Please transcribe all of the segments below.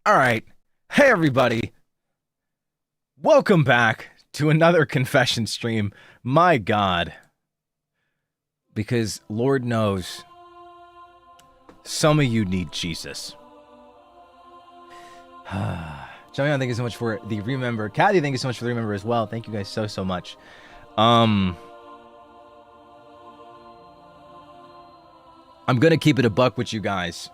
All right. Hey, everybody. Welcome back to another confession stream. My God. Because Lord knows some of you need Jesus. Johnny, thank you so much for the remember. Kathy, thank you so much for the remember as well. Thank you guys so much. I'm going to keep it a buck with you guys.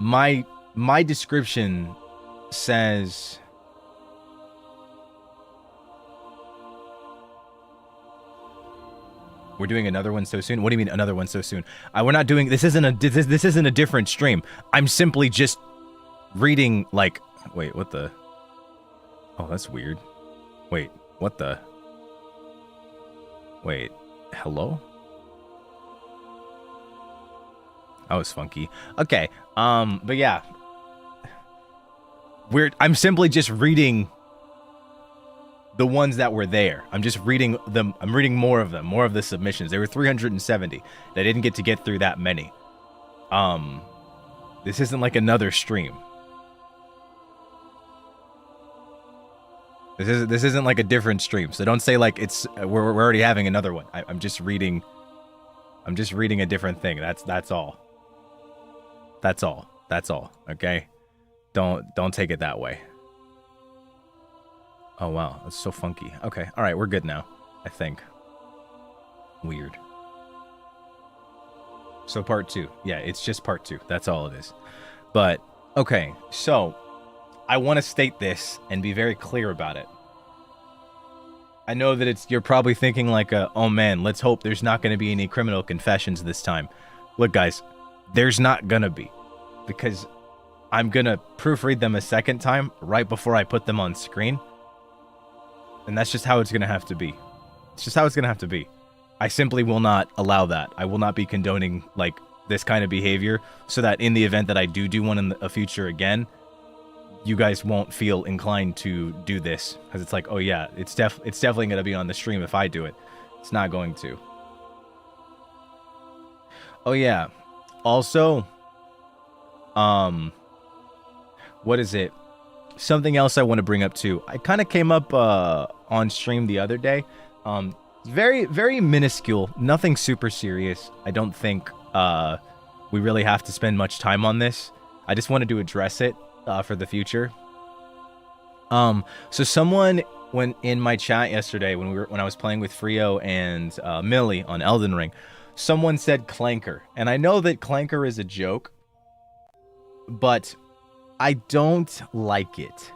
My description says we're doing another one so soon. What do you mean another one so soon? We're not doing this. Isn't a different stream. I'm simply just reading like. Wait, what the? Oh, that's weird. Wait, what the? Wait, hello? That was funky. Okay, but yeah. I'm simply just reading the ones that were there. I'm just reading them. I'm reading more of them, more of the submissions. There were 370. I didn't get to get through that many. This isn't like another stream. This isn't like a different stream. So don't say like it's we're already having another one. I'm just reading a different thing. That's all. That's all. Okay? Don't take it that way. Oh wow, that's so funky. Okay, all right, we're good now. I think. Weird. So part 2. Yeah, it's just part 2. That's all it is. But okay, so I want to state this and be very clear about it. I know that you're probably thinking like, oh man, let's hope there's not going to be any criminal confessions this time. Look, guys, there's not going to be, because I'm going to proofread them a second time right before I put them on screen. And that's just how it's going to have to be. It's just how it's going to have to be. I simply will not allow that. I will not be condoning like this kind of behavior, so that in the event that I do one in the future again, you guys won't feel inclined to do this, because it's like, oh yeah, it's definitely going to be on the stream if I do it. It's not going to. Oh yeah. Also, what is it? Something else I want to bring up too. I kind of came up on stream the other day. Very, very minuscule. Nothing super serious. I don't think we really have to spend much time on this. I just wanted to address it for the future. So someone when in my chat yesterday when I was playing with Frio and Millie on Elden Ring, someone said clanker, and I know that clanker is a joke, but I don't like it.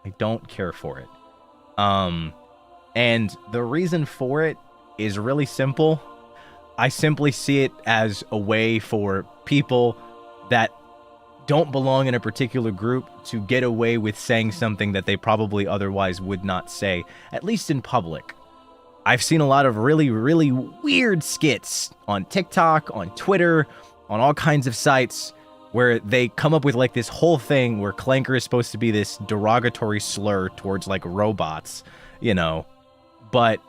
I don't care for it. And the reason for it is really simple. I simply see it as a way for people that don't belong in a particular group to get away with saying something that they probably otherwise would not say, at least in public. I've seen a lot of really, really weird skits on TikTok, on Twitter, on all kinds of sites where they come up with like this whole thing where clanker is supposed to be this derogatory slur towards like robots, you know, but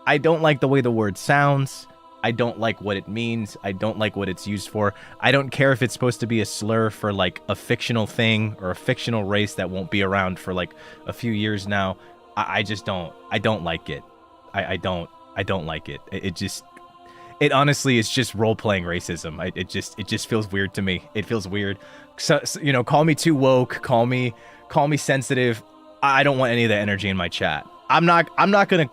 I don't like the way the word sounds. I don't like what it means. I don't like what it's used for. I don't care if it's supposed to be a slur for like a fictional thing or a fictional race that won't be around for like a few years now. I just don't. I don't like it. I don't like it. It honestly is just role-playing racism. It just feels weird to me. It feels weird. So, you know, call me too woke. Call me sensitive. I don't want any of that energy in my chat. I'm not gonna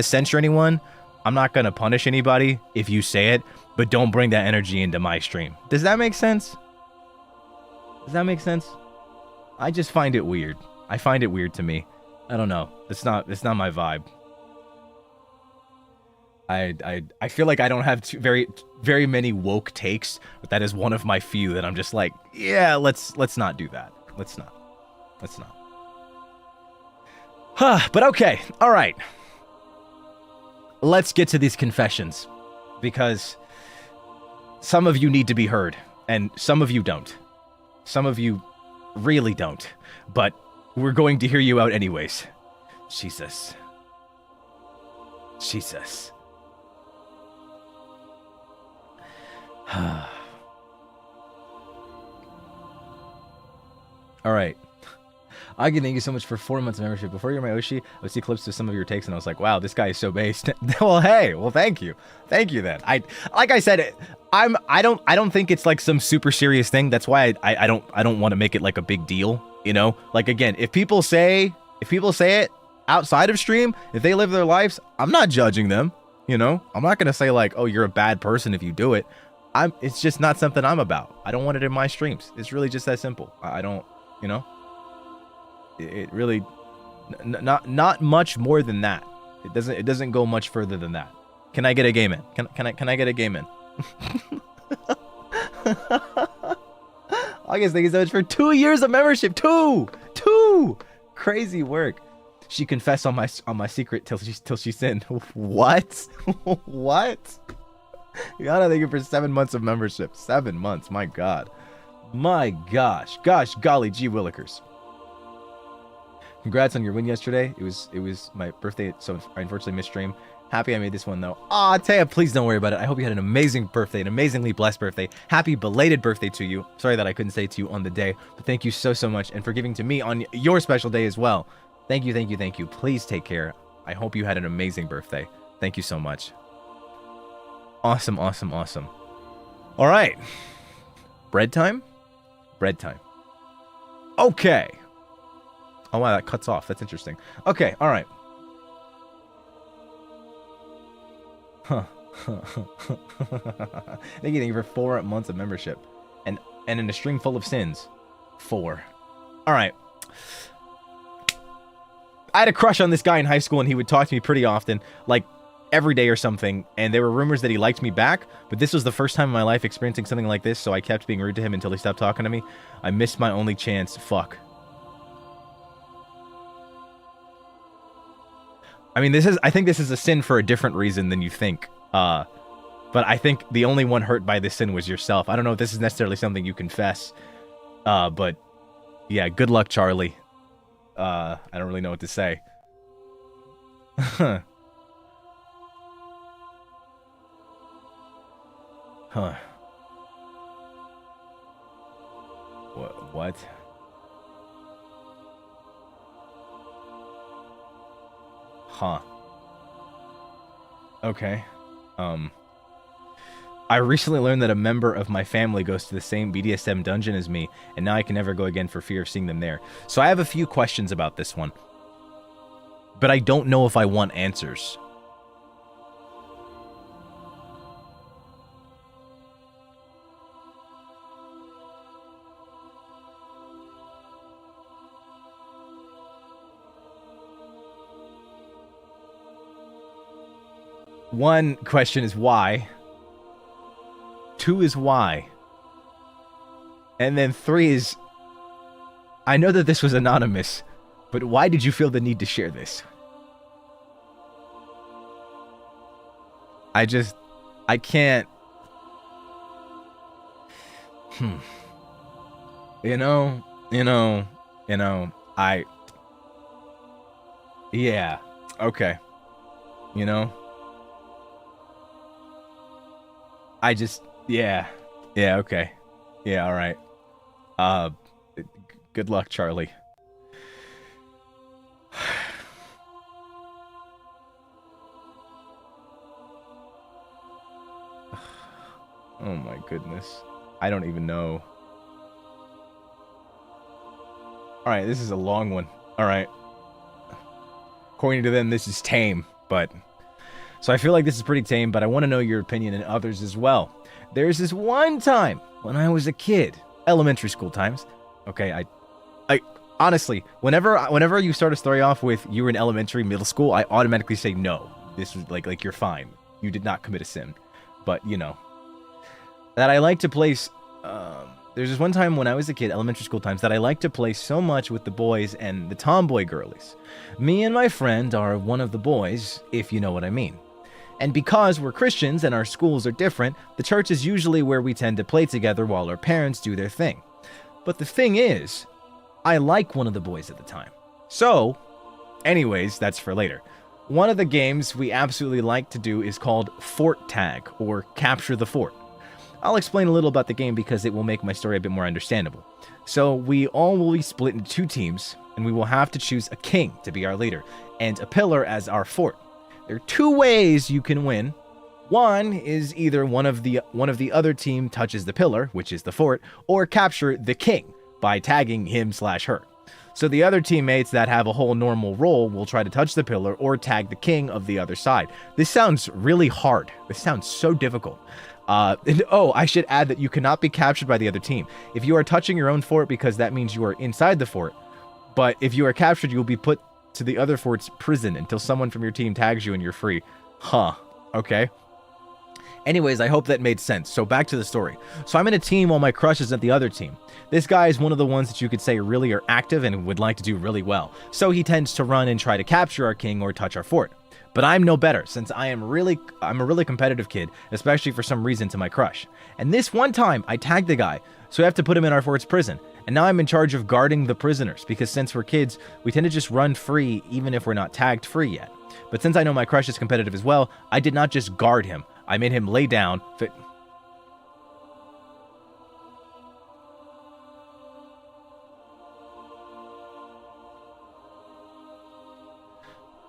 censor anyone. I'm not gonna punish anybody if you say it, but don't bring that energy into my stream. Does that make sense? Does that make sense? I just find it weird. I find it weird to me. I don't know. It's not my vibe. I feel like I don't have very many woke takes, but that is one of my few that I'm just like, yeah, let's not do that. Let's not. But okay, all right. Let's get to these confessions, because some of you need to be heard, and some of you don't. Some of you really don't, but we're going to hear you out anyways. Jesus. All right. Agi, thank you so much for 4 months of membership. Before you're my Oshi, I would see clips of some of your takes, and I was like, wow, this guy is so based. Well, hey, thank you. Thank you then. Like I said, I don't think it's like some super serious thing. That's why I don't want to make it like a big deal, you know? Like, again, if people say it outside of stream, if they live their lives, I'm not judging them, you know? I'm not going to say like, oh, you're a bad person if you do it. It's just not something I'm about. I don't want it in my streams. It's really just that simple. I don't, you know? It really not much more than that. It doesn't go much further than that. Can I get a game in? Can I get a game in? August, thank you so much for 2 years of membership. Two crazy work. She confessed on my secret till she sinned. What? What? Yana, thank you for 7 months of membership. 7 months, my god. My gosh, golly gee willikers. Congrats on your win yesterday. It was my birthday, so I unfortunately missed stream. Happy I made this one though. Ah, Taya, please don't worry about it. I hope you had an amazing birthday, an amazingly blessed birthday. Happy belated birthday to you. Sorry that I couldn't say it to you on the day, but thank you so much, and for giving to me on your special day as well. Thank you. Please take care. I hope you had an amazing birthday. Thank you so much. Awesome. All right. Bread time? Okay. Oh, wow, that cuts off. That's interesting. Okay, all right. Huh. Thank you for 4 months of membership. And in a stream full of sins. 4. All right. I had a crush on this guy in high school, and he would talk to me pretty often, like every day or something, and there were rumors that he liked me back, but this was the first time in my life experiencing something like this, so I kept being rude to him until he stopped talking to me. I missed my only chance. Fuck. I mean, I think this is a sin for a different reason than you think. But I think the only one hurt by this sin was yourself. I don't know if this is necessarily something you confess. But yeah, good luck, Charlie. I don't really know what to say. Huh. What? Huh. Okay. I recently learned that a member of my family goes to the same BDSM dungeon as me, and now I can never go again for fear of seeing them there. So I have a few questions about this one, but I don't know if I want answers. One question is why. 2 is why. And then 3 is, I know that this was anonymous, but why did you feel the need to share this? I can't. Yeah, okay. Yeah, okay. Yeah, all right. Good luck, Charlie. Oh my goodness. I don't even know. Alright, this is a long one. Alright. According to them, this is tame, but... So I feel like this is pretty tame, but I want to know your opinion and others as well. There's this one time when I was a kid, elementary school times. Okay, I honestly, whenever you start a story off with you were in elementary, middle school, I automatically say no. This was like you're fine. You did not commit a sin. But, that I like to place... there's this one time when I was a kid, elementary school times, that I liked to play so much with the boys and the tomboy girlies. Me and my friend are one of the boys, if you know what I mean. And because we're Christians and our schools are different, the church is usually where we tend to play together while our parents do their thing. But the thing is, I like one of the boys at the time. So, anyways, that's for later. One of the games we absolutely like to do is called Fort Tag, or Capture the Fort. I'll explain a little about the game because it will make my story a bit more understandable. So we all will be split into 2 teams, and we will have to choose a king to be our leader, and a pillar as our fort. There are 2 ways you can win. One is either one of the other team touches the pillar, which is the fort, or capture the king by tagging him/her. So the other teammates that have a whole normal role will try to touch the pillar or tag the king of the other side. This sounds really hard. This sounds so difficult. I should add that you cannot be captured by the other team. If you are touching your own fort, because that means you are inside the fort, but if you are captured, you will be put to the other fort's prison until someone from your team tags you and you're free. Huh. Okay. Anyways, I hope that made sense. So back to the story. So I'm in a team while my crush is at the other team. This guy is one of the ones that you could say really are active and would like to do really well. So he tends to run and try to capture our king or touch our fort. But I'm no better, since I'm a really competitive kid, especially for some reason to my crush. And this one time, I tagged the guy, so we have to put him in our fort's prison. And now I'm in charge of guarding the prisoners, because since we're kids, we tend to just run free even if we're not tagged free yet. But since I know my crush is competitive as well, I did not just guard him. I made him lay down.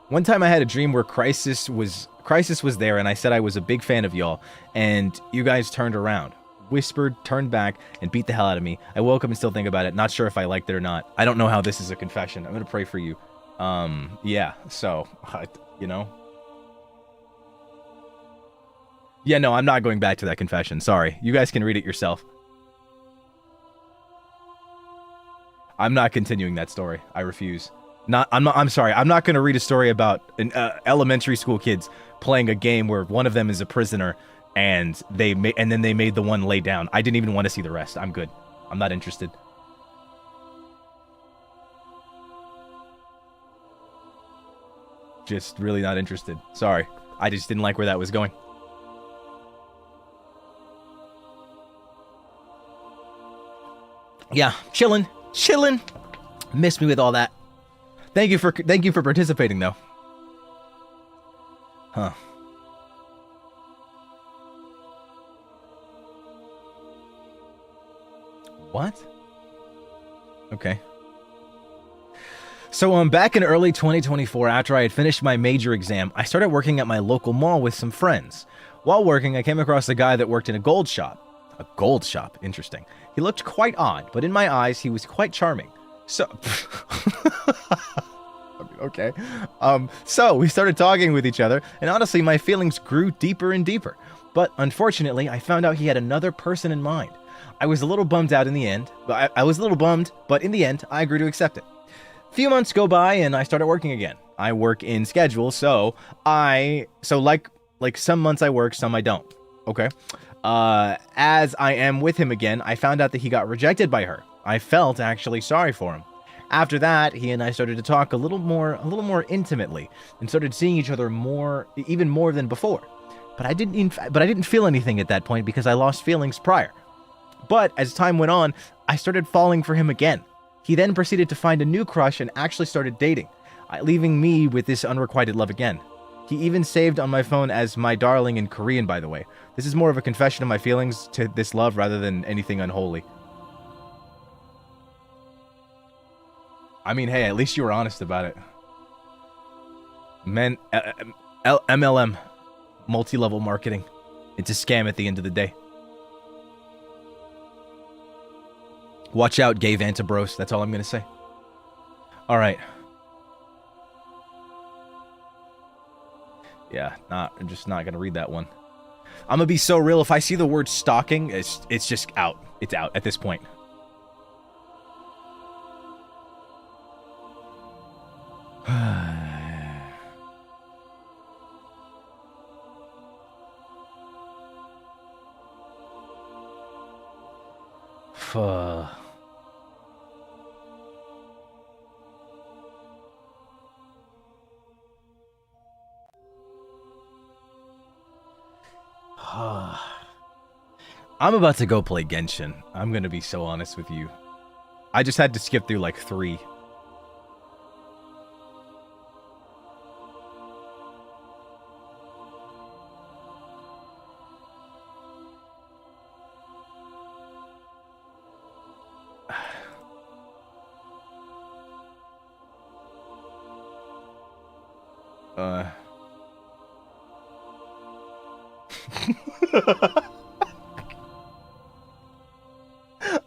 One time I had a dream where Krisis was there, and I said I was a big fan of y'all, and you guys turned around, whispered, turned back, and beat the hell out of me. I woke up and still think about it, not sure if I liked it or not. I don't know how this is a confession. I'm gonna pray for you. Yeah, so, Yeah, no, I'm not going back to that confession, sorry. You guys can read it yourself. I'm not continuing that story. I refuse. I'm sorry. I'm not going to read a story about an elementary school kids playing a game where one of them is a prisoner and then they made the one lay down. I didn't even want to see the rest. I'm good. I'm not interested. Just really not interested. Sorry. I just didn't like where that was going. Yeah, chillin'. Miss me with all that. Thank you for participating, though. Huh. What? Okay. So, back in early 2024, after I had finished my major exam, I started working at my local mall with some friends. While working, I came across a guy that worked in a gold shop. A gold shop? Interesting. He looked quite odd, but in my eyes, he was quite charming. So... Okay. So we started talking with each other, and honestly, my feelings grew deeper and deeper. But unfortunately, I found out he had another person in mind. I was a little bummed out in the end. I was a little bummed, but in the end, I agreed to accept it. A few months go by, and I started working again. I work in schedule, so like Like, some months I work, some I don't. Okay. As I am with him again, I found out that he got rejected by her. I felt actually sorry for him. After that, he and I started to talk a little more intimately, and started seeing each other even more than before. But I didn't feel anything at that point because I lost feelings prior. But as time went on, I started falling for him again. He then proceeded to find a new crush and actually started dating, leaving me with this unrequited love again. He even saved on my phone as my darling in Korean, by the way. This is more of a confession of my feelings to this love rather than anything unholy. I mean, hey, at least you were honest about it. Men, MLM, multi-level marketing. It's a scam at the end of the day. Watch out, gay Vantacrow. That's all I'm going to say. All right. Yeah, I'm just not going to read that one. I'm going to be so real. If I see the word stalking, it's just out. It's out at this point. I'm about to go play Genshin. I'm going to be so honest with you. I just had to skip through like 3.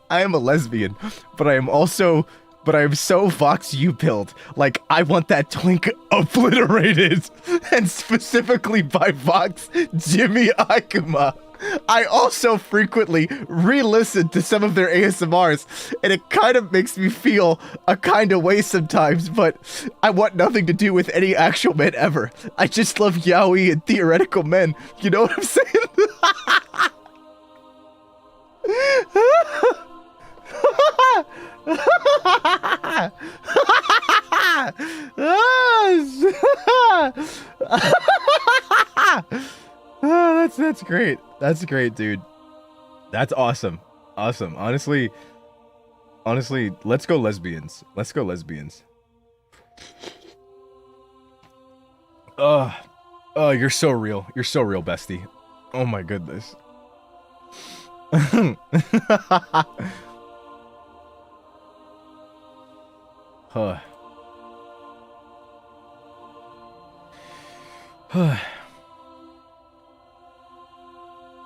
I am a lesbian, but I am so Vox U-pilled. Like, I want that twink obliterated, and specifically by Vox Jimmy Akuma. I also frequently re-listen to some of their ASMRs, and it kind of makes me feel a kind of way sometimes, but I want nothing to do with any actual men ever. I just love yaoi and theoretical men. You know what I'm saying? Oh, that's great. That's great, dude. That's awesome. Awesome. Honestly, let's go lesbians. Let's go lesbians. Oh, you're so real. You're so real, bestie. Oh my goodness. Huh.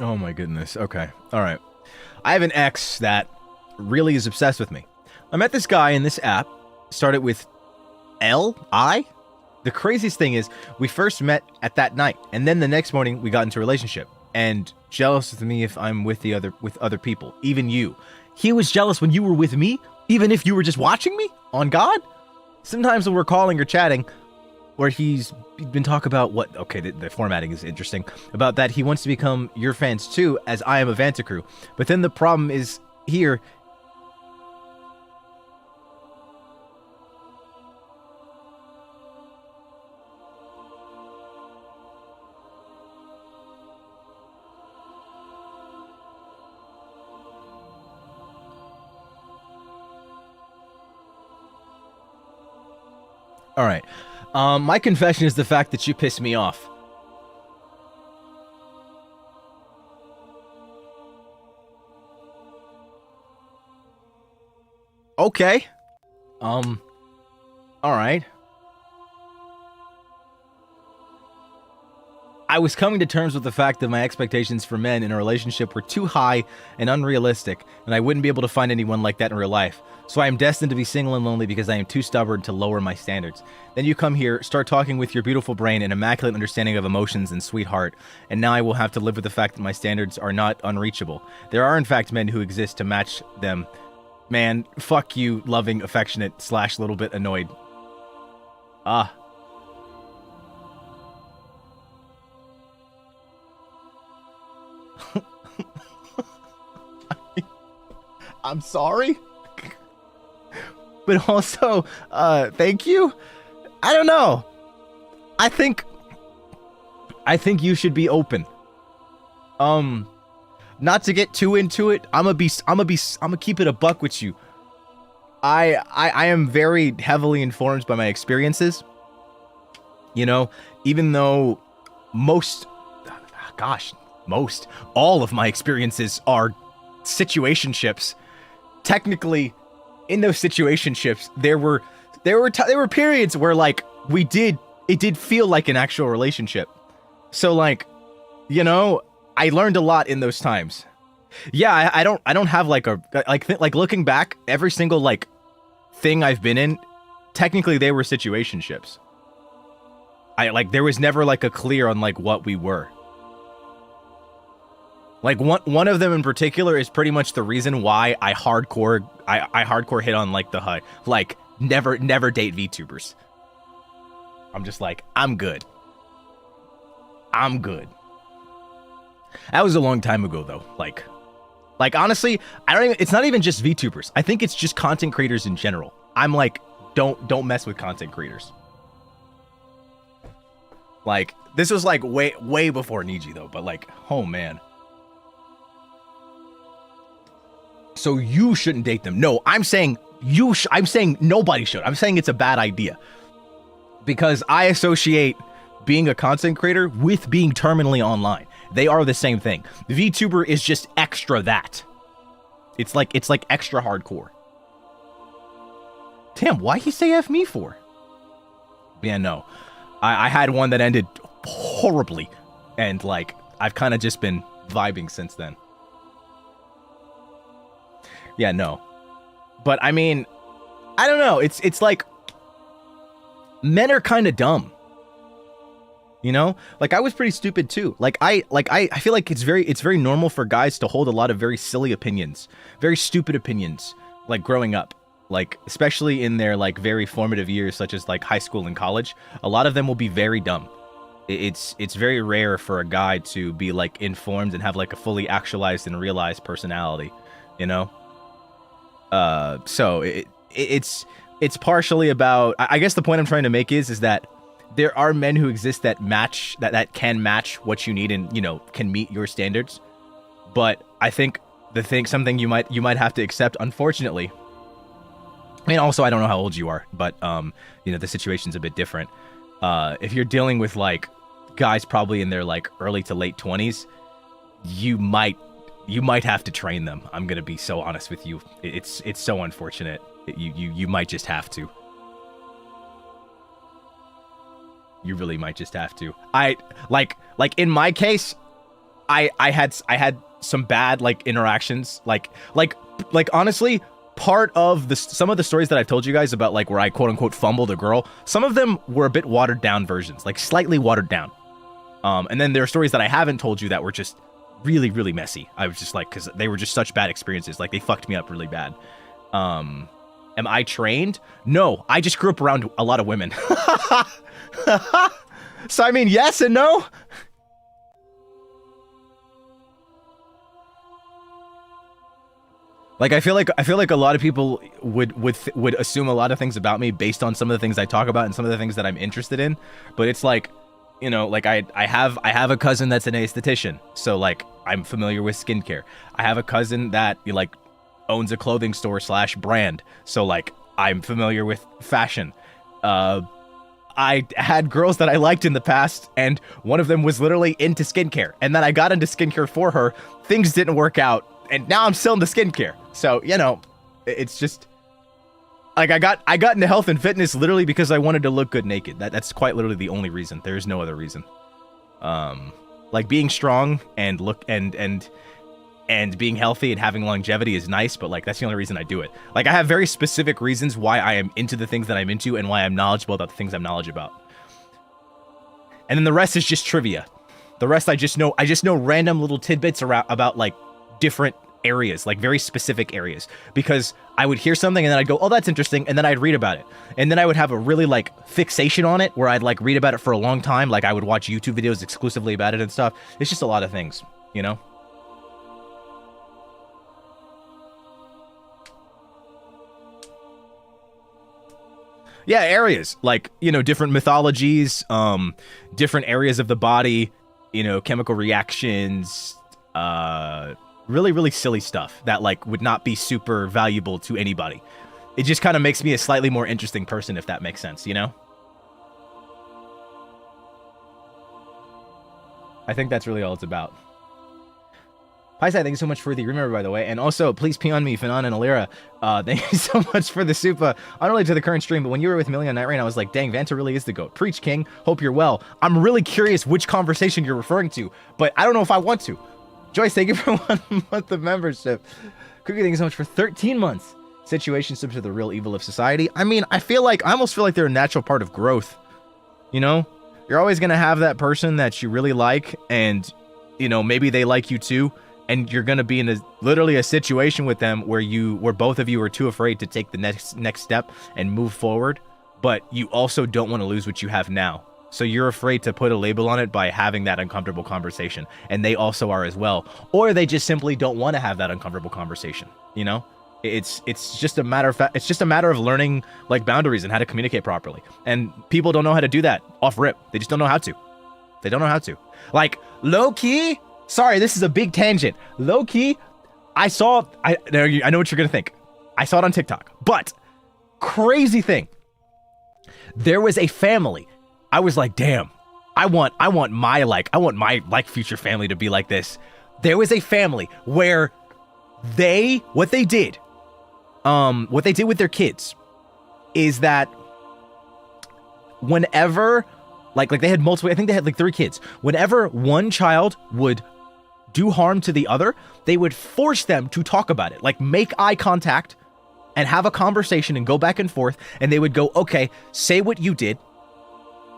Oh my goodness. Okay. All right. I have an ex that really is obsessed with me. I met this guy in this app. Started with L.I. The craziest thing is we first met at that night, and then the next morning we got into a relationship. And jealous of me if I'm with other people, even you. He was jealous when you were with me, even if you were just watching me. On God. Sometimes when we're calling or chatting, where he's been talking about what, okay, the formatting is interesting, about that he wants to become your fans too, as I am a Vantacrow. But then the problem is here. All right. My confession is the fact that you pissed me off. Okay. All right. I was coming to terms with the fact that my expectations for men in a relationship were too high and unrealistic, and I wouldn't be able to find anyone like that in real life. So I am destined to be single and lonely because I am too stubborn to lower my standards. Then you come here, start talking with your beautiful brain and immaculate understanding of emotions and sweet heart, and now I will have to live with the fact that my standards are not unreachable. There are in fact men who exist to match them. Man, fuck you, loving, affectionate, / little bit annoyed. Ah. I'm sorry. But also, thank you. I don't know. I think you should be open. Not to get too into it, I'm gonna keep it a buck with you. I am very heavily informed by my experiences. You know, even though all of my experiences are situationships. Technically, in those situationships, there were periods where like it did feel like an actual relationship. So like, you know, I learned a lot in those times. Yeah, I don't have like like looking back, every single like thing I've been in, technically they were situationships. There was never like a clear on like what we were. Like one of them in particular is pretty much the reason why I hardcore hit on like the high, like never date VTubers. I'm just like, I'm good. That was a long time ago though. Like honestly, it's not even just VTubers. I think it's just content creators in general. I'm like, don't mess with content creators. Like, this was like way before NIJI though, but like, oh man. So you shouldn't date them. No, I'm saying I'm saying nobody should. I'm saying it's a bad idea. Because I associate being a content creator with being terminally online. They are the same thing. VTuber is just extra that. It's like extra hardcore. Damn, why he say F me for? Yeah, no. I had one that ended horribly. And like, I've kind of just been vibing since then. Yeah, no. But I mean, I don't know. It's like, men are kind of dumb. You know, like I was pretty stupid too. I feel like it's very normal for guys to hold a lot of very silly opinions, very stupid opinions, like growing up, like especially in their like very formative years, such as like high school and college. A lot of them will be very dumb. It's very rare for a guy to be like informed and have like a fully actualized and realized personality, you know. So it's partially about. I guess the point I'm trying to make is that there are men who exist that can match what you need and, you know, can meet your standards. But I think something you might have to accept, unfortunately. I mean, also, I don't know how old you are, but you know, the situation's a bit different. If you're dealing with like guys probably in their like early to late 20s, you might have to train them. I'm gonna be so honest with you. It's so unfortunate. You might just have to. You really might just have to. Like in my case, I had some bad like interactions. Like honestly, part of some of the stories that I've told you guys about, like where I quote unquote fumbled a girl, some of them were a bit watered down versions, like slightly watered down. And then there are stories that I haven't told you that were just really, really messy. I was just like, because they were just such bad experiences. Like they fucked me up really bad. Am I trained? No, I just grew up around a lot of women. So I mean, yes and no. Like I feel like a lot of people would assume a lot of things about me based on some of the things I talk about and some of the things that I'm interested in. But it's like, you know, like I have a cousin that's an aesthetician, so like I'm familiar with skincare. I have a cousin that like owns a clothing store / brand, so like I'm familiar with fashion. I had girls that I liked in the past, and one of them was literally into skincare, and then I got into skincare for her. Things didn't work out, and now I'm still into skincare. So, you know, it's just like I got into health and fitness literally because I wanted to look good naked. That's quite literally the only reason. There is no other reason. Like being strong and and being healthy and having longevity is nice, but like that's the only reason I do it. Like I have very specific reasons why I am into the things that I'm into and why I'm knowledgeable about the things I'm knowledgeable about. And then the rest is just trivia. The rest I just know random little tidbits about like different areas, like very specific areas, because I would hear something and then I'd go, oh, that's interesting, and then I'd read about it, and then I would have a really like fixation on it where I'd like read about it for a long time. Like I would watch YouTube videos exclusively about it and stuff. It's just a lot of things, you know. Yeah, areas like, you know, different mythologies, different areas of the body, you know, chemical reactions, really, really silly stuff that like would not be super valuable to anybody. It just kind of makes me a slightly more interesting person, if that makes sense, you know? I think that's really all it's about. Paisai, thank you so much for the remember, by the way. And also, please pee on me, Fanon and Alira. Thank you so much for the super. Unrelated to the current stream, but when you were with Millie on Night Rain, I was like, dang, Vanta really is the GOAT. Preach, King. Hope you're well. I'm really curious which conversation you're referring to, but I don't know if I want to. Joyce, thank you for 1 month of membership. Cookie, thank you so much for 13 months. Situationships are the real evil of society. I mean, I almost feel like they're a natural part of growth. You know? You're always going to have that person that you really like, and, you know, maybe they like you too. And you're gonna be in literally a situation with them where both of you are too afraid to take the next step and move forward, but you also don't want to lose what you have now. So you're afraid to put a label on it by having that uncomfortable conversation, and they also are as well. Or they just simply don't want to have that uncomfortable conversation. You know, it's just a matter of fact. It's just a matter of learning like boundaries and how to communicate properly. And people don't know how to do that off rip. They just don't know how to. They don't know how to. Like low key. Sorry, this is a big tangent. Low-key, I know what you're gonna think. I saw it on TikTok, but crazy thing. There was a family. I was like, damn, I want my future family to be like this. There was a family where what they did with their kids is that whenever, like they had multiple, I think they had like 3 kids. Whenever one child would do harm to the other, they would force them to talk about it, like make eye contact and have a conversation and go back and forth. And they would go, okay, say what you did.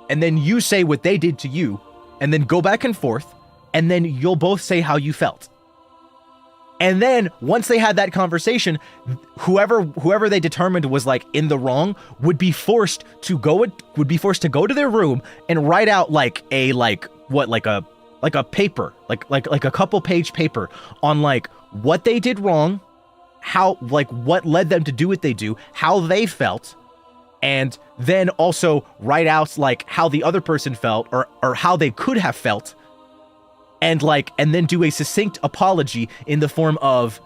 And then you say what they did to you, and then go back and forth. And then you'll both say how you felt. And then once they had that conversation, whoever they determined was like in the wrong would be forced to go to their room and write out like a paper, like a couple page paper on like what they did wrong, how, like what led them to do what they do, how they felt, and then also write out like how the other person felt or how they could have felt, and then do a succinct apology in the form of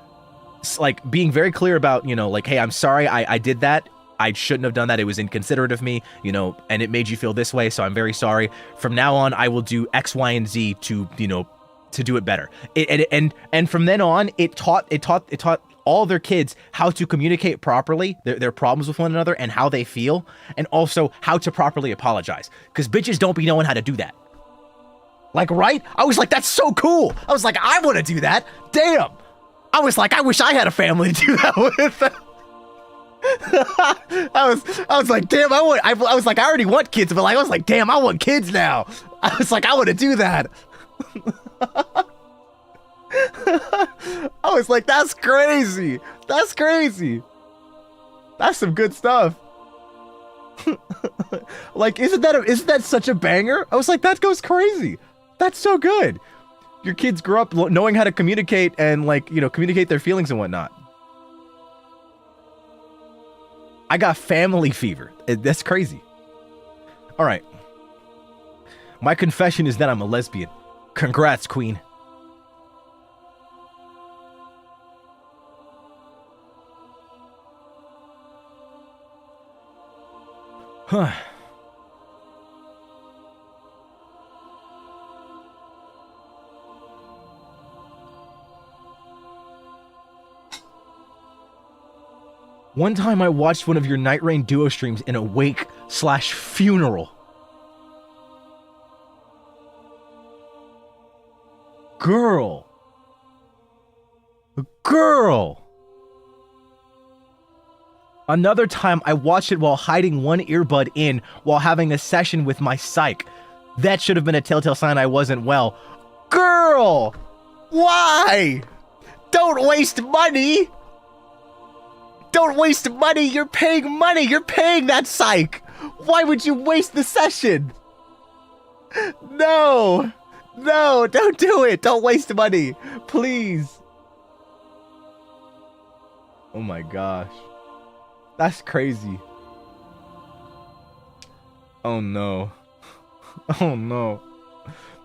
like being very clear about, you know, like, hey, I'm sorry, I did that. I shouldn't have done that. It was inconsiderate of me, you know, and it made you feel this way. So I'm very sorry. From now on, I will do X, Y, and Z to, you know, to do it better. And from then on, it taught all their kids how to communicate properly, their problems with one another and how they feel, and also how to properly apologize. Because bitches don't be knowing how to do that. Like, right? I was like, that's so cool. I was like, I want to do that. Damn. I was like, I wish I had a family to do that with. I was like, damn, I was like, I already want kids, but like, I was like, damn, I want kids now. I was like, I want to do that. I was like, that's crazy. That's crazy. That's some good stuff. Like, isn't that such a banger? I was like, that goes crazy. That's so good. Your kids grow up knowing how to communicate and, like, you know, communicate their feelings and whatnot. I got family fever. That's crazy. All right. My confession is that I'm a lesbian. Congrats, queen. Huh. One time I watched one of your Night Rain duo streams in a wake/funeral. Girl. Another time I watched it while hiding one earbud in while having a session with my psych. That should have been a telltale sign I wasn't well. Girl! Why? Don't waste money! Don't waste money! You're paying money! You're paying that psych! Why would you waste the session? No! No, don't do it! Don't waste money! Please! Oh my gosh. That's crazy. Oh no. Oh no.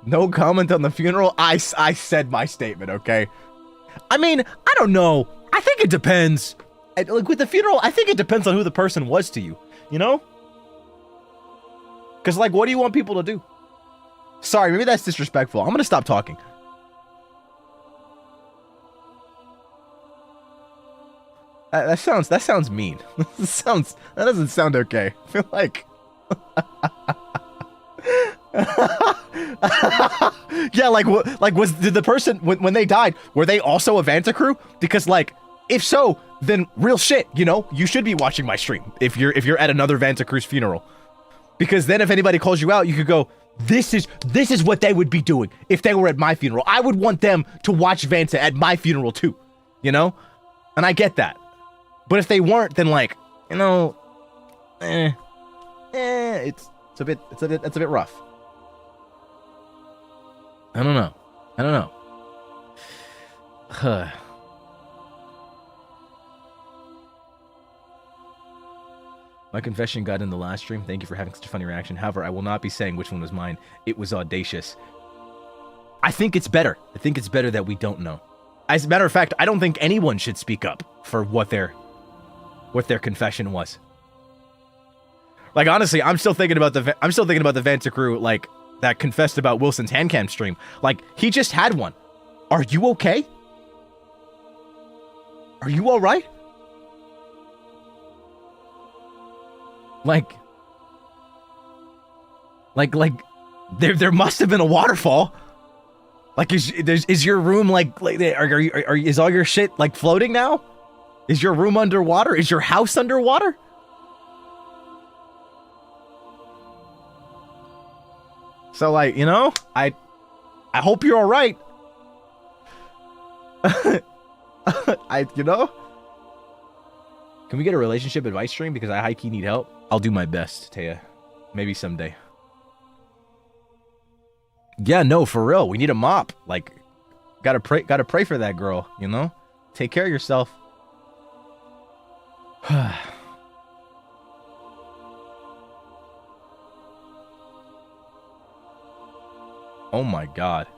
No comment on the funeral? I said my statement, okay? I mean, I don't know. I think it depends. Like, with the funeral, I think it depends on who the person was to you, you know? Because, like, what do you want people to do? Sorry, maybe that's disrespectful. I'm going to stop talking. That sounds mean. That doesn't sound okay. I feel like... Yeah, did the person when they died, were they also a Vantacrow? Because, like, if so, then real shit, you know, you should be watching my stream if you're at another Vantacrow's funeral. Because then if anybody calls you out, you could go, this is what they would be doing if they were at my funeral. I would want them to watch Vanta at my funeral too, you know? And I get that. But if they weren't, then, like, you know, it's a bit rough. I don't know. My confession got in the last stream. Thank you for having such a funny reaction. However, I will not be saying which one was mine. It was audacious. I think it's better. I think it's better that we don't know. As a matter of fact, I don't think anyone should speak up for what their confession was. Like, honestly, I'm still thinking about the Vantacrow, like, that confessed about Wilson's handcam stream. Like, he just had one. Are you okay? Are you all right? Like, there must have been a waterfall. Like, is your room is all your shit like floating now? Is your room underwater? Is your house underwater? So, like, you know, I hope you're all right. You know? Can we get a relationship advice stream? Because I high-key need help. I'll do my best, Taya. Maybe someday. Yeah, no, for real. We need a mop. Like, gotta pray for that girl, you know? Take care of yourself. Oh my god.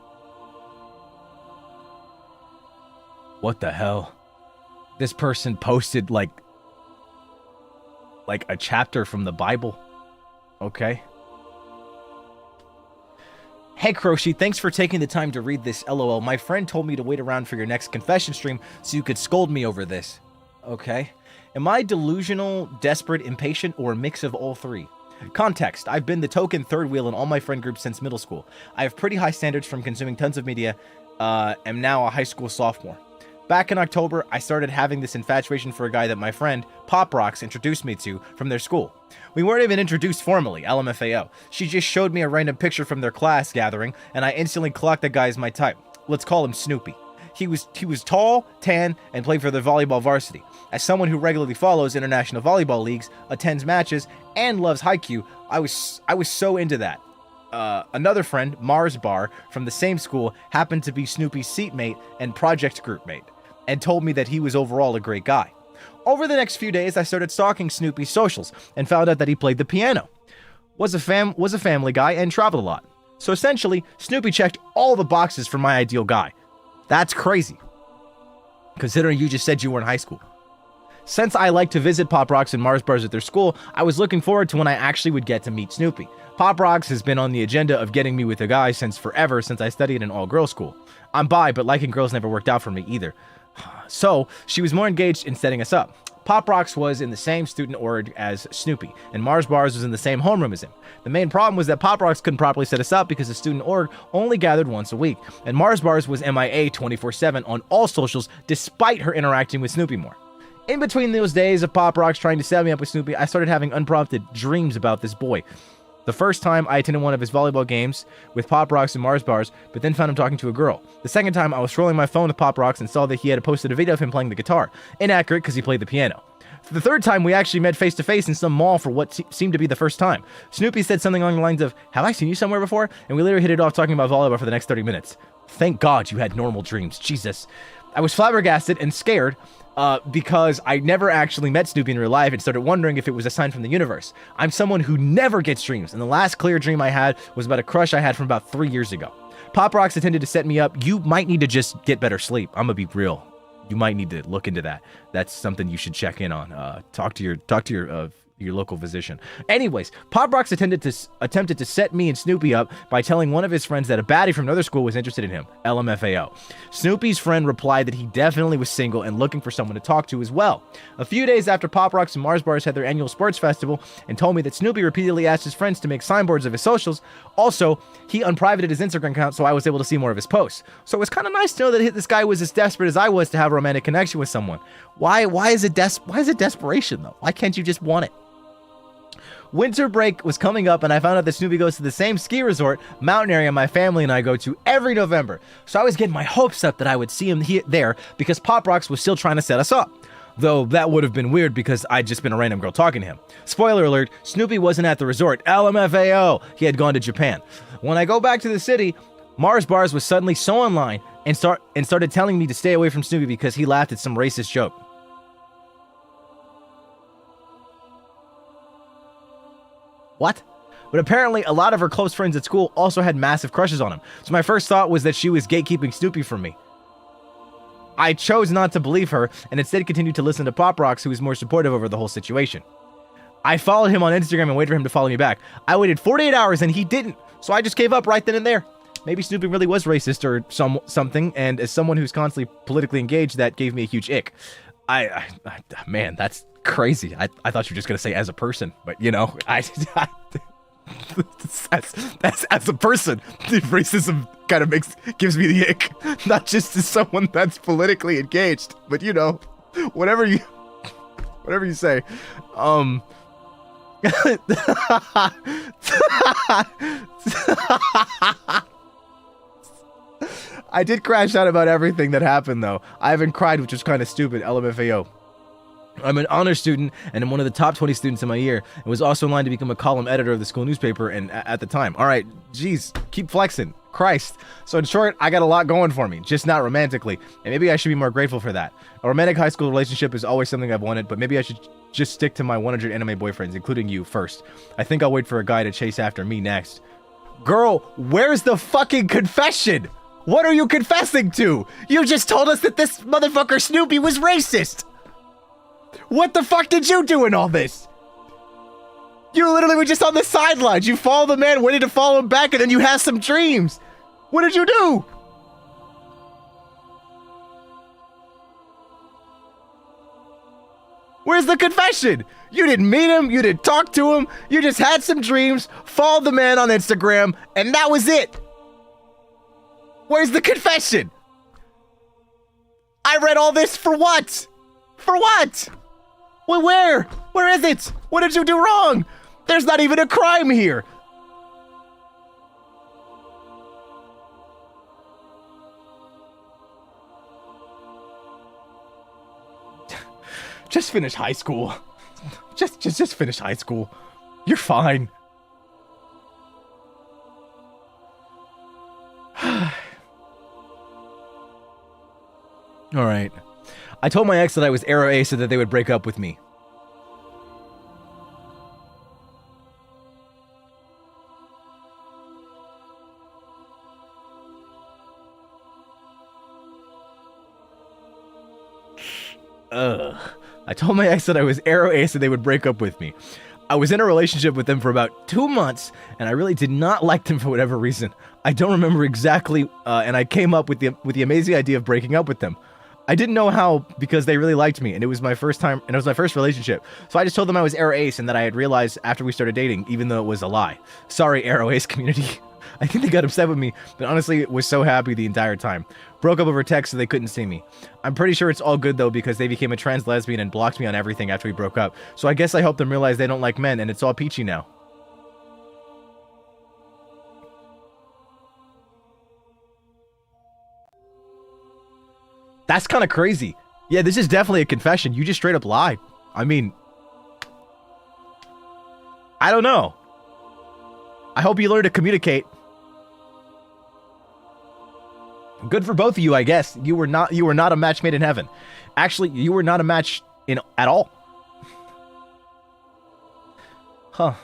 What the hell? This person posted, like a chapter from the Bible. Okay. Hey, Croshi, thanks for taking the time to read this, LOL. My friend told me to wait around for your next confession stream so you could scold me over this. Okay. Am I delusional, desperate, impatient, or a mix of all three? Context: I've been the token third wheel in all my friend groups since middle school. I have pretty high standards from consuming tons of media, am now a high school sophomore. Back in October, I started having this infatuation for a guy that my friend, Pop Rocks, introduced me to from their school. We weren't even introduced formally, LMFAO. She just showed me a random picture from their class gathering, and I instantly clocked the guy as my type. Let's call him Snoopy. He was tall, tan, and played for the volleyball varsity. As someone who regularly follows international volleyball leagues, attends matches, and loves Haikyuu, I was so into that. Another friend, Mars Bar, from the same school, happened to be Snoopy's seatmate and project group mate, and told me that he was overall a great guy. Over the next few days, I started stalking Snoopy's socials, and found out that he played the piano, was a family guy, and traveled a lot. So essentially, Snoopy checked all the boxes for my ideal guy. That's crazy, considering you just said you were in high school. Since I like to visit Pop Rocks and Mars Bars at their school, I was looking forward to when I actually would get to meet Snoopy. Pop Rocks has been on the agenda of getting me with a guy since I studied in an all-girls school. I'm bi, but liking girls never worked out for me either. So, she was more engaged in setting us up. Pop Rocks was in the same student org as Snoopy, and Mars Bars was in the same homeroom as him. The main problem was that Pop Rocks couldn't properly set us up because the student org only gathered once a week, and Mars Bars was MIA 24/7 on all socials despite her interacting with Snoopy more. In between those days of Pop Rocks trying to set me up with Snoopy, I started having unprompted dreams about this boy. The first time, I attended one of his volleyball games with Pop Rocks and Mars Bars, but then found him talking to a girl. The second time, I was scrolling my phone with Pop Rocks and saw that he had posted a video of him playing the guitar. Inaccurate because he played the piano. The third time, we actually met face-to-face in some mall for what seemed to be the first time. Snoopy said something along the lines of, "Have I seen you somewhere before?" And we literally hit it off talking about volleyball for the next 30 minutes. Thank God you had normal dreams. Jesus. I was flabbergasted and scared because I never actually met Snoopy in real life and started wondering if it was a sign from the universe. I'm someone who never gets dreams, and the last clear dream I had was about a crush I had from about 3 years ago. Pop Rocks attempted to set me up. You might need to just get better sleep. I'm gonna be real. You might need to look into that. That's something you should check in on. Talk to your local physician. Anyways, Pop Rocks attempted to set me and Snoopy up by telling one of his friends that a baddie from another school was interested in him. LMFAO. Snoopy's friend replied that he definitely was single and looking for someone to talk to as well. A few days after Pop Rocks and Mars Bars had their annual sports festival and told me that Snoopy repeatedly asked his friends to make signboards of his socials. Also, he unprivated his Instagram account so I was able to see more of his posts. So it was kind of nice to know that this guy was as desperate as I was to have a romantic connection with someone. Why is it desperation though? Why can't you just want it? Winter break was coming up, and I found out that Snoopy goes to the same ski resort, mountain area my family and I go to every November. So I was getting my hopes up that I would see him there because Pop Rocks was still trying to set us up. Though that would have been weird because I'd just been a random girl talking to him. Spoiler alert, Snoopy wasn't at the resort. LMFAO! He had gone to Japan. When I go back to the city, Mars Bars was suddenly so online and started telling me to stay away from Snoopy because he laughed at some racist joke. What? But apparently a lot of her close friends at school also had massive crushes on him. So my first thought was that she was gatekeeping Snoopy from me. I chose not to believe her and instead continued to listen to Pop Rocks, who was more supportive over the whole situation. I followed him on Instagram and waited for him to follow me back. I waited 48 hours and he didn't. So I just gave up right then and there. Maybe Snoopy really was racist or something, and as someone who's constantly politically engaged, that gave me a huge ick. Man, that's crazy. I thought you were just gonna say as a person, but you know, that's as a person. Racism kind of gives me the ick, not just as someone that's politically engaged, but you know, whatever you say. I did crash out about everything that happened, though. I haven't cried, which is kind of stupid. LMFAO. I'm an honor student, and I'm one of the top 20 students in my year, and was also in line to become a column editor of the school newspaper and at the time. All right, geez, keep flexing. Christ. So in short, I got a lot going for me, just not romantically, and maybe I should be more grateful for that. A romantic high school relationship is always something I've wanted, but maybe I should just stick to my 100 anime boyfriends, including you, first. I think I'll wait for a guy to chase after me next. Girl, where's the fucking confession? What are you confessing to? You just told us that this motherfucker Snoopy was racist. What the fuck did you do in all this? You literally were just on the sidelines. You follow the man, waited to follow him back, and then you had some dreams. What did you do? Where's the confession? You didn't meet him, you didn't talk to him, you just had some dreams, followed the man on Instagram, and that was it. Where's the confession? I read all this for what? For what? Well, where? Where is it? What did you do wrong? There's not even a crime here. Just finish high school. Just finish high school. You're fine. All right. I told my ex that I was Arrow A so that they would break up with me. I told my ex that I was Arrow A so they would break up with me. I was in a relationship with them for about 2 months, and I really did not like them for whatever reason. I don't remember exactly, and I came up with the amazing idea of breaking up with them. I didn't know how because they really liked me, and it was my first time, and it was my first relationship. So I just told them I was Arrow Ace and that I had realized after we started dating, even though it was a lie. Sorry, Arrow Ace community. I think they got upset with me, but honestly, was so happy the entire time. Broke up over text so they couldn't see me. I'm pretty sure it's all good though because they became a trans lesbian and blocked me on everything after we broke up. So I guess I helped them realize they don't like men and it's all peachy now. That's kind of crazy. Yeah, this is definitely a confession. You just straight up lied. I mean, I don't know. I hope you learn to communicate. Good for both of you, I guess. You were not a match made in heaven. Actually, you were not a match in at all. Huh.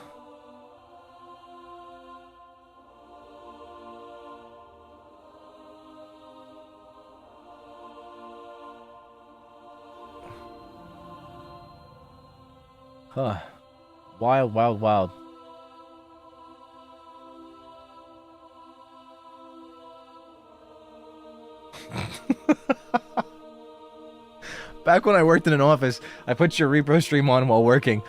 Huh. Wild, wild, wild. Back when I worked in an office, I put your repro stream on while working,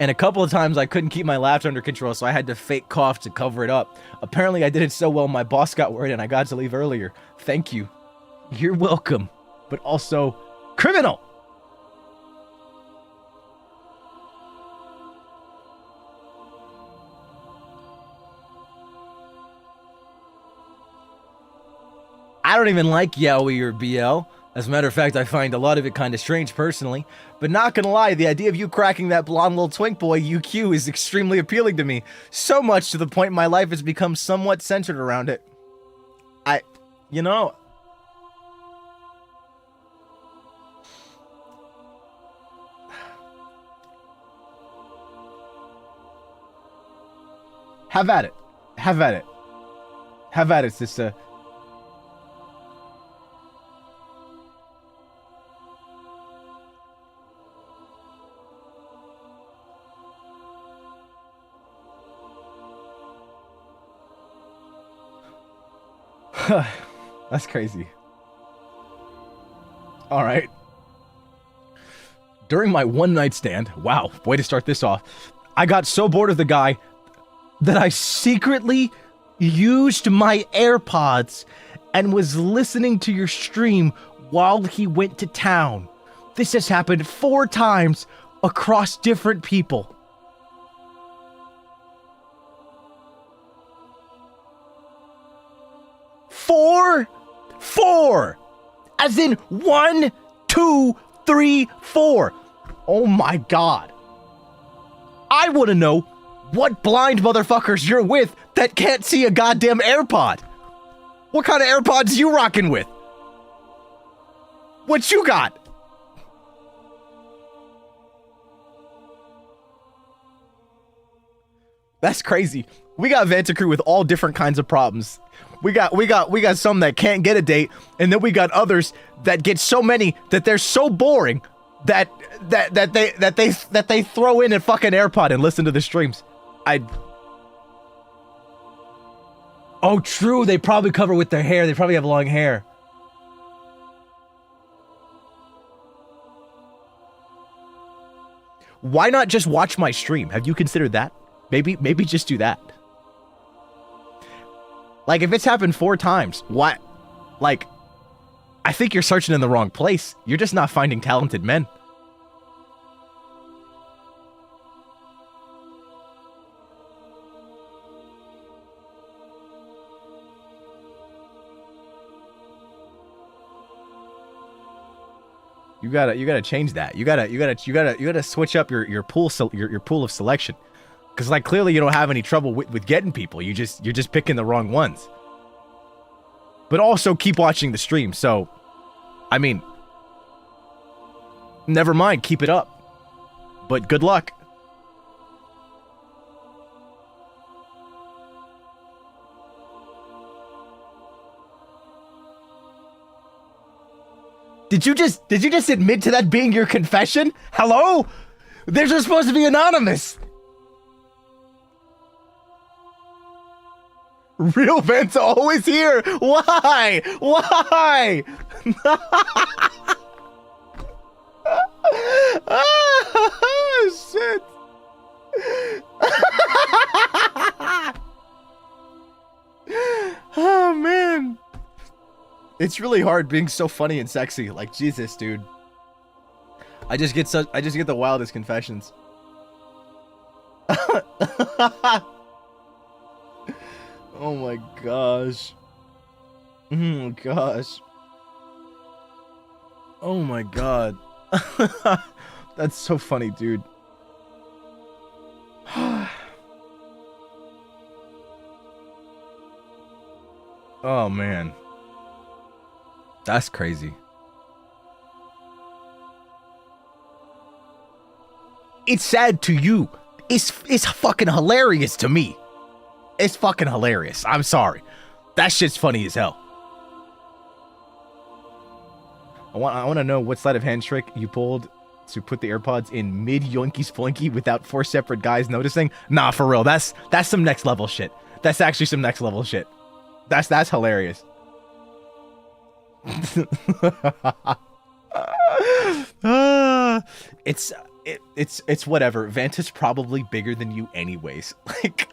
and a couple of times I couldn't keep my laughter under control, so I had to fake cough to cover it up. Apparently I did it so well my boss got worried and I got to leave earlier. Thank you. You're welcome. But also, criminal! I don't even like yaoi or BL. As a matter of fact, I find a lot of it kind of strange personally. But not gonna lie, the idea of you cracking that blonde little twink boy, UQ, is extremely appealing to me. So much to the point my life has become somewhat centered around it. You know... Have at it. Have at it. Have at it, sister. That's crazy. Alright. During my one night stand, wow, way to start this off, I got so bored of the guy that I secretly used my AirPods and was listening to your stream while he went to town. This has happened 4 times across different people. Four! As in 1, 2, 3, 4. Oh my god. I want to know what blind motherfuckers you're with that can't see a goddamn AirPod. What kind of AirPods you rocking with? What you got? That's crazy. We got Vantacrow with all different kinds of problems. We got some that can't get a date, and then we got others that get so many that they're so boring that they throw in a fucking AirPod and listen to the streams. Oh, true. They probably cover with their hair. They probably have long hair. Why not just watch my stream? Have you considered that? Maybe just do that. Like, if it's happened 4 times, what? Like, I think you're searching in the wrong place. You're just not finding talented men. You gotta change that. You gotta switch up your pool of selection. Because, like, clearly you don't have any trouble with getting people. You're just picking the wrong ones. But also keep watching the stream. So, I mean, never mind. Keep it up. But good luck. Did you just admit to that being your confession? Hello? They're just supposed to be anonymous. Real vents are always here. Why? Why? Oh, shit. Oh, man. It's really hard being so funny and sexy. Like, Jesus, dude. I just get the wildest confessions. Oh my gosh. Oh gosh. Oh my god. That's so funny, dude. Oh man. That's crazy. It's sad to you. It's fucking hilarious to me. It's fucking hilarious. I'm sorry. That shit's funny as hell. I want to know what sleight of hand trick you pulled to put the AirPods in mid yoinky splinky without 4 separate guys noticing. Nah, for real. That's some next level shit. That's actually some next level shit. That's hilarious. It's whatever. Vanta's probably bigger than you anyways. Like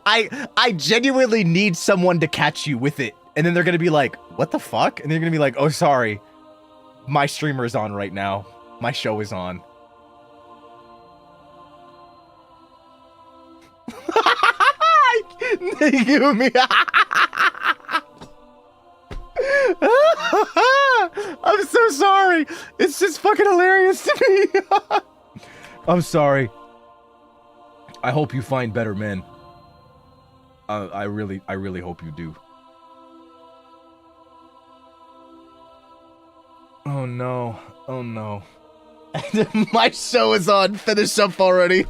I genuinely need someone to catch you with it, and then they're gonna be like, what the fuck? And they're gonna be like, oh sorry, my streamer is on right now. My show is on. Yumi. I'm so sorry. It's just fucking hilarious to me. I'm sorry. I hope you find better men. I really hope you do. Oh no. Oh no. My show is on. Finish up already.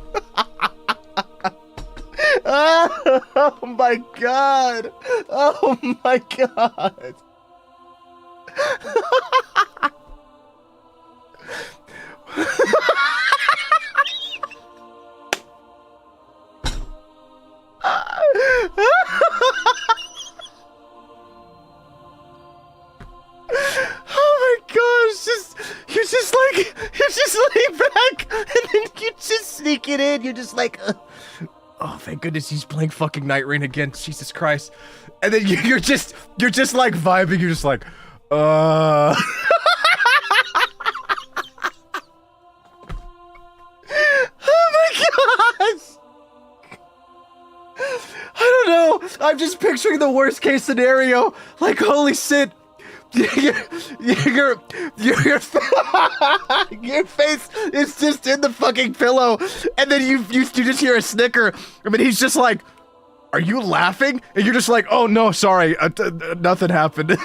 Oh my god. Oh my god. Oh my gosh, you're just laying back, and then you just sneak it in. You're just like, oh, thank goodness he's playing fucking Night Rain again. Jesus Christ. And then you're just like vibing. You're just like, oh my gosh. I don't know. I'm just picturing the worst case scenario. Like, holy shit. Your face is just in the fucking pillow, and then you just hear a snicker. I mean, he's just like, "Are you laughing?" And you're just like, "Oh no, sorry, nothing happened."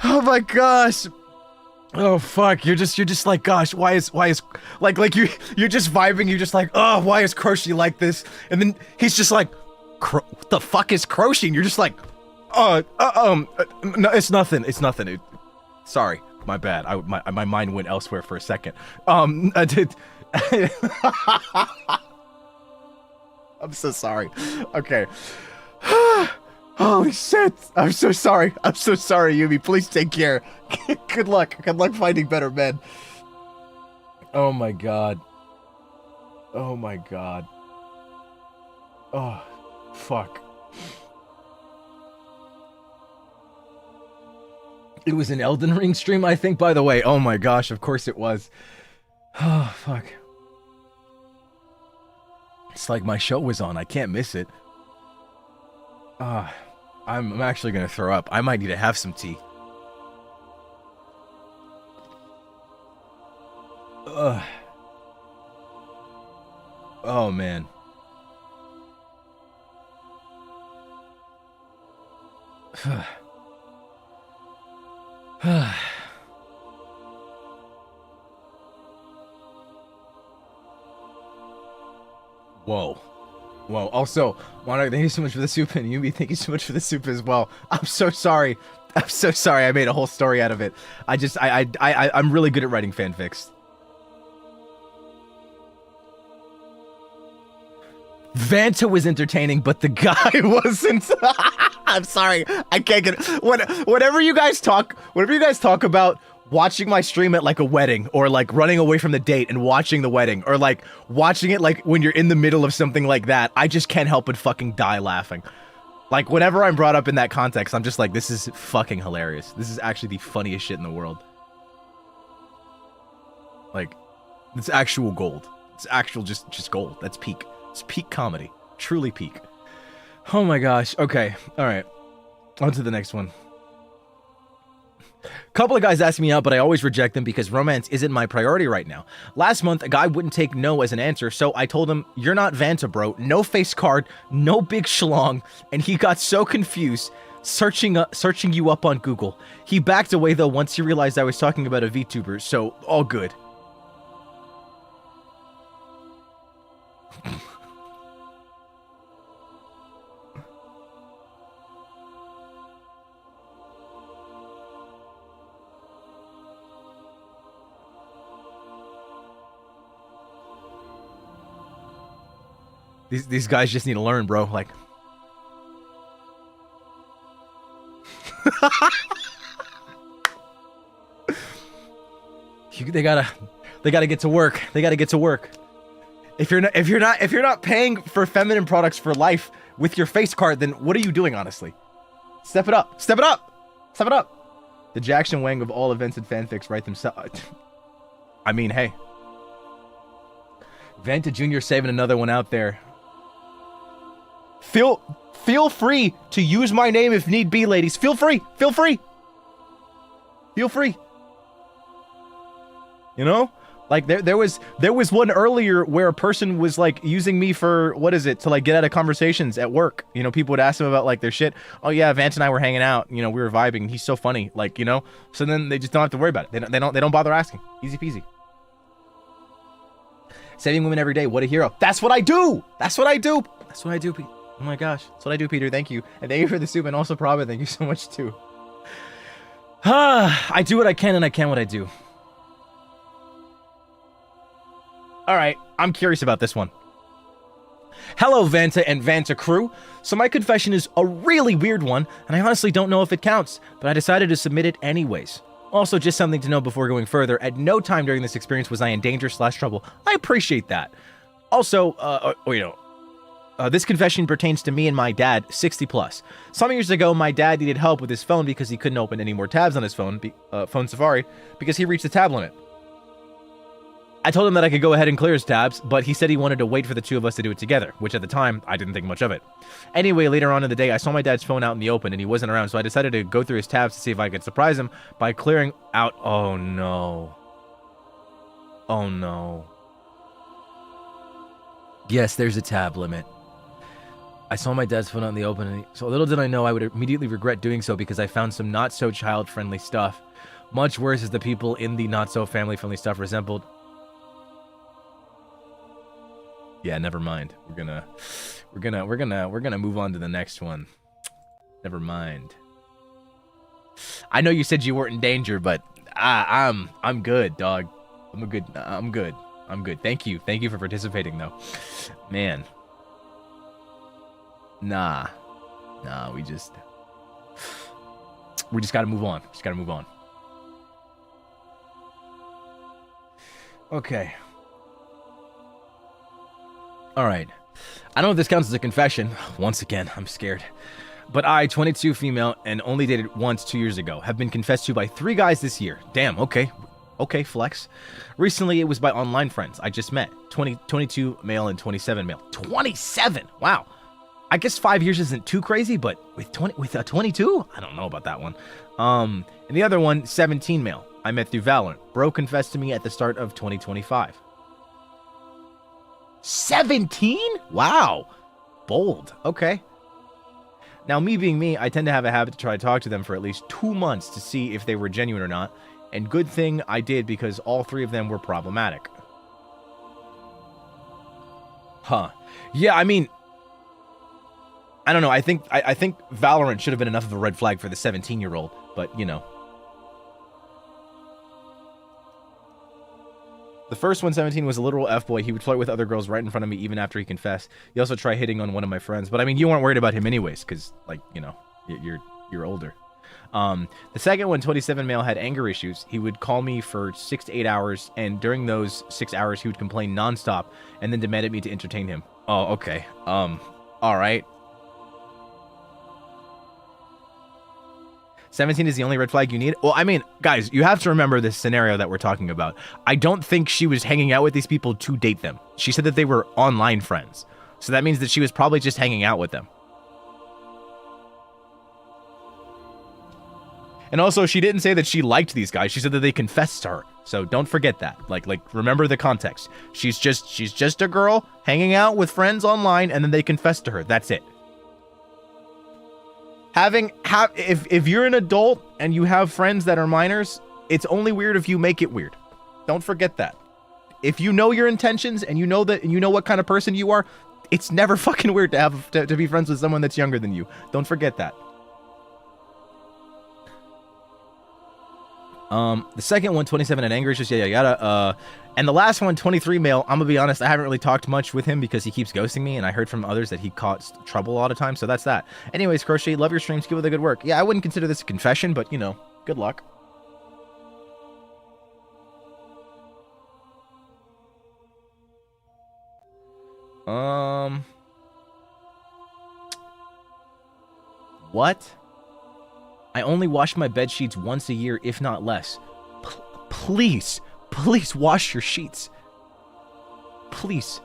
Oh my gosh. Oh fuck, you're just like, gosh, why is like you're just vibing, you're just like, oh, why is Croshi like this? And then he's just like, what the fuck is Croshi? And you're just like, no, it's nothing, sorry, my bad, my mind went elsewhere for a second. I did. I'm so sorry. Okay. Holy shit! I'm so sorry. I'm so sorry, Yumi. Please take care. Good luck. Good luck finding better men. Oh my god. Oh my god. Oh, fuck. It was an Elden Ring stream, I think, by the way. Oh my gosh, of course it was. Oh, fuck. It's like my show was on. I can't miss it. I'm actually gonna throw up. I might need to have some tea. Ugh. Oh man. Whoa. Whoa. Also, Monarch, thank you so much for the soup, and Yumi, thank you so much for the soup as well. I'm so sorry. I'm so sorry I made a whole story out of it. I'm really good at writing fanfics. Vanta was entertaining, but the guy wasn't. I'm sorry. I can't get it. Whenever you guys talk about watching my stream at like a wedding, or like running away from the date and watching the wedding, or like watching it like when you're in the middle of something like that, I just can't help but fucking die laughing. Like whenever I'm brought up in that context, I'm just like, this is fucking hilarious. This is actually the funniest shit in the world. Like, it's actual gold. It's actual just gold. That's peak. It's peak comedy. Truly peak. Oh my gosh. Okay. All right. On to the next one. Couple of guys ask me out, but I always reject them because romance isn't my priority right now. Last month, a guy wouldn't take no as an answer, so I told him, you're not Vantacrow, no face card, no big schlong, and he got so confused, searching you up on Google. He backed away though once he realized I was talking about a VTuber, so all good. These guys just need to learn, bro. Like, they gotta get to work. They gotta get to work. If you're not paying for feminine products for life with your face card, then what are you doing, honestly? Step it up. Step it up. Step it up. The Jackson Wang of all events and fanfics write themselves. I mean, hey. Vanta Jr. saving another one out there. Feel free to use my name if need be, ladies. Feel free. Feel free. Feel free. You know? Like there was one earlier where a person was like using me for, what is it, to like get out of conversations at work. You know, people would ask them about like their shit. Oh yeah, Vance and I were hanging out, you know, we were vibing. He's so funny, like, you know. So then they just don't have to worry about it. They don't bother asking. Easy peasy. Saving women every day, what a hero. That's what I do. That's what I do. That's what I do, Pete. Oh my gosh, that's what I do, Peter. Thank you. And thank you for the soup, and also Prabha, thank you so much too. I do what I can, and I can what I do. Alright, I'm curious about this one. Hello, Vanta and Vantacrow. So my confession is a really weird one, and I honestly don't know if it counts, but I decided to submit it anyways. Also, just something to know before going further, at no time during this experience was I in danger/trouble. I appreciate that. Also, this confession pertains to me and my dad, 60 plus. Some years ago, my dad needed help with his phone because he couldn't open any more tabs on his phone, phone Safari, because he reached the tab limit. I told him that I could go ahead and clear his tabs, but he said he wanted to wait for the two of us to do it together, which at the time, I didn't think much of it. Anyway, later on in the day, I saw my dad's phone out in the open and he wasn't around, so I decided to go through his tabs to see if I could surprise him by clearing out... Oh no. Oh no. Yes, there's a tab limit. I saw my dad's phone out in the open, and so little did I know I would immediately regret doing so because I found some not-so-child-friendly stuff. Much worse as the people in the not-so-family-friendly stuff resembled... Yeah, never mind. We're gonna move on to the next one. Never mind. I know you said you weren't in danger, but I'm good, dog. I'm good. Thank you for participating, though. Man. Nah, we just gotta move on. Okay. Alright. I don't know if this counts as a confession. Once again, I'm scared. But I, 22 female, and only dated once 2 years ago, have been confessed to by 3 guys this year. Damn, okay. Okay, flex. Recently, it was by online friends I just met. 22 male and 27 male. 27! Wow. I guess 5 years isn't too crazy, but with 22? I don't know about that one. And the other one, 17 male. I met through Valorant. Bro confessed to me at the start of 2025. 17? Wow. Bold. Okay. Now, me being me, I tend to have a habit to try to talk to them for at least 2 months to see if they were genuine or not. And good thing I did because all 3 of them were problematic. Huh. Yeah, I mean... I don't know. I think Valorant should have been enough of a red flag for the 17-year-old, but, you know. The first one, 17, was a literal F-boy. He would flirt with other girls right in front of me even after he confessed. He also tried hitting on one of my friends. But, I mean, you weren't worried about him anyways, because, like, you know, you're older. The second one, 27 male, had anger issues. He would call me for 6 to 8 hours, and during those 6 hours, he would complain nonstop, and then demanded me to entertain him. Oh, okay. All right. 17 is the only red flag you need? Well, I mean, guys, you have to remember this scenario that we're talking about. I don't think she was hanging out with these people to date them. She said that they were online friends. So that means that she was probably just hanging out with them. And also, she didn't say that she liked these guys. She said that they confessed to her. So don't forget that. Like remember the context. She's just a girl hanging out with friends online, and then they confess to her. That's it. If you're an adult and you have friends that are minors, it's only weird if you make it weird. Don't forget that. If you know your intentions and you know what kind of person you are, it's never fucking weird to be friends with someone that's younger than you. Don't forget that. The second one, 27 and angry, just yada yada. And the last one, 23 male. I'm gonna be honest, I haven't really talked much with him because he keeps ghosting me, and I heard from others that he caught trouble a lot of times. So that's that. Anyways, Crochet, love your streams, keep up the good work. Yeah, I wouldn't consider this a confession, but you know, good luck. What? I only wash my bed sheets once a year, if not less. Please wash your sheets. Please.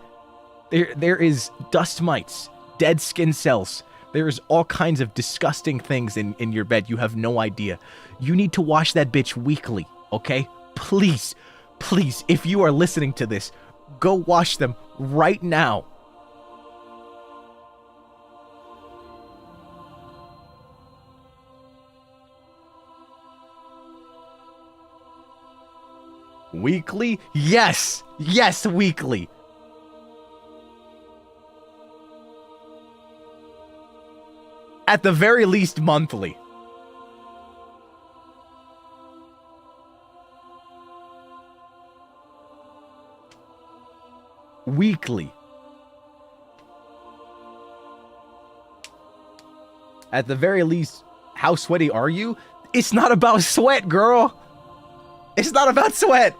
There is dust mites, dead skin cells. There is all kinds of disgusting things in your bed. You have no idea. You need to wash that bitch weekly, okay? Please, if you are listening to this, go wash them right now. Weekly? Yes, weekly. At the very least, monthly. Weekly. At the very least, how sweaty are you? It's not about sweat, girl. It's not about sweat.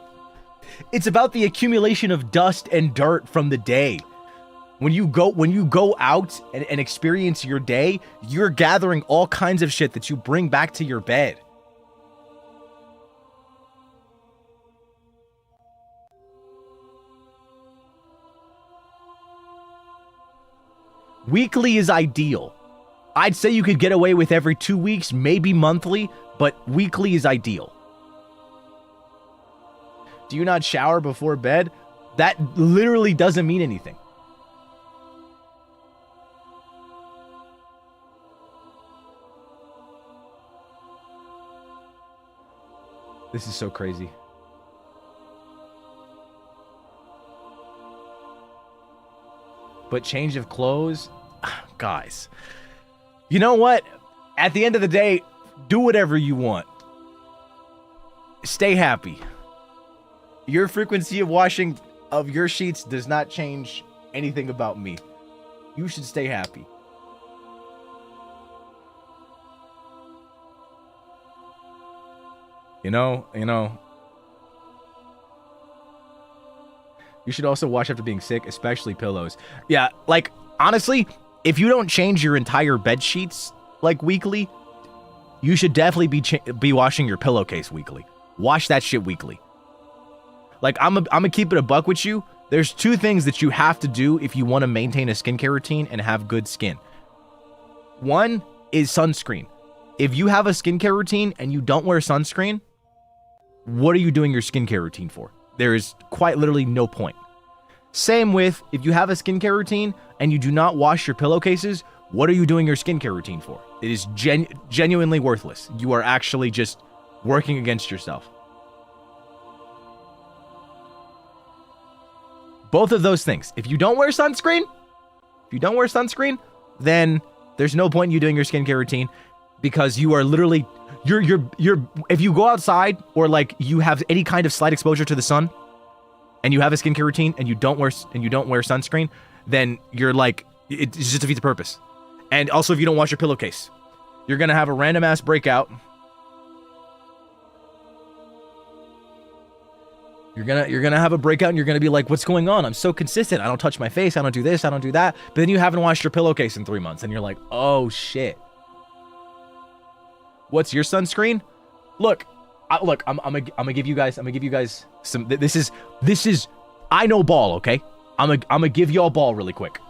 It's about the accumulation of dust and dirt from the day. When you go out and experience your day, you're gathering all kinds of shit that you bring back to your bed. Weekly is ideal. I'd say you could get away with every 2 weeks, maybe monthly, but weekly is ideal. Do you not shower before bed? That literally doesn't mean anything. This is so crazy. But change of clothes? Guys. You know what? At the end of the day, do whatever you want. Stay happy. Your frequency of washing of your sheets does not change anything about me. You should stay happy. You know. You should also wash after being sick, especially pillows. Yeah, like, honestly, if you don't change your entire bed sheets, like, weekly, you should definitely be washing your pillowcase weekly. Wash that shit weekly. Like, I'm gonna keep it a buck with you. There's 2 things that you have to do if you want to maintain a skincare routine and have good skin. One is sunscreen. If you have a skincare routine and you don't wear sunscreen, what are you doing your skincare routine for? There is quite literally no point. Same with, if you have a skincare routine and you do not wash your pillowcases, what are you doing your skincare routine for? It is genuinely worthless. You are actually just working against yourself. Both of those things. If you don't wear sunscreen, then there's no point in you doing your skincare routine, because you are literally, you're if you go outside or like you have any kind of slight exposure to the sun and you have a skincare routine and you don't wear sunscreen, then you're like, it just defeats the purpose. And also, if you don't wash your pillowcase, you're gonna have a random ass breakout. You're gonna have a breakout and you're gonna be like, what's going on? I'm so consistent. I don't touch my face. I don't do this. I don't do that. But then you haven't washed your pillowcase in 3 months and you're like, oh shit. What's your sunscreen? Look, I'm gonna give you guys some. This is. I know ball, okay? I'm gonna give y'all ball really quick.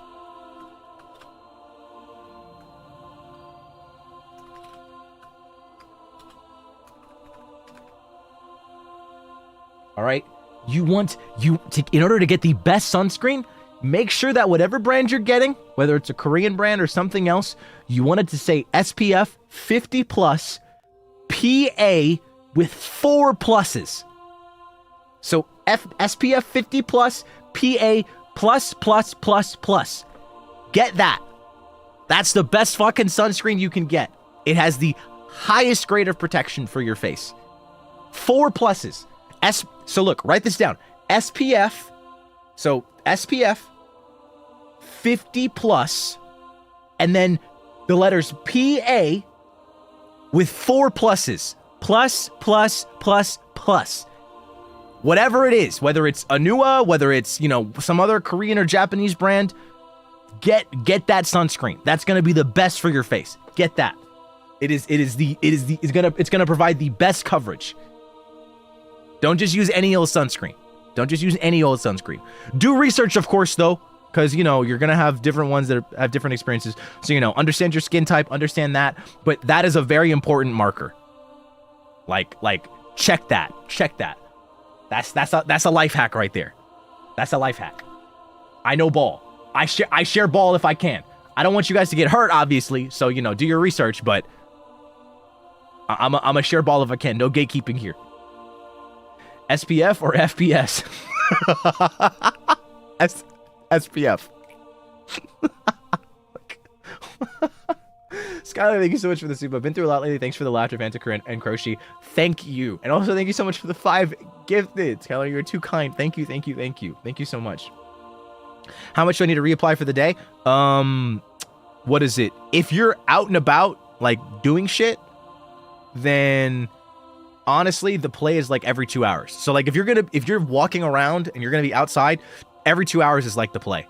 All right? In order to get the best sunscreen, make sure that whatever brand you're getting, whether it's a Korean brand or something else, you want it to say SPF 50 plus PA with 4 pluses. So SPF 50 plus PA plus plus plus plus. Get that. That's the best fucking sunscreen you can get. It has the highest grade of protection for your face. 4 pluses. So look, write this down. SPF 50 plus, and then the letters PA with 4 pluses. Plus, plus, plus, plus. Whatever it is, whether it's Anua, whether it's, some other Korean or Japanese brand, get that sunscreen. That's going to be the best for your face. Get that. It's going to provide the best coverage. Don't just use any old sunscreen. Do research, of course, though, because, you're going to have different ones that have different experiences. So, understand your skin type, understand that. But that is a very important marker. Like, check that. That's a life hack right there. That's a life hack. I know ball. I share ball if I can. I don't want you guys to get hurt, obviously. So, do your research, but I'm a share ball if I can. No gatekeeping here. SPF or FPS? SPF. Skylar, thank you so much for the soup. I've been through a lot lately. Thanks for the laughter, Vantacrow and Kroshi. Thank you. And also thank you so much for the 5 gifted. Skylar, you're too kind. Thank you. Thank you so much. How much do I need to reapply for the day? What is it? If you're out and about, like doing shit, then honestly, the play is like every 2 hours. So like if you're walking around and you're gonna be outside, every 2 hours is like the play.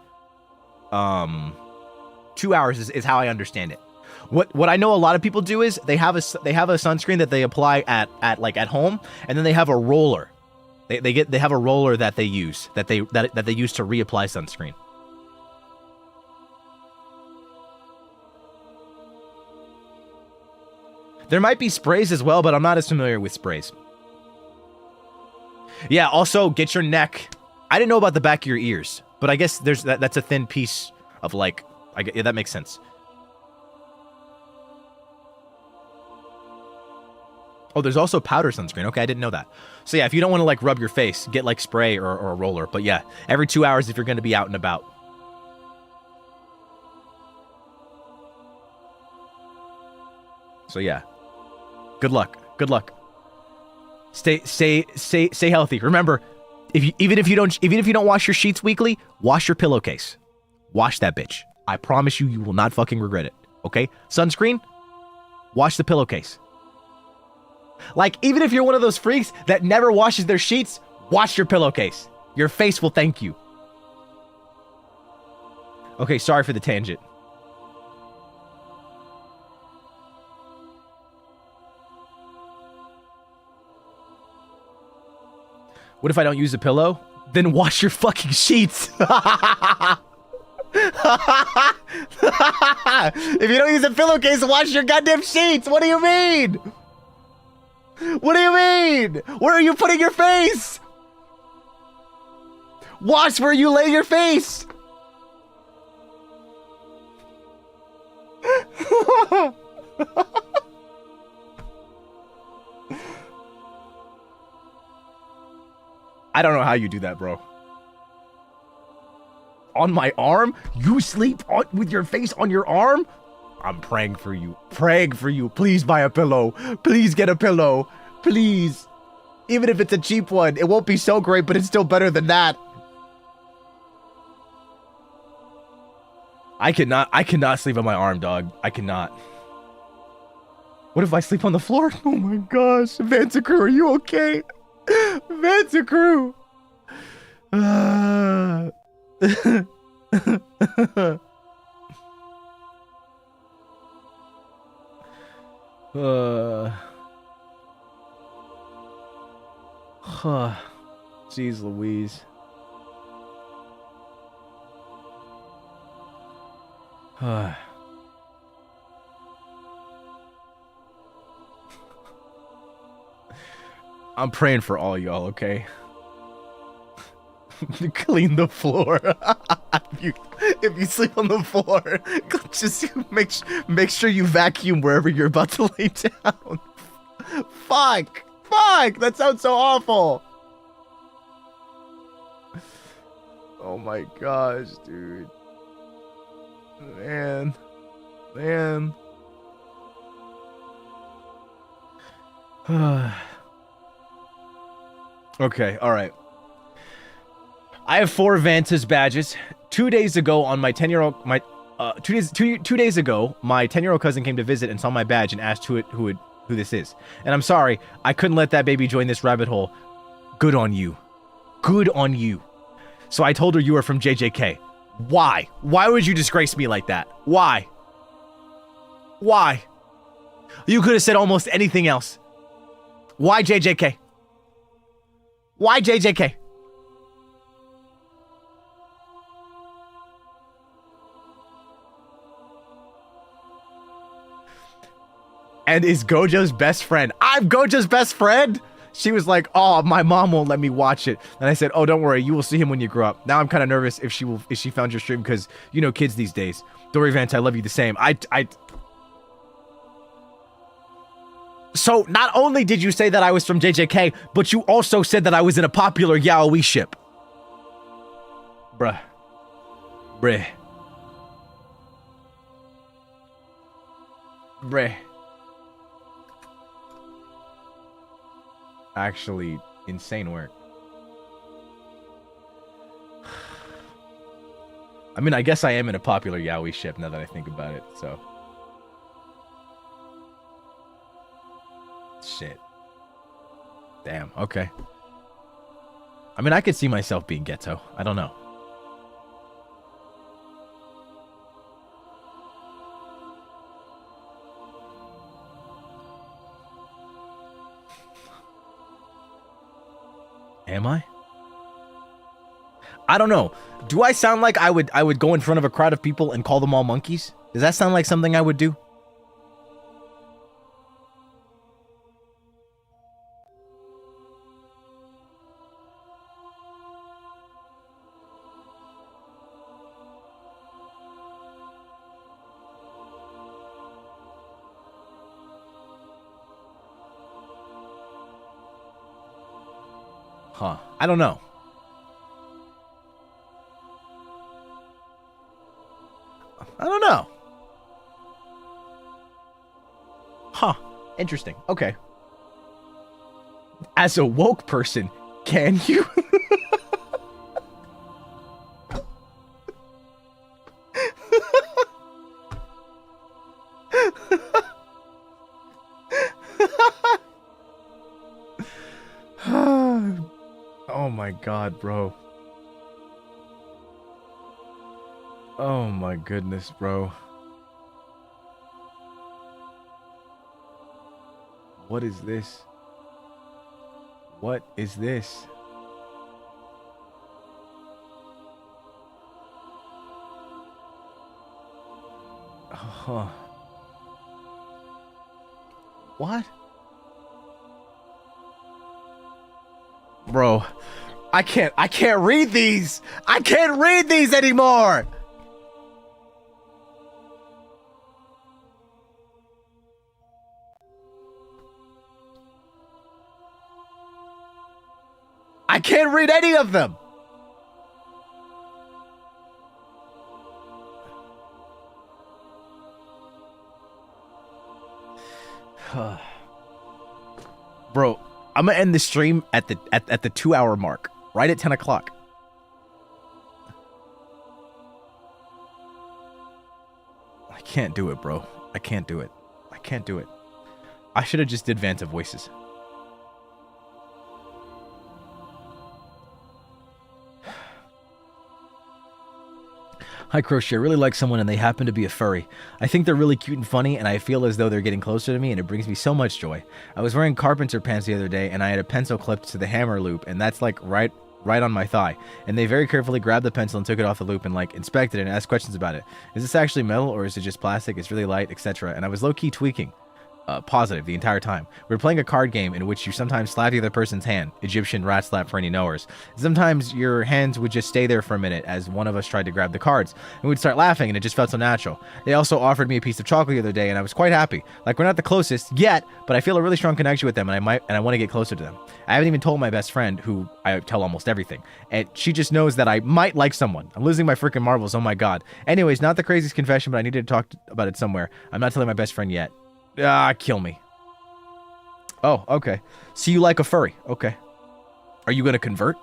2 hours is how I understand it. What I know a lot of people do is they have a sunscreen that they apply at home, and then they have a roller. They have a roller that they use that they use to reapply sunscreen. There might be sprays as well, but I'm not as familiar with sprays. Yeah, also get your neck. I didn't know about the back of your ears, but I guess that's a thin piece of yeah, that makes sense. Oh, there's also powder sunscreen. Okay, I didn't know that. So yeah, if you don't want to rub your face, get spray or a roller. But yeah, every 2 hours if you're going to be out and about. So yeah, good luck. Stay healthy. Remember, even if you don't wash your sheets weekly, wash your pillowcase. Wash that bitch. I promise you will not fucking regret it. Okay? Sunscreen, wash the pillowcase. Even if you're one of those freaks that never washes their sheets, wash your pillowcase. Your face will thank you. Okay, sorry for the tangent. What if I don't use a pillow? Then wash your fucking sheets. If you don't use a pillowcase, wash your goddamn sheets. What do you mean? What do you mean? Where are you putting your face? Wash where you lay your face. I don't know how you do that, bro. On my arm? You sleep with your face on your arm? I'm praying for you. Praying for you. Please buy a pillow. Please get a pillow. Please. Even if it's a cheap one, it won't be so great, but it's still better than that. I cannot sleep on my arm, dog. I cannot. What if I sleep on the floor? Oh my gosh. Vantacrow, are you okay? Vantacrow. Jeez Louise. I'm praying for all y'all, okay? Clean the floor. if you sleep on the floor, just make sure you vacuum wherever you're about to lay down. Fuck! That sounds so awful. Oh my gosh, dude. Man. Okay, all right. I have 4 Vantas badges. 2 days ago, on my 10-year-old, two days ago, my 10-year-old cousin came to visit and saw my badge and asked who this is. And I'm sorry, I couldn't let that baby join this rabbit hole. Good on you. Good on you. So I told her you were from JJK. Why? Why would you disgrace me like that? Why? Why? You could have said almost anything else. Why JJK? Why JJK? And is Gojo's best friend. I'm Gojo's best friend? She was like, oh, my mom won't let me watch it. And I said, oh, don't worry. You will see him when you grow up. Now I'm kind of nervous if she found your stream because, you know, kids these days. Dory Vance, I love you the same. So not only did you say that I was from JJK, but you also said that I was in a popular yaoi ship. Bruh. Actually, insane work. I mean, I guess I am in a popular yaoi ship now that I think about it, so. Shit. Damn, okay. I mean, I could see myself being Geto. I don't know. Am I? I don't know. Do I sound like I would go in front of a crowd of people and call them all monkeys? Does that sound like something I would do? Huh. I don't know. I don't know. Huh. Interesting. Okay. As a woke person, can you? Oh my god, bro. Oh my goodness, bro. What is this? What is this? Huh. What? Bro, I can't read these. I can't read these anymore. I can't read any of them. Bro, I'm gonna end the stream at the 2-hour mark, right at 10 o'clock. I can't do it, bro. I can't do it. I can't do it. I should have just did Vanta voices. Hi, Crochet. I really like someone and they happen to be a furry. I think they're really cute and funny, and I feel as though they're getting closer to me, and it brings me so much joy. I was wearing carpenter pants the other day, and I had a pencil clipped to the hammer loop, and that's like right on my thigh. And they very carefully grabbed the pencil and took it off the loop and like inspected it and asked questions about it. Is this actually metal or is it just plastic? It's really light, etc. And I was low-key tweaking. positive the entire time. We're playing a card game in which you sometimes slap the other person's hand, Egyptian rat slap for any knowers. Sometimes your hands would just stay there for a minute as one of us tried to grab the cards, and we'd start laughing, and it just felt so natural. They also offered me a piece of chocolate the other day, and I was quite happy. Like, we're not the closest yet, but I feel a really strong connection with them, and I want to get closer to them. I haven't even told my best friend, who I tell almost everything, and she just knows that I might like someone. I'm losing my freaking marbles, oh my god. Anyways, not the craziest confession, but I needed to talk about it somewhere. I'm not telling my best friend yet. Kill me. Oh, okay. So you like a furry. Okay. Are you going to convert?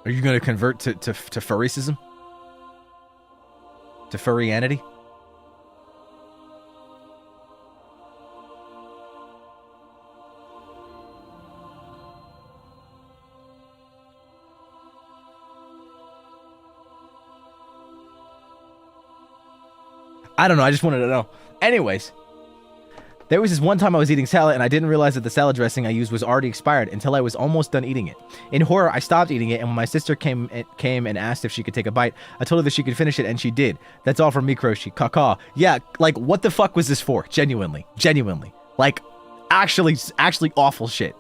Are you going to convert to furryism? To furrianity? I don't know. I just wanted to know. Anyways, there was this one time I was eating salad and I didn't realize that the salad dressing I used was already expired until I was almost done eating it. In horror, I stopped eating it, and when my sister came and asked if she could take a bite, I told her that she could finish it, and she did. That's all from me, Kroshi. Caca. Yeah, like, what the fuck was this for? Genuinely. Genuinely. Like, actually awful shit.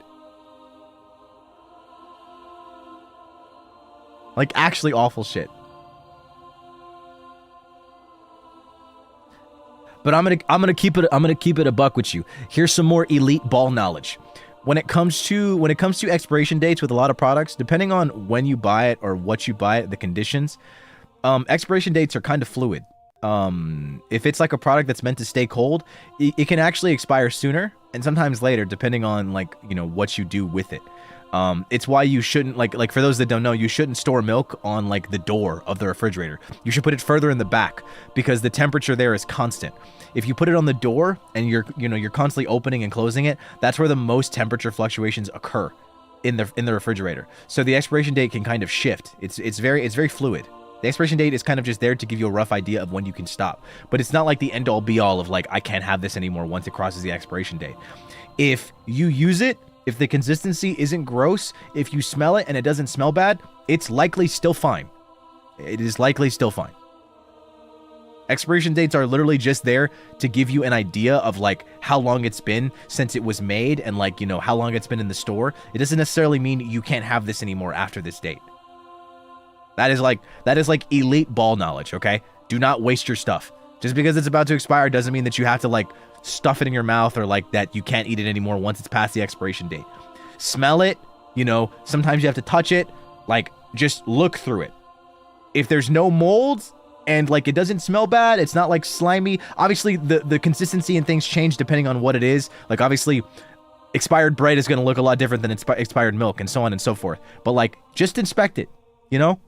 Like, actually awful shit. But I'm gonna keep it a buck with you. Here's some more elite ball knowledge. When it comes to expiration dates with a lot of products, depending on when you buy it or what you buy it, the conditions, expiration dates are kind of fluid. If it's like a product that's meant to stay cold, it can actually expire sooner and sometimes later, depending on, like, you know, what you do with it. It's why you shouldn't, like for those that don't know, you shouldn't store milk on, like, the door of the refrigerator. You should put it further in the back because the temperature there is constant. If you put it on the door and you're constantly opening and closing it, that's where the most temperature fluctuations occur in the refrigerator. So the expiration date can kind of shift. It's very fluid. The expiration date is kind of just there to give you a rough idea of when you can stop. But it's not like the end-all be-all of, like, I can't have this anymore once it crosses the expiration date. If you use it, if the consistency isn't gross, if you smell it and it doesn't smell bad, it's likely still fine. It is likely still fine. Expiration dates are literally just there to give you an idea of, like, how long it's been since it was made and, like, you know, how long it's been in the store. It doesn't necessarily mean you can't have this anymore after this date. That is like elite ball knowledge, okay? Do not waste your stuff. Just because it's about to expire doesn't mean that you have to, like, stuff it in your mouth or, like, that you can't eat it anymore once it's past the expiration date. Smell it, you know, sometimes you have to touch it, like, just look through it. If there's no molds and, like, it doesn't smell bad, it's not, like, slimy. Obviously, the consistency and things change depending on what it is. Like, obviously, expired bread is going to look a lot different than expired milk and so on and so forth. But, like, just inspect it, you know?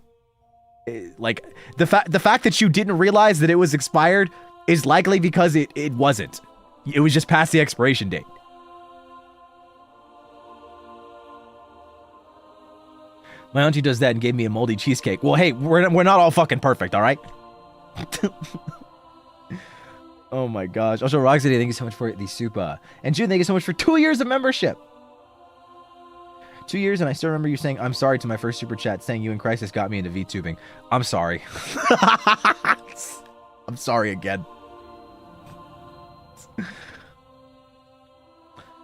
Like, the fact that you didn't realize that it was expired is likely because it wasn't. It was just past the expiration date. My auntie does that and gave me a moldy cheesecake. Well, hey, we're not all fucking perfect, all right? Oh my gosh. Also, Roxity, thank you so much for the super. And June, thank you so much for 2 years of membership. 2 years, and I still remember you saying, I'm sorry to my first super chat, saying you and Krisis got me into VTubing. I'm sorry. I'm sorry again.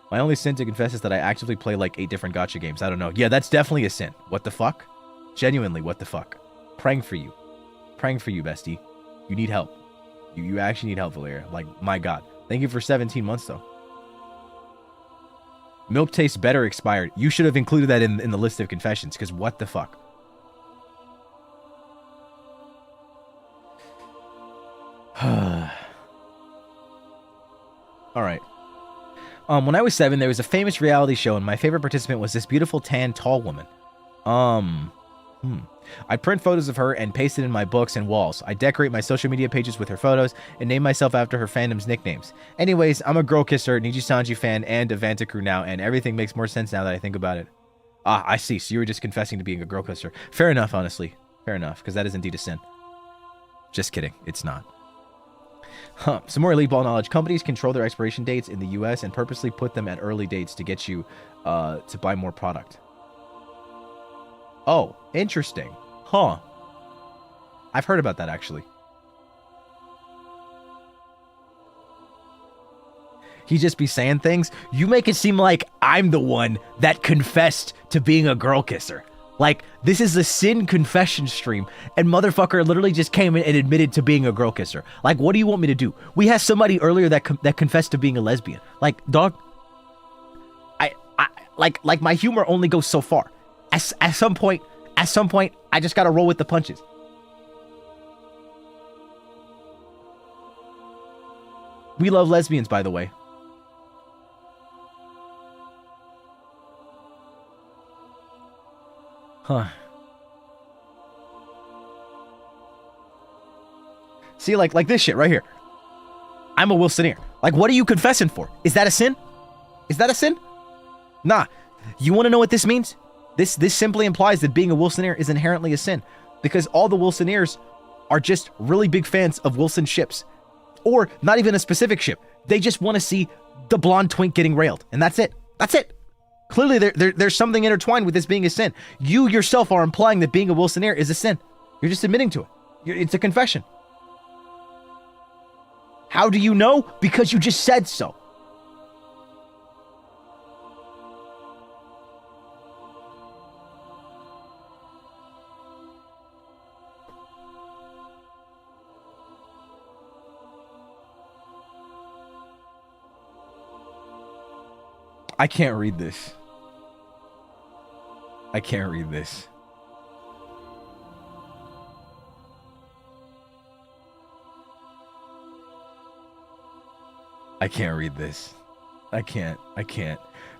My only sin to confess is that I actively play like 8 different gacha games. I don't know. Yeah, that's definitely a sin. What the fuck? Genuinely, what the fuck? Praying for you. Praying for you, bestie. You need help. You actually need help, Valeria. Like, my god. Thank you for 17 months, though. Milk tastes better expired. You should have included that in the list of confessions, because what the fuck? Alright. When I was 7, there was a famous reality show, and my favorite participant was this beautiful, tan, tall woman. I print photos of her and paste it in my books and walls. I decorate my social media pages with her photos and name myself after her fandom's nicknames. Anyways, I'm a girl kisser, Nijisanji fan, and a Vantacrow now, and everything makes more sense now that I think about it. Ah, I see. So you were just confessing to being a girl kisser. Fair enough, honestly. Fair enough, because that is indeed a sin. Just kidding. It's not. Huh. Some more elite ball knowledge. Companies control their expiration dates in the US and purposely put them at early dates to get you to buy more product. Oh, interesting. Huh. I've heard about that, actually. He just be saying things. You make it seem like I'm the one that confessed to being a girl kisser. Like, this is a sin confession stream, and motherfucker literally just came in and admitted to being a girl kisser. Like, what do you want me to do? We had somebody earlier that confessed to being a lesbian. Like, dog, like my humor only goes so far. At some point, I just gotta roll with the punches. We love lesbians, by the way. Huh. See, like this shit right here. I'm a Wilsoneer. Like, what are you confessing for? Is that a sin? Is that a sin? Nah. You want to know what this means? This simply implies that being a Wilsoneer is inherently a sin, because all the Wilsoneers are just really big fans of Wilson ships, or not even a specific ship. They just want to see the blonde twink getting railed, and that's it. That's it. Clearly, there's something intertwined with this being a sin. You yourself are implying that being a Wilsoneer is a sin. You're just admitting to it. It's a confession. How do you know? Because you just said so. I can't read this. I can't read this. I can't read this. I can't.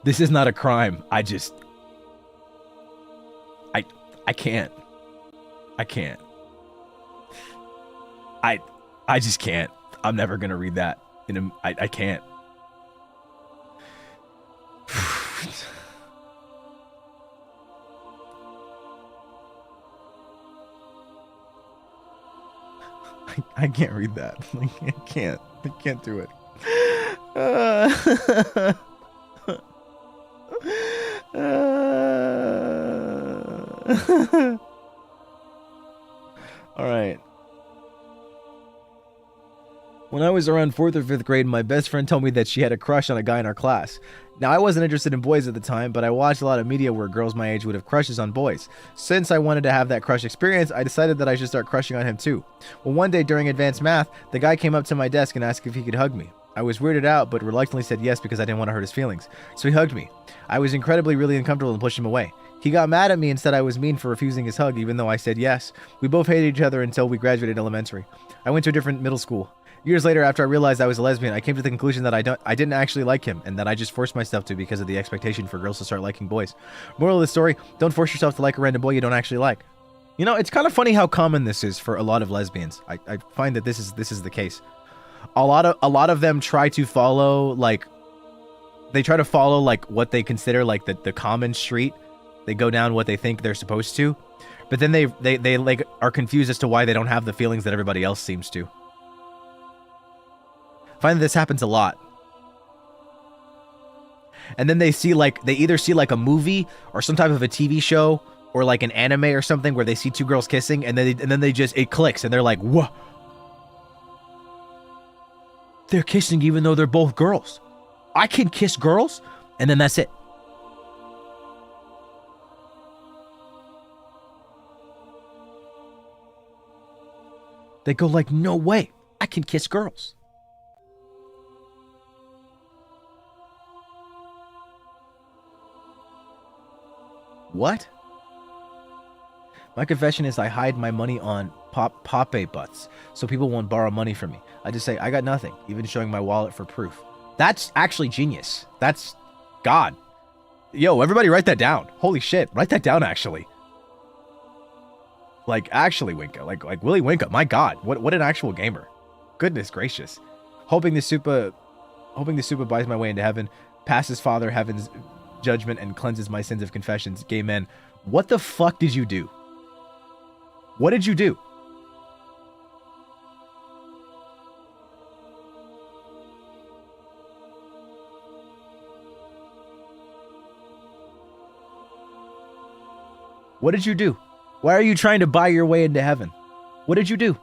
This is not a crime. I can't. I just can't. I'm never gonna read that. I can't. I can't read that. I can't do it. All right. When I was around 4th or 5th grade, my best friend told me that she had a crush on a guy in our class. Now, I wasn't interested in boys at the time, but I watched a lot of media where girls my age would have crushes on boys. Since I wanted to have that crush experience, I decided that I should start crushing on him too. Well, one day during advanced math, the guy came up to my desk and asked if he could hug me. I was weirded out, but reluctantly said yes because I didn't want to hurt his feelings. So he hugged me. I was really uncomfortable and pushed him away. He got mad at me and said I was mean for refusing his hug, even though I said yes. We both hated each other until we graduated elementary. I went to a different middle school. Years later, after I realized I was a lesbian, I came to the conclusion that I didn't actually like him, and that I just forced myself to because of the expectation for girls to start liking boys. Moral of the story, don't force yourself to like a random boy you don't actually like. You know, it's kind of funny how common this is for a lot of lesbians. I find that this is the case. A lot of them try to follow like what they consider like the common street. They go down what they think they're supposed to, but then they like are confused as to why they don't have the feelings that everybody else seems to. I find that this happens a lot. And then they either see like a movie or some type of a TV show or like an anime or something where they see two girls kissing, and then it clicks and they're like, "What? They're kissing even though they're both girls. I can kiss girls?" And then that's it. They go like, "No way, I can kiss girls." What? My confession is I hide my money on Pape butts so people won't borrow money from me. I just say I got nothing, even showing my wallet for proof. That's actually genius. That's God. Yo, everybody write that down. Holy shit, write that down actually. Like actually Winka, like Willy Winka. My God, what an actual gamer. Goodness gracious. Hoping the Supa buys my way into heaven, passes Father Heaven's judgment, and cleanses my sins of confessions. Gay men, what the fuck did you do? What did you do? What did you do? Why are you trying to buy your way into heaven? What did you do?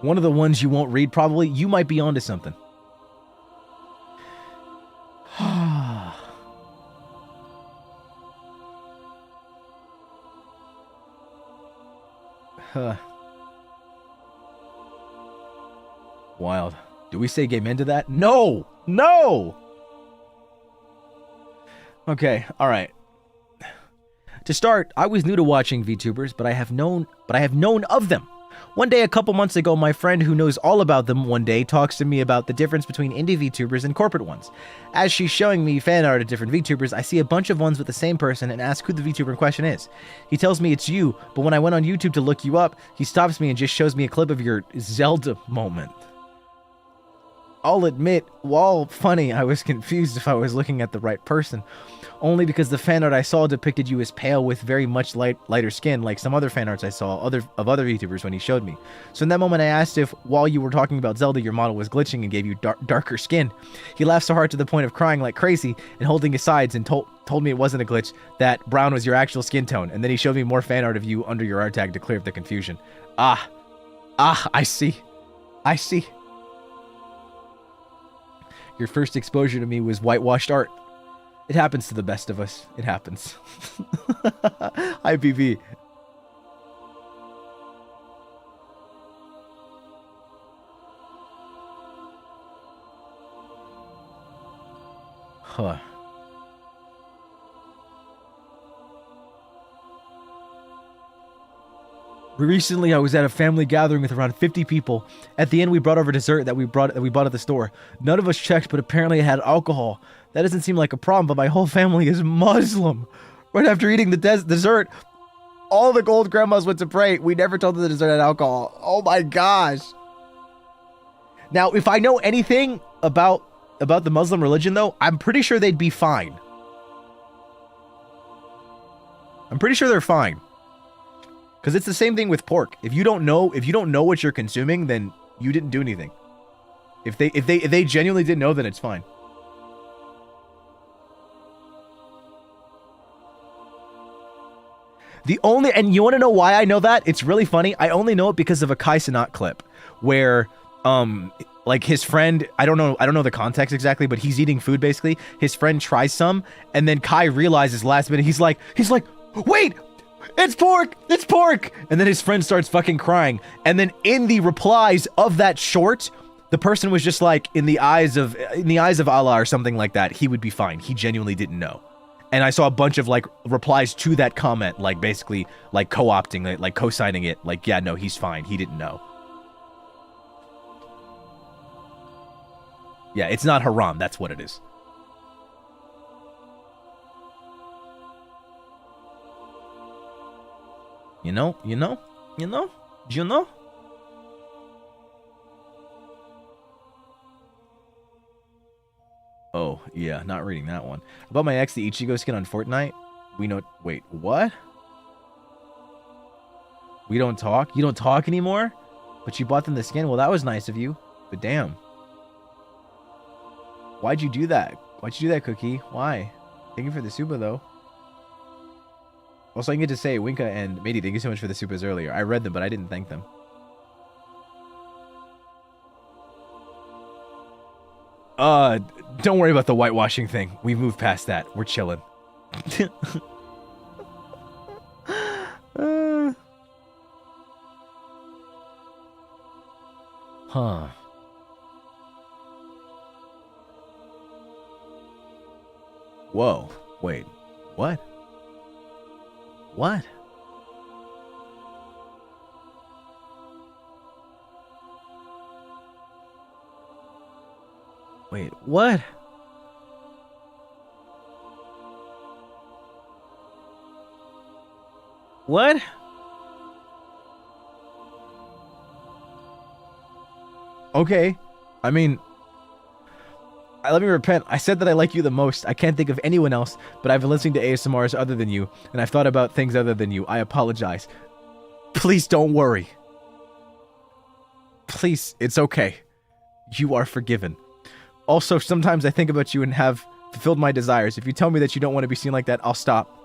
One of the ones you won't read, probably. You might be onto something. Wild. Do we say game into that? No! No! Okay, alright. To start, I was new to watching VTubers, but I have known of them. One day, a couple months ago, my friend who knows all about them one day talks to me about the difference between indie VTubers and corporate ones. As she's showing me fan art of different VTubers, I see a bunch of ones with the same person and ask who the VTuber in question is. He tells me it's you, but when I went on YouTube to look you up, he stops me and just shows me a clip of your Zelda moment. I'll admit, while funny, I was confused if I was looking at the right person, only because the fan art I saw depicted you as pale with very much lighter skin, like some other fan arts I saw of other VTubers when he showed me. So in that moment I asked if, while you were talking about Zelda, your model was glitching and gave you darker skin. He laughed so hard to the point of crying like crazy and holding his sides and told me it wasn't a glitch, that brown was your actual skin tone, and then he showed me more fan art of you under your art tag to clear up the confusion. I see. Your first exposure to me was whitewashed art. It happens to the best of us. It happens. Hi, BB. Huh. Recently, I was at a family gathering with around 50 people. At the end, we brought over dessert that we bought at the store. None of us checked, but apparently it had alcohol. That doesn't seem like a problem, but my whole family is Muslim. Right after eating the dessert, all the old grandmas went to pray. We never told them the dessert had alcohol. Oh my gosh. Now, if I know anything about the Muslim religion, though, I'm pretty sure they'd be fine. I'm pretty sure they're fine. Because it's the same thing with pork. If you don't know what you're consuming, then you didn't do anything. If they genuinely didn't know, then it's fine. And you want to know why I know that? It's really funny. I only know it because of a Kai Cenat clip where like his friend, I don't know the context exactly, but he's eating food basically. His friend tries some, and then Kai realizes last minute, he's like, wait! It's pork! It's pork! And then his friend starts fucking crying. And then in the replies of that short, the person was just like, in the eyes of Allah or something like that, he would be fine. He genuinely didn't know. And I saw a bunch of like replies to that comment, like basically like co-opting it, like co-signing it, like, yeah, no, he's fine. He didn't know. Yeah, it's not haram. That's what it is. You know? Oh, yeah, not reading that one. About my ex, the Ichigo skin on Fortnite. Wait, what? We don't talk? You don't talk anymore? But you bought them the skin? Well, that was nice of you. But damn. Why'd you do that? Why'd you do that, Cookie? Why? Thank you for the super, though. Also, I get to say, Winka and Matey, thank you so much for the supers earlier. I read them, but I didn't thank them. Don't worry about the whitewashing thing. We moved past that. We're chilling. Huh. Whoa. Wait. What? What? Wait, what? What? Okay. I mean, let me repent. I said that I like you the most. I can't think of anyone else, but I've been listening to ASMRs other than you, and I've thought about things other than you. I apologize. Please don't worry. Please, it's okay. You are forgiven. Also, sometimes I think about you and have fulfilled my desires. If you tell me that you don't want to be seen like that, I'll stop.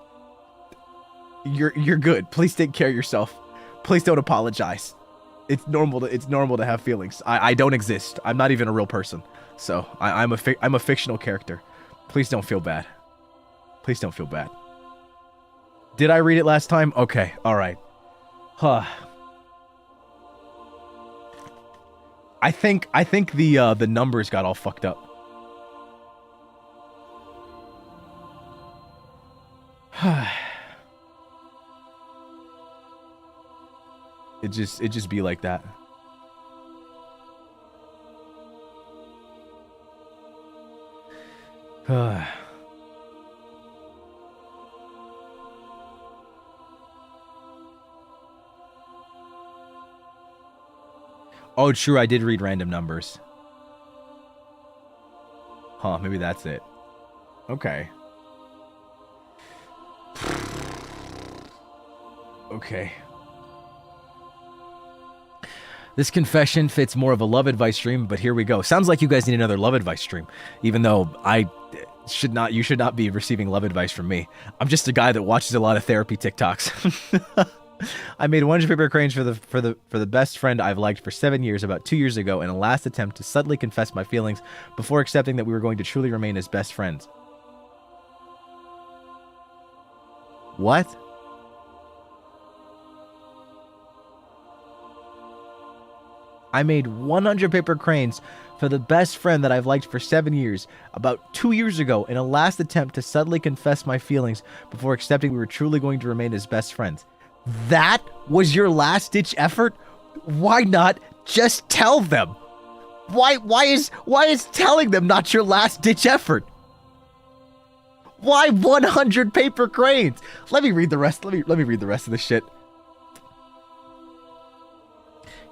You're good. Please take care of yourself. Please don't apologize. It's normal to have feelings. I don't exist. I'm not even a real person. So I'm a fictional character. Please don't feel bad. Please don't feel bad. Did I read it last time? Okay. All right. Huh. I think the numbers got all fucked up. It just be like that. Oh, true, I did read random numbers. Huh, maybe that's it. Okay. Okay. This confession fits more of a love advice stream, but here we go. Sounds like you guys need another love advice stream, even though you should not be receiving love advice from me. I'm just a guy that watches a lot of therapy TikToks. I made 100 paper cranes for the best friend I've liked for 7 years about 2 years ago in a last attempt to subtly confess my feelings before accepting that we were going to truly remain as best friends. What? I made 100 paper cranes for the best friend that I've liked for 7 years about 2 years ago in a last attempt to subtly confess my feelings before accepting we were truly going to remain as best friends. That was your last-ditch effort? Why not just tell them? Why is telling them not your last-ditch effort? Why 100 paper cranes? Let me read the rest. Let me read the rest of this shit.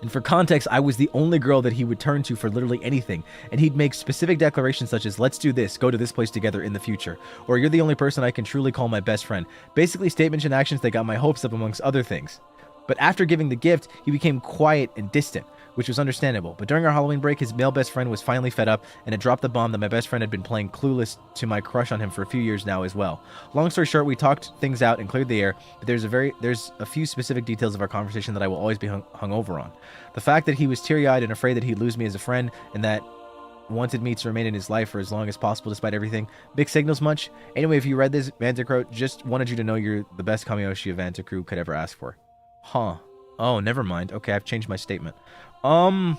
And for context, I was the only girl that he would turn to for literally anything, and he'd make specific declarations such as, let's do this, go to this place together in the future, or you're the only person I can truly call my best friend. Basically statements and actions that got my hopes up amongst other things. But after giving the gift, he became quiet and distant, which was understandable. But during our Halloween break, his male best friend was finally fed up and had dropped the bomb that my best friend had been playing clueless to my crush on him for a few years now as well. Long story short, we talked things out and cleared the air, but there's a few specific details of our conversation that I will always be hung over on. The fact that he was teary-eyed and afraid that he'd lose me as a friend and that wanted me to remain in his life for as long as possible despite everything. Big signals much? Anyway, if you read this, Vantacrow, just wanted you to know you're the best Kamiyoshi a Vantacrow could ever ask for. Huh. Oh, never mind. Okay, I've changed my statement. I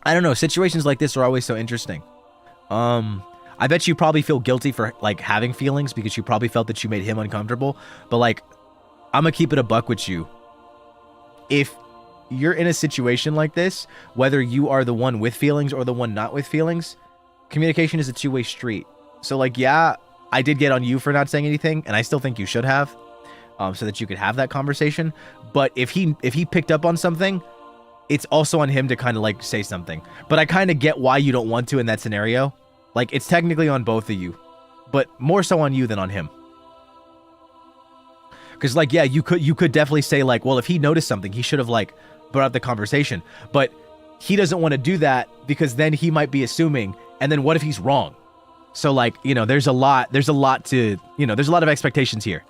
don't know. Situations like this are always so interesting. I bet you probably feel guilty for, like, having feelings because you probably felt that you made him uncomfortable. But, like, I'm gonna keep it a buck with you. If you're in a situation like this, whether you are the one with feelings or the one not with feelings, communication is a two-way street. So, like, yeah, I did get on you for not saying anything, and I still think you should have, so that you could have that conversation. But if he picked up on something, it's also on him to kind of, like, say something. But I kind of get why you don't want to in that scenario. Like, it's technically on both of you, but more so on you than on him. Because, like, yeah, you could definitely say, like, well, if he noticed something, he should have, like, brought up the conversation. But he doesn't want to do that because then he might be assuming, and then what if he's wrong? So, like, you know, there's a lot to, you know, there's a lot of expectations here.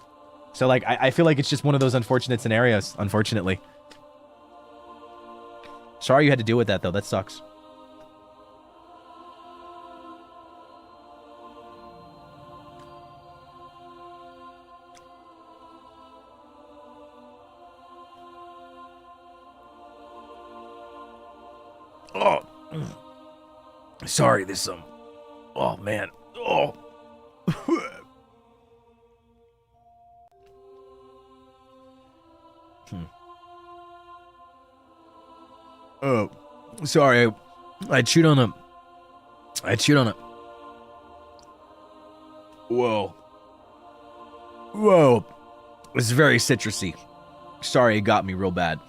So, like, I feel like it's just one of those unfortunate scenarios, unfortunately. Sorry you had to deal with that, though. That sucks. Oh. Sorry, there's some... Oh, man. Oh. Oh, sorry. I chewed on a... Whoa. Whoa. It's very citrusy. Sorry, it got me real bad.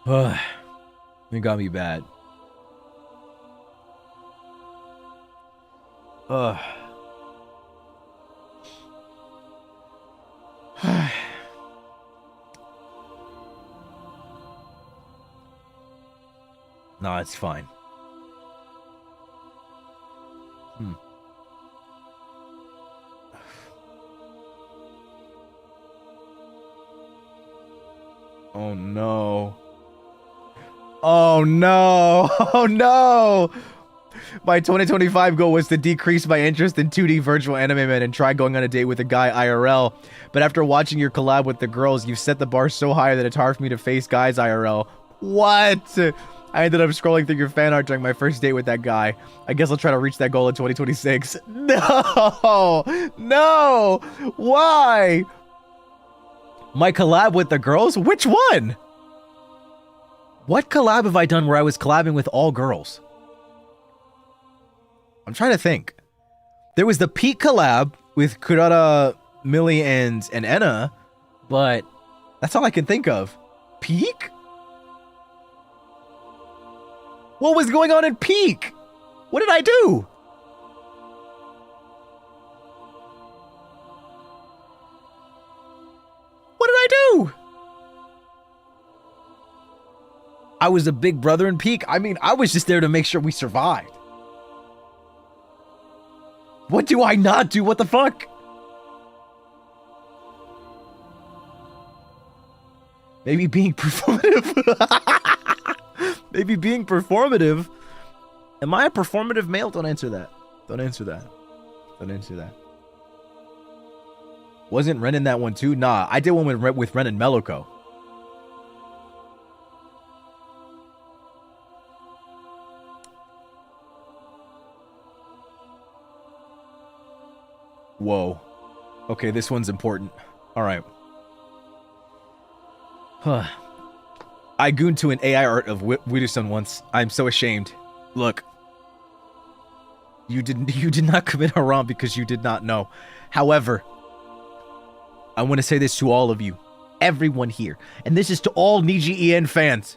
It got me bad. No, it's fine. Oh no. Oh no. Oh no. My 2025 goal was to decrease my interest in 2D virtual anime men and try going on a date with a guy IRL. But after watching your collab with the girls, you've set the bar so high that it's hard for me to face guys IRL. What? I ended up scrolling through your fan art during my first date with that guy. I guess I'll try to reach that goal in 2026. No! No! Why? My collab with the girls? Which one? What collab have I done where I was collabing with all girls? I'm trying to think. There was the Peak collab with Kurata, Millie, and Enna, but that's all I can think of. Peak? What was going on in Peak? What did I do? What did I do? I was a big brother in Peak. I mean, I was just there to make sure we survived. What do I not do? What the fuck? Maybe being performative. Maybe being performative. Am I a performative male? Don't answer that. Don't answer that. Don't answer that. Wasn't Ren in that one too? Nah, I did one with Ren and Meloko. Whoa. Okay, this one's important. Alright. I gooned to an AI art of Widusun once. I'm so ashamed. Look. You did not commit haram because you did not know. However, I want to say this to all of you. Everyone here. And this is to all NIJI EN fans.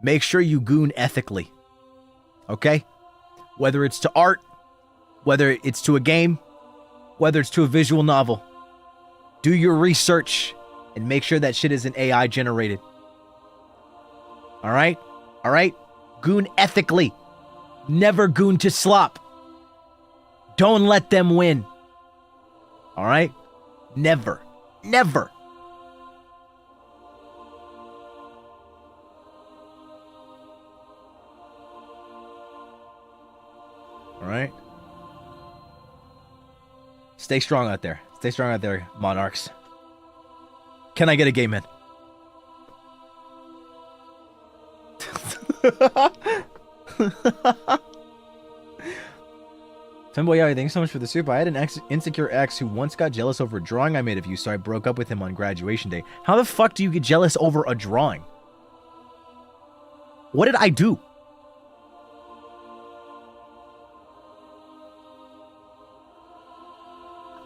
Make sure you goon ethically. Okay? Whether it's to art, whether it's to a game, whether it's to a visual novel. Do your research and make sure that shit isn't AI generated. Alright? Alright? Goon ethically. Never goon to slop. Don't let them win. Alright? Never. Never. Alright? Stay strong out there. Stay strong out there, monarchs. Can I get a gay man? Femboy, thanks so much for the soup. I had an insecure ex who once got jealous over a drawing I made of you, so I broke up with him on graduation day. How the fuck do you get jealous over a drawing? What did I do?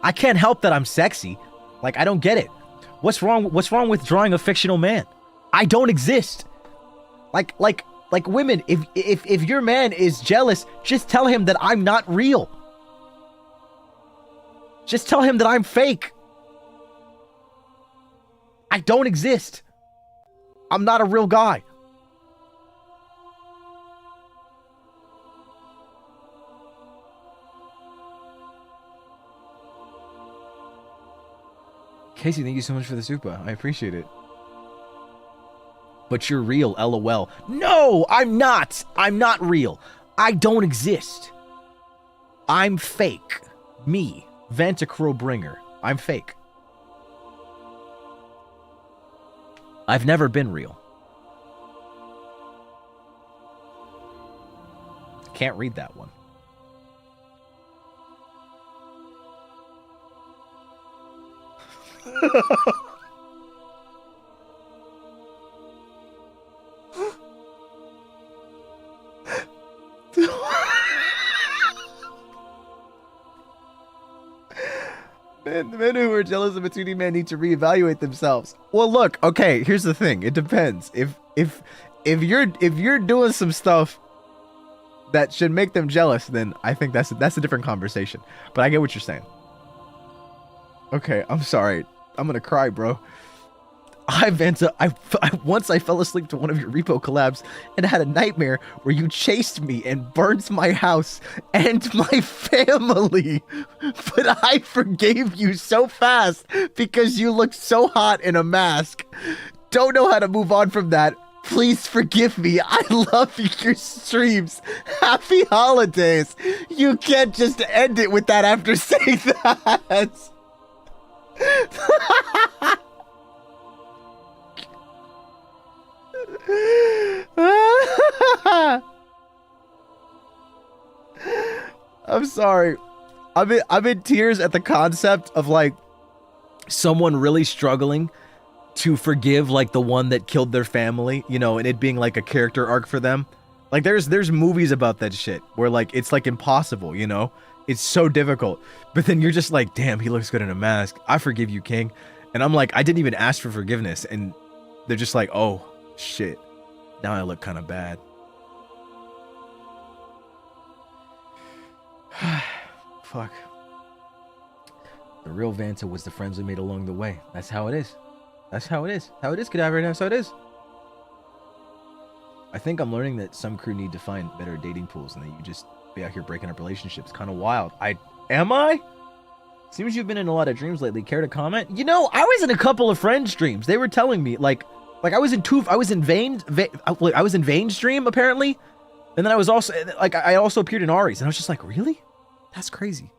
I can't help that I'm sexy. Like, I don't get it. What's wrong with drawing a fictional man? I don't exist. Like women, if your man is jealous, just tell him that I'm not real. Just tell him that I'm fake. I don't exist. I'm not a real guy. Casey, thank you so much for the super. I appreciate it. But you're real, LOL. No, I'm not. I'm not real. I don't exist. I'm fake. Me, Vantacrow bringer. I'm fake. I've never been real. Can't read that one. Men who are jealous of a 2D man need to reevaluate themselves. Well, look, okay, here's the thing. It depends. If you're doing some stuff that should make them jealous, then I think that's a different conversation. But I get what you're saying. Okay, I'm sorry. I'm gonna cry, bro. Once I fell asleep to one of your repo collabs and had a nightmare where you chased me and burned my house and my family. But I forgave you so fast because you looked so hot in a mask. Don't know how to move on from that. Please forgive me. I love your streams. Happy holidays. You can't just end it with that after saying that. I'm sorry. I'm in tears at the concept of like someone really struggling to forgive like the one that killed their family, you know, and it being like a character arc for them. Like there's movies about that shit where like it's like impossible, you know? It's so difficult. But then you're just like, damn, he looks good in a mask. I forgive you, King. And I'm like, I didn't even ask for forgiveness. And they're just like, oh, shit. Now I look kind of bad. Fuck. The real Vanta was the friends we made along the way. That's how it is. That's how it is. How it is, Cadaver, and that's how it is. I think I'm learning that some crew need to find better dating pools and that you just be out here breaking up relationships. Kind of wild. Am I? Seems you've been in a lot of dreams lately. Care to comment? You know, I was in a couple of friends' dreams. They were telling me like I was in Vane's dream apparently, and then I was also like I also appeared in Ari's, and I was just like, really? That's crazy.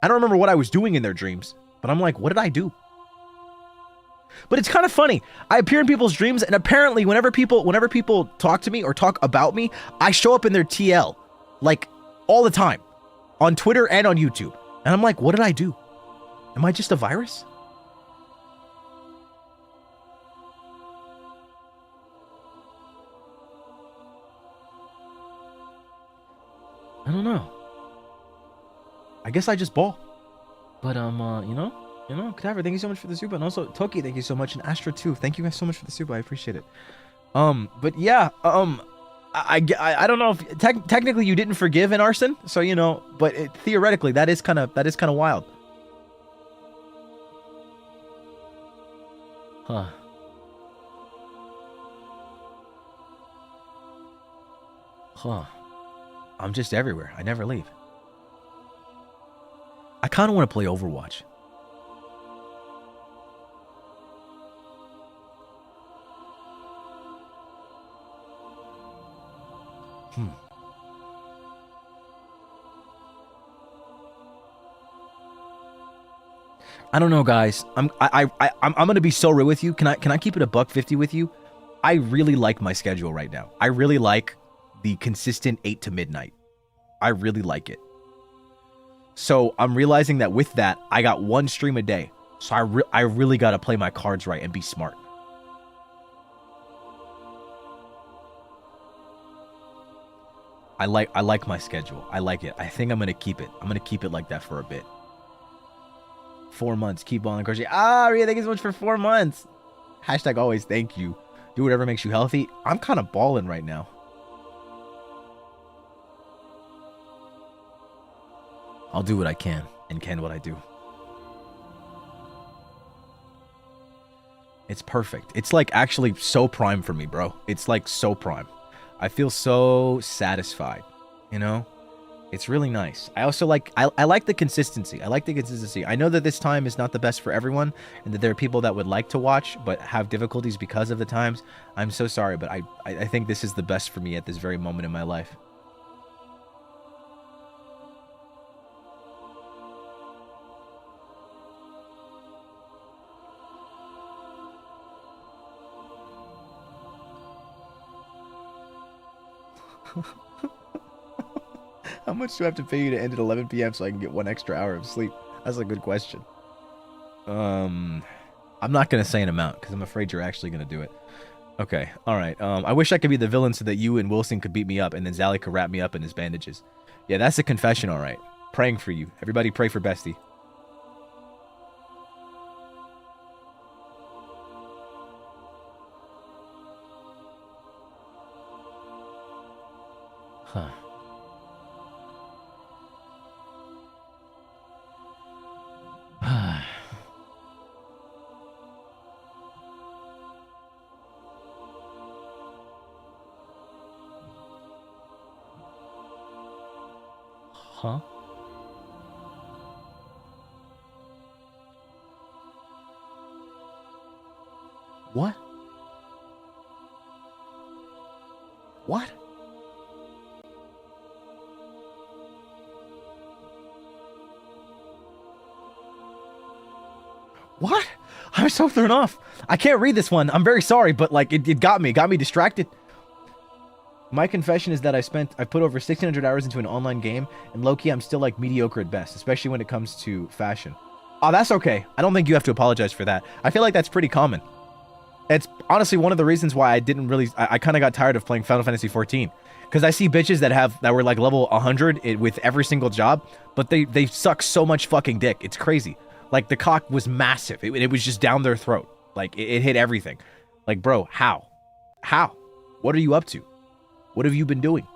I don't remember what I was doing in their dreams, but I'm like, what did I do? But it's kind of funny. I appear in people's dreams, and apparently whenever people talk to me or talk about me, I show up in their TL, like, all the time. On Twitter and on YouTube. And I'm like, what did I do? Am I just a virus? I don't know. I guess I just ball. But, you know, Cadaver, thank you so much for the super, and also Toki, thank you so much, and Astra too. Thank you guys so much for the super. I appreciate it. But yeah, I don't know if technically you didn't forgive an arson, so you know, but theoretically that is kind of wild. Huh. Huh. I'm just everywhere. I never leave. I kind of want to play Overwatch. I don't know, guys. I'm gonna be so real with you. Can I keep it a $150 with you? I really like my schedule right now. I really like the consistent 8 to midnight. I really like it. So I'm realizing that with that, I got one stream a day. So I really gotta play my cards right and be smart. I like my schedule. I like it. I think I'm gonna keep it. I'm gonna keep it like that for a bit. 4 months. Keep balling crochet. Ah, Ria, thank you so much for 4 months. Hashtag always thank you. Do whatever makes you healthy. I'm kind of balling right now. I'll do what I can and can what I do. It's perfect. It's like actually so prime for me, bro. It's like so prime. I feel so satisfied, you know? It's really nice. I also like, I like the consistency. I like the consistency. I know that this time is not the best for everyone and that there are people that would like to watch but have difficulties because of the times. I'm so sorry, but I think this is the best for me at this very moment in my life. How much do I have to pay you to end at 11 p.m. so I can get 1 extra hour of sleep? That's a good question. I'm not going to say an amount because I'm afraid you're actually going to do it. Okay, alright. I wish I could be the villain so that you and Wilson could beat me up and then Zally could wrap me up in his bandages. Yeah, that's a confession, alright. Praying for you. Everybody pray for Bestie. Huh. Huh? What? What? What? I'm so thrown off. I can't read this one. I'm very sorry, but like it got me distracted. My confession is that I've put over 1,600 hours into an online game, and low-key I'm still like mediocre at best, especially when it comes to fashion. Oh, that's okay. I don't think you have to apologize for that. I feel like that's pretty common. It's honestly one of the reasons why I didn't really, I kind of got tired of playing Final Fantasy 14. Because I see bitches that were like level 100 with every single job, but they suck so much fucking dick. It's crazy. Like, the cock was massive. It was just down their throat. Like, it hit everything. Like, bro, how? How? What are you up to? What have you been doing?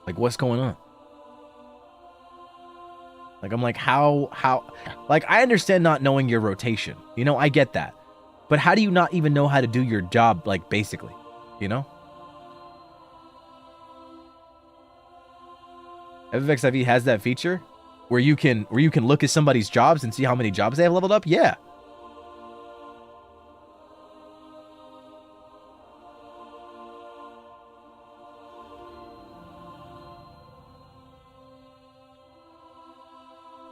Like, what's going on? Like, I'm like, how? Like, I understand not knowing your rotation. You know, I get that. But how do you not even know how to do your job, like, basically? You know? FFXIV has that feature where you can look at somebody's jobs and see how many jobs they have leveled up. Yeah.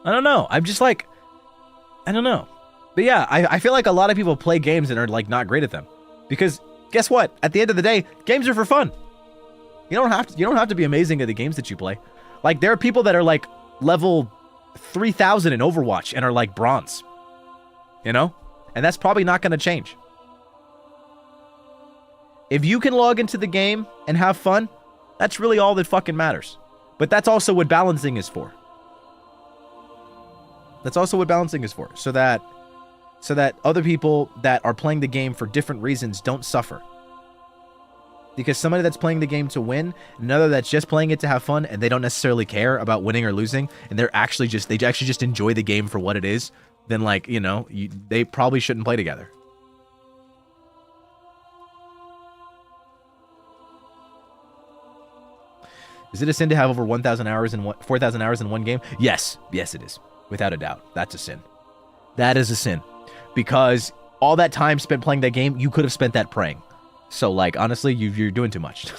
I don't know. I'm just like, I don't know. But yeah, I feel like a lot of people play games and are like not great at them. Because guess what? At the end of the day, games are for fun. You don't have to be amazing at the games that you play. Like, there are people that are like level 3,000 in Overwatch and are like bronze. You know? And that's probably not going to change. If you can log into the game and have fun, that's really all that fucking matters. But that's also what balancing is for. That's also what balancing is for. So that other people that are playing the game for different reasons don't suffer. Because somebody that's playing the game to win, another that's just playing it to have fun, and they don't necessarily care about winning or losing, and they actually just enjoy the game for what it is, then, like, you know, they probably shouldn't play together. Is it a sin to have over 1,000 hours in 4,000 hours in one game? Yes, it is, without a doubt. That's a sin. That is a sin, because all that time spent playing that game, you could have spent that praying. So, like, honestly, you're doing too much.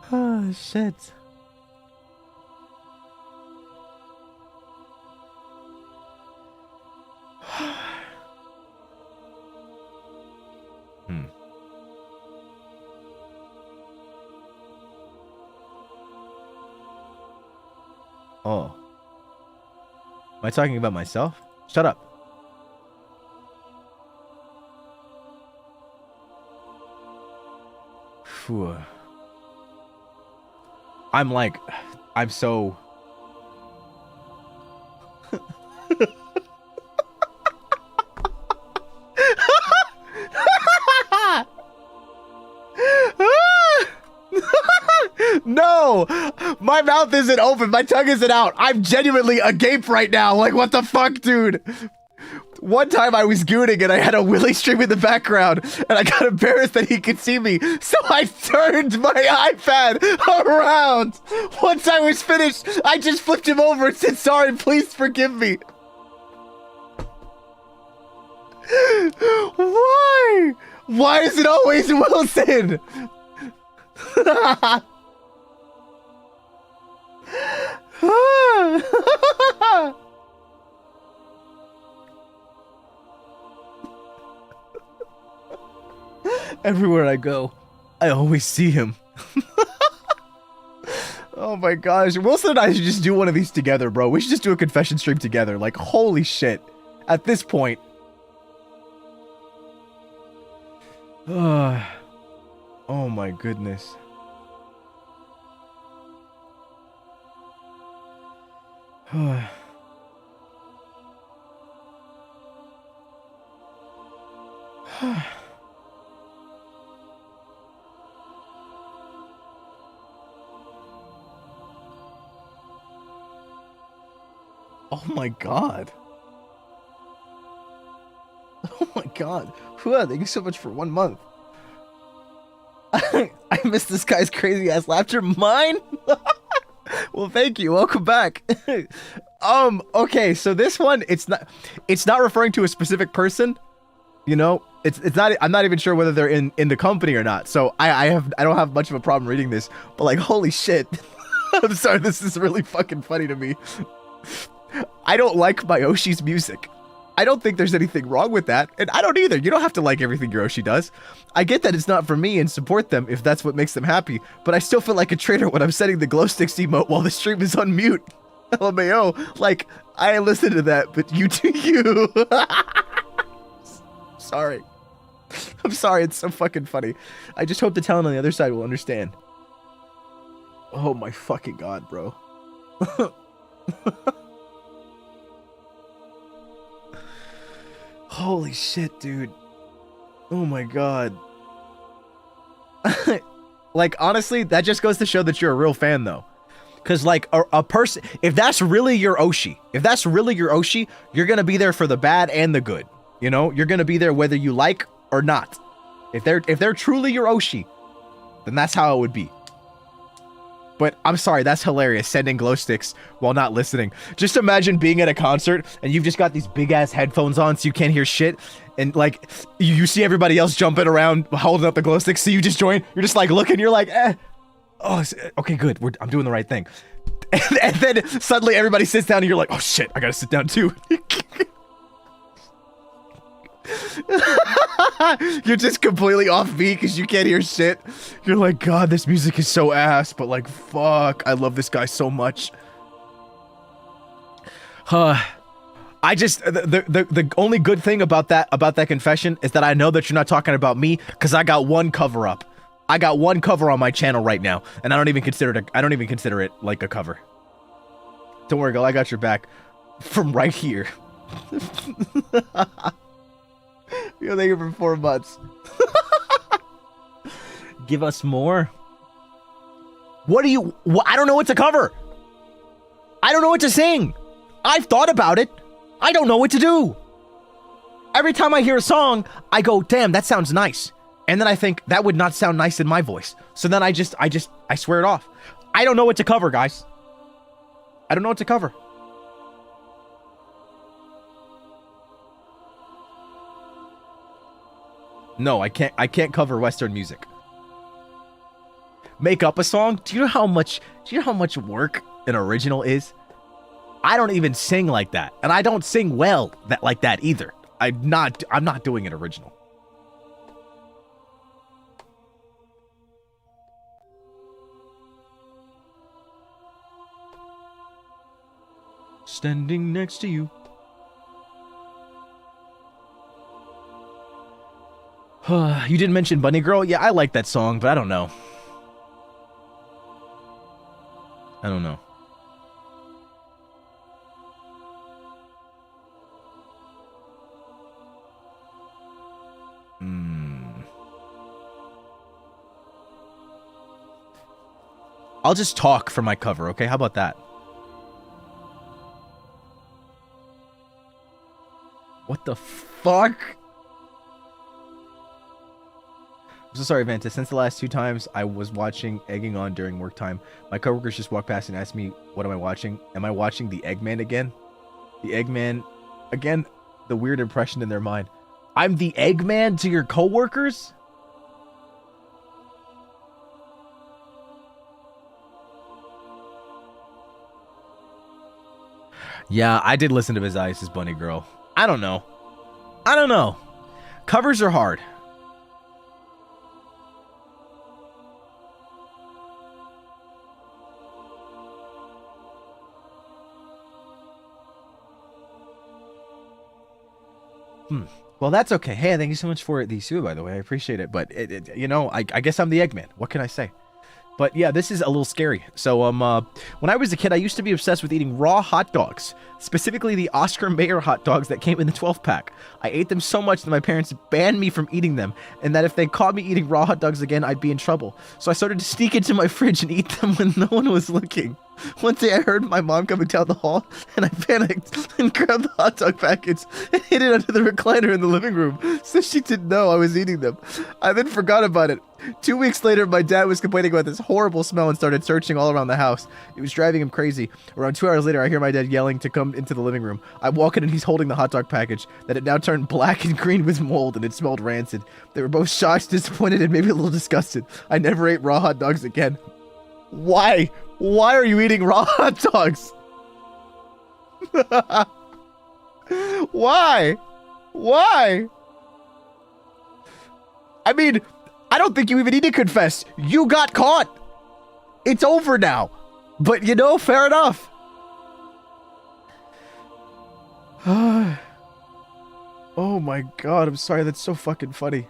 Oh, shit. Oh. Am I talking about myself? Shut up. Phew. I'm so... No! My mouth isn't open. My tongue isn't out. I'm genuinely agape right now. Like, what the fuck, dude? One time I was gooning and I had a Willy stream in the background and I got embarrassed that he could see me. So I turned my iPad around. Once I was finished, I just flipped him over and said, sorry, please forgive me. Why? Why is it always Wilson? Everywhere I go, I always see him. Oh my gosh. Wilson and I should just do one of these together, bro. We should just do a confession stream together. Like, holy shit. At this point. Oh my goodness. Oh my god. Oh my god. Thank you so much for 1 month. I missed this guy's crazy ass laughter. Mine? Well, thank you. Welcome back. Okay, so this one, it's not referring to a specific person. You know, it's not. I'm not even sure whether they're in the company or not. So I don't have much of a problem reading this. But like, holy shit. I'm sorry, this is really fucking funny to me. I don't like Mayoshi's music. I don't think there's anything wrong with that, and I don't either. You don't have to like everything Yoshi does. I get that it's not for me and support them if that's what makes them happy, but I still feel like a traitor when I'm setting the glow sticks emote while the stream is on mute. LMAO, like, I listened to that, but you do you. Sorry. I'm sorry, it's so fucking funny. I just hope the talent on the other side will understand. Oh my fucking god, bro. Holy shit, dude. Oh my god. Like, honestly, that just goes to show that you're a real fan, though. Because, like, a person... If that's really your Oshi, you're gonna be there for the bad and the good. You know? You're gonna be there whether you like or not. If they're truly your Oshi, then that's how it would be. But I'm sorry, that's hilarious, sending glow sticks while not listening. Just imagine being at a concert and you've just got these big ass headphones on so you can't hear shit. And like, you see everybody else jumping around holding up the glow sticks, so you just join. You're just like looking, you're like, eh. Oh, okay, good, I'm doing the right thing. And then suddenly everybody sits down and you're like, oh shit, I gotta sit down too. You're just completely off beat because you can't hear shit. You're like, god, this music is so ass, but like, fuck, I love this guy so much. I just, the only good thing about that confession is that I know that you're not talking about me, because I got one cover up. I got one cover on my channel right now, and I don't even consider it like a cover. Don't worry, girl, I got your back from right here. Yo, thank you for 4 months. Give us more. What do you... I don't know what to cover. I don't know what to sing. I've thought about it. I don't know what to do. Every time I hear a song, I go, damn, that sounds nice. And then I think, that would not sound nice in my voice. So then I swear it off. I don't know what to cover, guys. I don't know what to cover. No, I can't cover Western music. Make up a song? Do you know how much work an original is? I don't even sing like that. And I don't sing well like that either. I'm not doing an original. Standing next to you. You didn't mention Bunny Girl? Yeah, I like that song, but I don't know. I don't know. I'll just talk for my cover, okay? How about that? What the fuck? I'm so sorry, Vanta. Since the last 2 times I was watching Egging On during work time, my coworkers just walked past and asked me, what am I watching? Am I watching the Eggman again? The Eggman, again, the weird impression in their mind. I'm the Eggman to your coworkers? Yeah, I did listen to His Ice's Bunny Girl. I don't know. Covers are hard. Well, that's okay. Hey, thank you so much for the sue, by the way. I appreciate it. But, you know, I guess I'm the Eggman. What can I say? But yeah, this is a little scary. So when I was a kid, I used to be obsessed with eating raw hot dogs, specifically the Oscar Mayer hot dogs that came in the 12-pack. I ate them so much that my parents banned me from eating them, and that if they caught me eating raw hot dogs again, I'd be in trouble. So I started to sneak into my fridge and eat them when no one was looking. One day I heard my mom coming down the hall, and I panicked and grabbed the hot dog package and hid it under the recliner in the living room so she didn't know I was eating them. I then forgot about it. 2 weeks later, my dad was complaining about this horrible smell and started searching all around the house. It was driving him crazy. Around 2 hours later, I hear my dad yelling to come into the living room. I walk in and he's holding the hot dog package that had now turned black and green with mold, and it smelled rancid. They were both shocked, disappointed, and maybe a little disgusted. I never ate raw hot dogs again. Why? Why are you eating raw hot dogs? Why? Why? I mean, I don't think you even need to confess. You got caught. It's over now. But, you know, fair enough. Oh my god, I'm sorry. That's so fucking funny.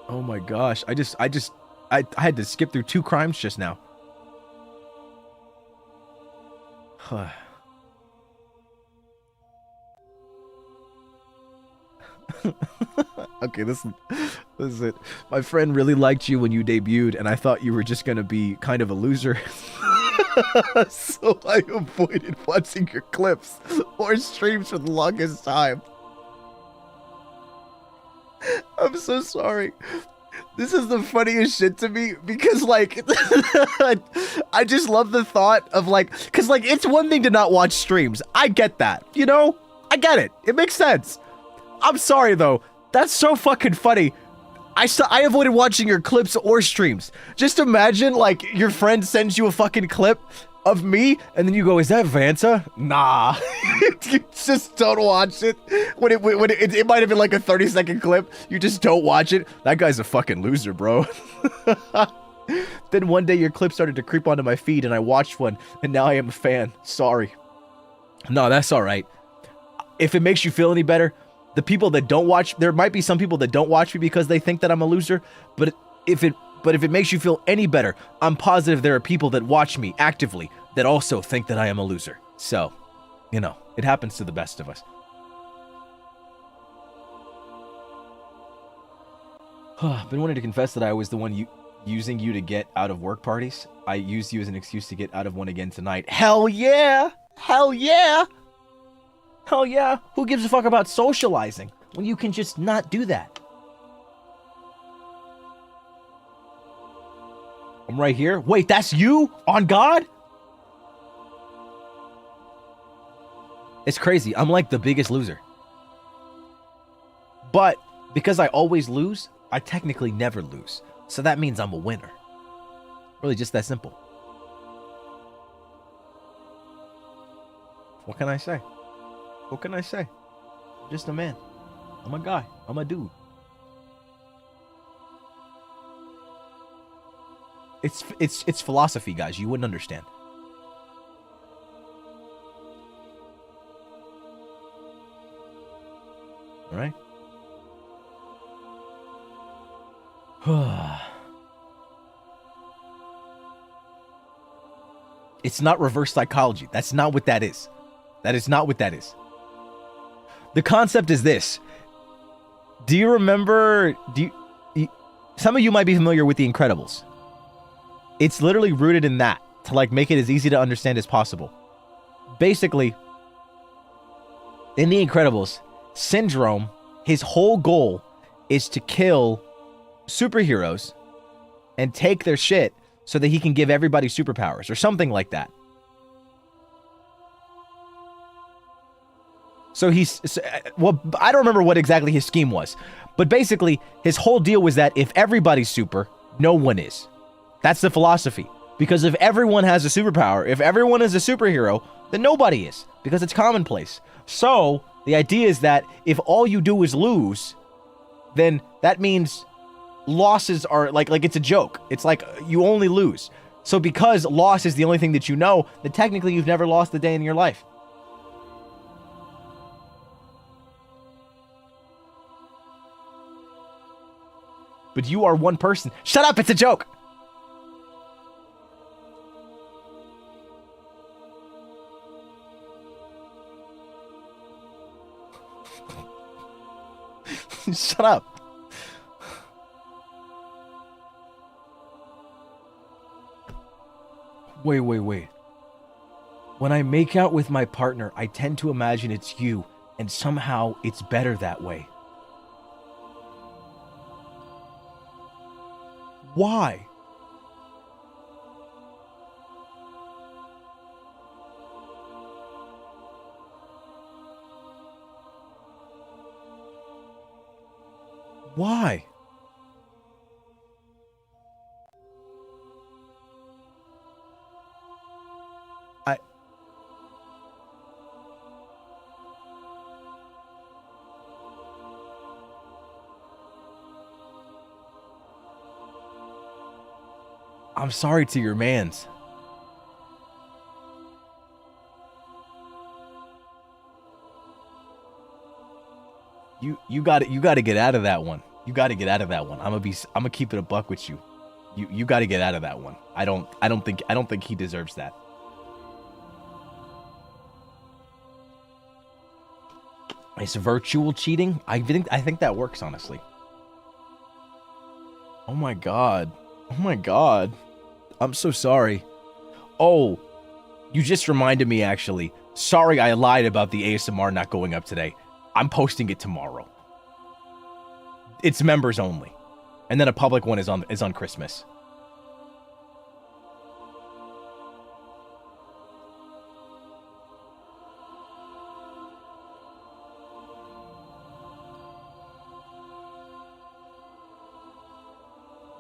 Oh my gosh. I had to skip through 2 crimes just now. Okay, this is it. My friend really liked you when you debuted, and I thought you were just gonna be kind of a loser. So I avoided watching your clips or streams for the longest time. I'm so sorry. This is the funniest shit to me because, like, I just love the thought of, like, because, like, it's one thing to not watch streams. I get that, you know? I get it. It makes sense. I'm sorry, though. That's so fucking funny. I avoided watching your clips or streams. Just imagine, like, your friend sends you a fucking clip of me, and then you go, is that Vanta? Nah. You just don't watch it. When it might have been like a 30-second clip. You just don't watch it. That guy's a fucking loser, bro. Then one day your clip started to creep onto my feed, and I watched one, and now I am a fan. Sorry. No, that's alright. If it makes you feel any better, the people that don't watch, there might be some people that don't watch me because they think that I'm a loser, but if it makes you feel any better, I'm positive there are people that watch me actively that also think that I am a loser. So, you know, it happens to the best of us. I've been wanting to confess that I was the one using you to get out of work parties. I used you as an excuse to get out of one again tonight. Hell yeah! Hell yeah! Hell yeah! Who gives a fuck about socializing when you can just not do that? I'm right here. Wait, that's you? On God? It's crazy. I'm like the biggest loser. But because I always lose, I technically never lose. So that means I'm a winner. Really just that simple. What can I say? What can I say? I'm just a man. I'm a guy. I'm a dude. It's philosophy, guys. You wouldn't understand. All right? It's not reverse psychology. That's not what that is. That is not what that is. The concept is this. Do you remember... some of you might be familiar with The Incredibles. It's literally rooted in that, to like make it as easy to understand as possible. Basically, in The Incredibles, Syndrome, his whole goal is to kill superheroes and take their shit so that he can give everybody superpowers or something like that. So well, I don't remember what exactly his scheme was, but basically his whole deal was that if everybody's super, no one is. That's the philosophy. Because if everyone has a superpower, if everyone is a superhero, then nobody is, because it's commonplace. So the idea is that if all you do is lose, then that means losses are like it's a joke. It's like you only lose. So because loss is the only thing that you know, then technically you've never lost a day in your life. But you are one person. Shut up, it's a joke! Shut up. Wait. When I make out with my partner, I tend to imagine it's you, and somehow it's better that way. Why? Why? I'm sorry to your mans. You got to get out of that one. You got to get out of that one. I'm gonna keep it a buck with you. You got to get out of that one. I don't think he deserves that. It's virtual cheating. I think that works, honestly. Oh my god. I'm so sorry. Oh, you just reminded me, actually. Sorry I lied about the ASMR not going up today. I'm posting it tomorrow. It's members only. And then a public one is on Christmas.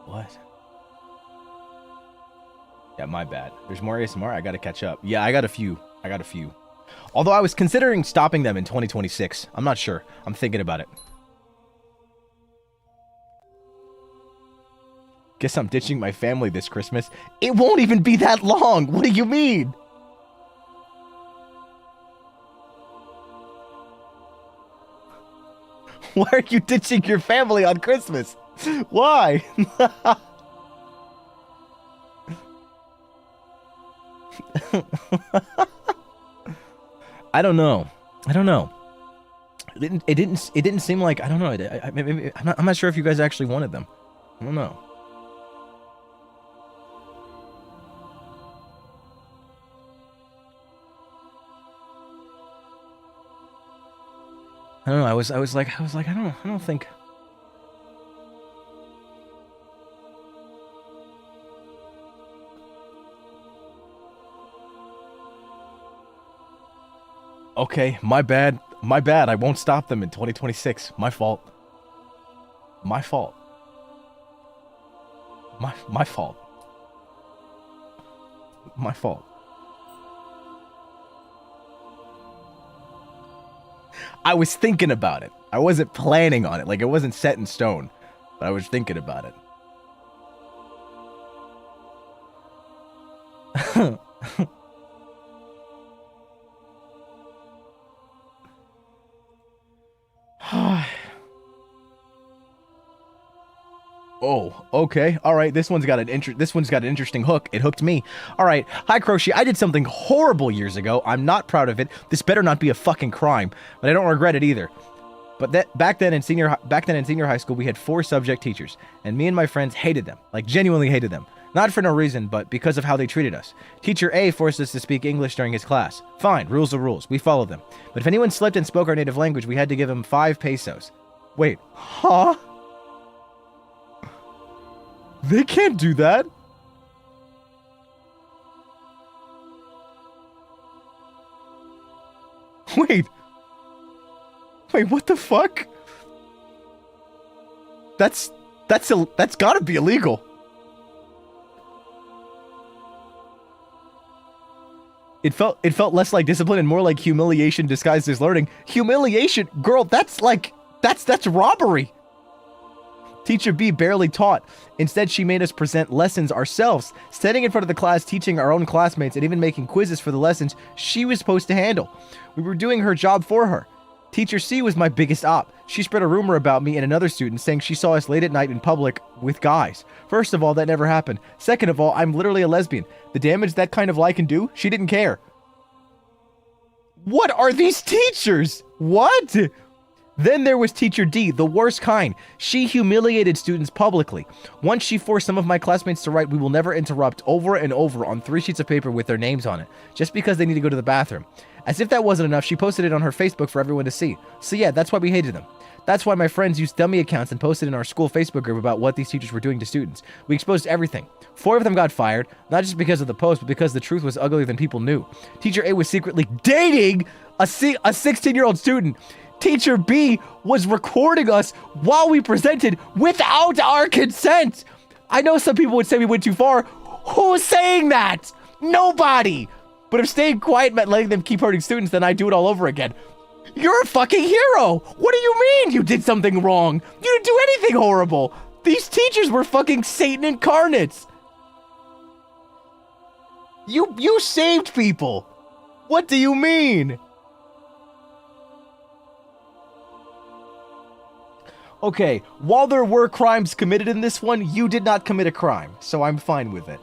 What? Yeah, my bad. There's more ASMR. I gotta catch up. Yeah, I got a few. Although I was considering stopping them in 2026. I'm not sure. I'm thinking about it. Guess I'm ditching my family this Christmas. It won't even be that long. What do you mean? Why are you ditching your family on Christmas? Why? I don't know. It didn't seem like, I don't know. I'm not sure if you guys actually wanted them. I don't know. I was like, I don't think. Okay, my bad. I won't stop them in 2026. My fault. My fault. I was thinking about it. I wasn't planning on it. Like, it wasn't set in stone. But I was thinking about it. Oh, okay. All right. This one's got an interesting hook. It hooked me. All right. Hi, Crochet. I did something horrible years ago. I'm not proud of it. This better not be a fucking crime, but I don't regret it either. But back then in senior high school, we had 4 subject teachers, and me and my friends hated them. Like, genuinely hated them. Not for no reason, but because of how they treated us. Teacher A forced us to speak English during his class. Fine, rules are rules. We followed them. But if anyone slipped and spoke our native language, we had to give him 5 pesos. Wait, huh? They can't do that. Wait, what the fuck? That's gotta be illegal. It felt less like discipline and more like humiliation disguised as learning. Humiliation? Girl, that's robbery. Teacher B barely taught. Instead, she made us present lessons ourselves, standing in front of the class, teaching our own classmates, and even making quizzes for the lessons she was supposed to handle. We were doing her job for her. Teacher C was my biggest op. She spread a rumor about me and another student saying she saw us late at night in public with guys. First of all, that never happened. Second of all, I'm literally a lesbian. The damage that kind of lie can do, she didn't care. What are these teachers? What? Then there was Teacher D, the worst kind. She humiliated students publicly. Once she forced some of my classmates to write, "We will never interrupt," over and over on 3 sheets of paper with their names on it, just because they need to go to the bathroom. As if that wasn't enough, she posted it on her Facebook for everyone to see. So yeah, that's why we hated them. That's why my friends used dummy accounts and posted in our school Facebook group about what these teachers were doing to students. We exposed everything. 4 of them got fired, not just because of the post, but because the truth was uglier than people knew. Teacher A was secretly dating a 16-year-old student. Teacher B was recording us while we presented without our consent. I know some people would say we went too far. Who's saying that? Nobody. But if staying quiet meant letting them keep hurting students, then I'd do it all over again. You're a fucking hero. What do you mean you did something wrong? You didn't do anything horrible. These teachers were fucking Satan incarnates. You saved people. What do you mean? Okay, while there were crimes committed in this one, you did not commit a crime, so I'm fine with it.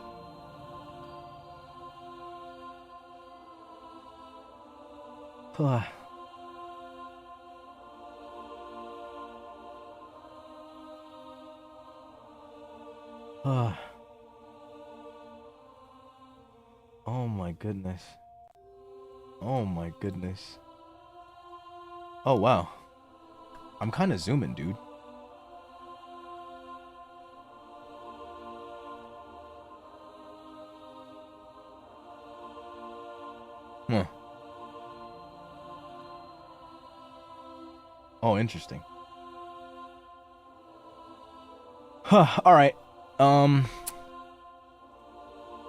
Oh my goodness. Oh my goodness. Oh wow. I'm kind of zooming, dude. Huh. Oh, interesting. Huh, alright.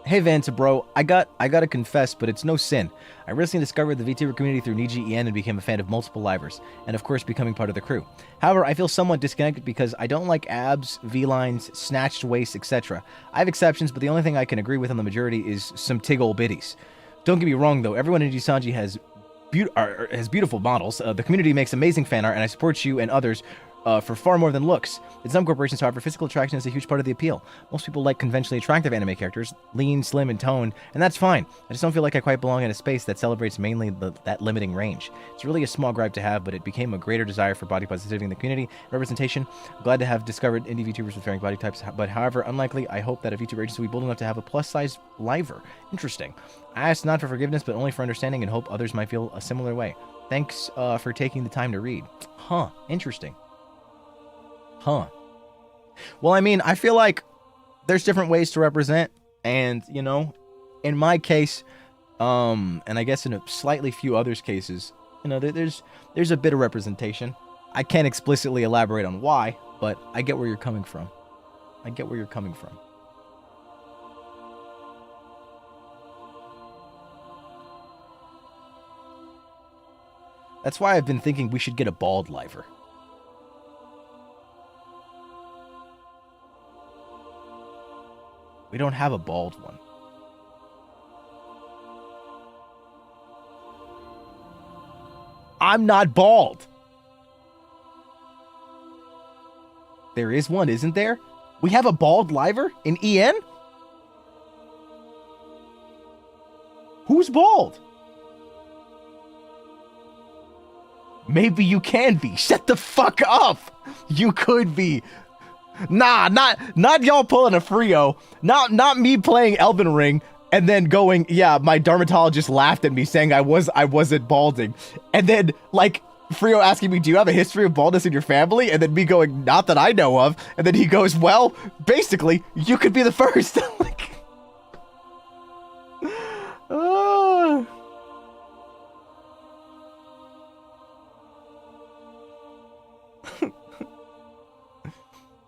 Hey Vantacrow, I gotta confess, but it's no sin. I recently discovered the VTuber community through NIJI and became a fan of multiple livers, and of course becoming part of the crew. However, I feel somewhat disconnected because I don't like abs, V-lines, snatched waist, etc. I have exceptions, but the only thing I can agree with on the majority is some tig ol' bitties. Don't get me wrong though, everyone in Nijisanji has beautiful models. The community makes amazing fan art, and I support you and others for far more than looks. In some corporations, however, physical attraction is a huge part of the appeal. Most people like conventionally attractive anime characters, lean, slim, and toned, and that's fine. I just don't feel like I quite belong in a space that celebrates mainly that limiting range. It's really a small gripe to have, but it became a greater desire for body positivity in the community. Representation, I'm glad to have discovered indie VTubers with varying body types, but however unlikely, I hope that a VTuber agency will be bold enough to have a plus-size liver. Interesting. I ask not for forgiveness, but only for understanding, and hope others might feel a similar way. Thanks for taking the time to read. Huh, interesting. Huh. Well, I mean, I feel like there's different ways to represent, and, you know, in my case, and I guess in a slightly few others' cases, you know, there's a bit of representation. I can't explicitly elaborate on why, but I get where you're coming from. I get where you're coming from. That's why I've been thinking we should get a bald liver. We don't have a bald one. I'm not bald. There is one, isn't there? We have a bald liver in EN? Who's bald? Maybe you can be. Shut the fuck up. You could be. Nah, not y'all pulling a Frio. Not me playing Elden Ring and then going, yeah, my dermatologist laughed at me saying I wasn't balding. And then like Frio asking me, do you have a history of baldness in your family? And then me going, not that I know of. And then he goes, well, basically, you could be the first. Like,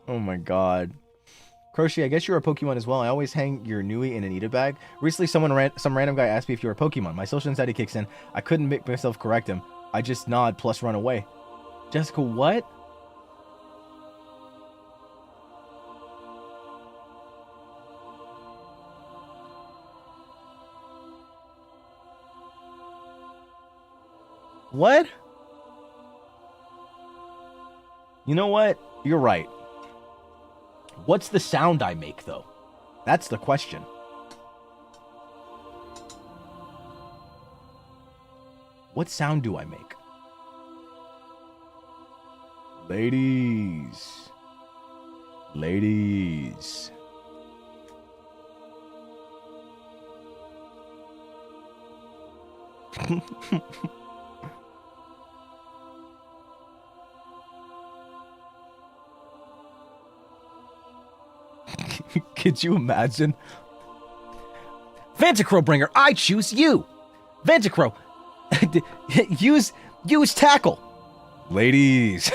oh my god. Crochet, I guess you're a Pokemon as well. I always hang your Nui in an Eat bag. Recently, some random guy asked me if you're a Pokemon. My social anxiety kicks in. I couldn't make myself correct him. I just nod plus run away. Jessica, what? What? You know what? You're right. What's the sound I make, though? That's the question. What sound do I make? Ladies. Ladies. Could you imagine? Vantacrow bringer, I choose you. Vantacrow, use tackle. Ladies.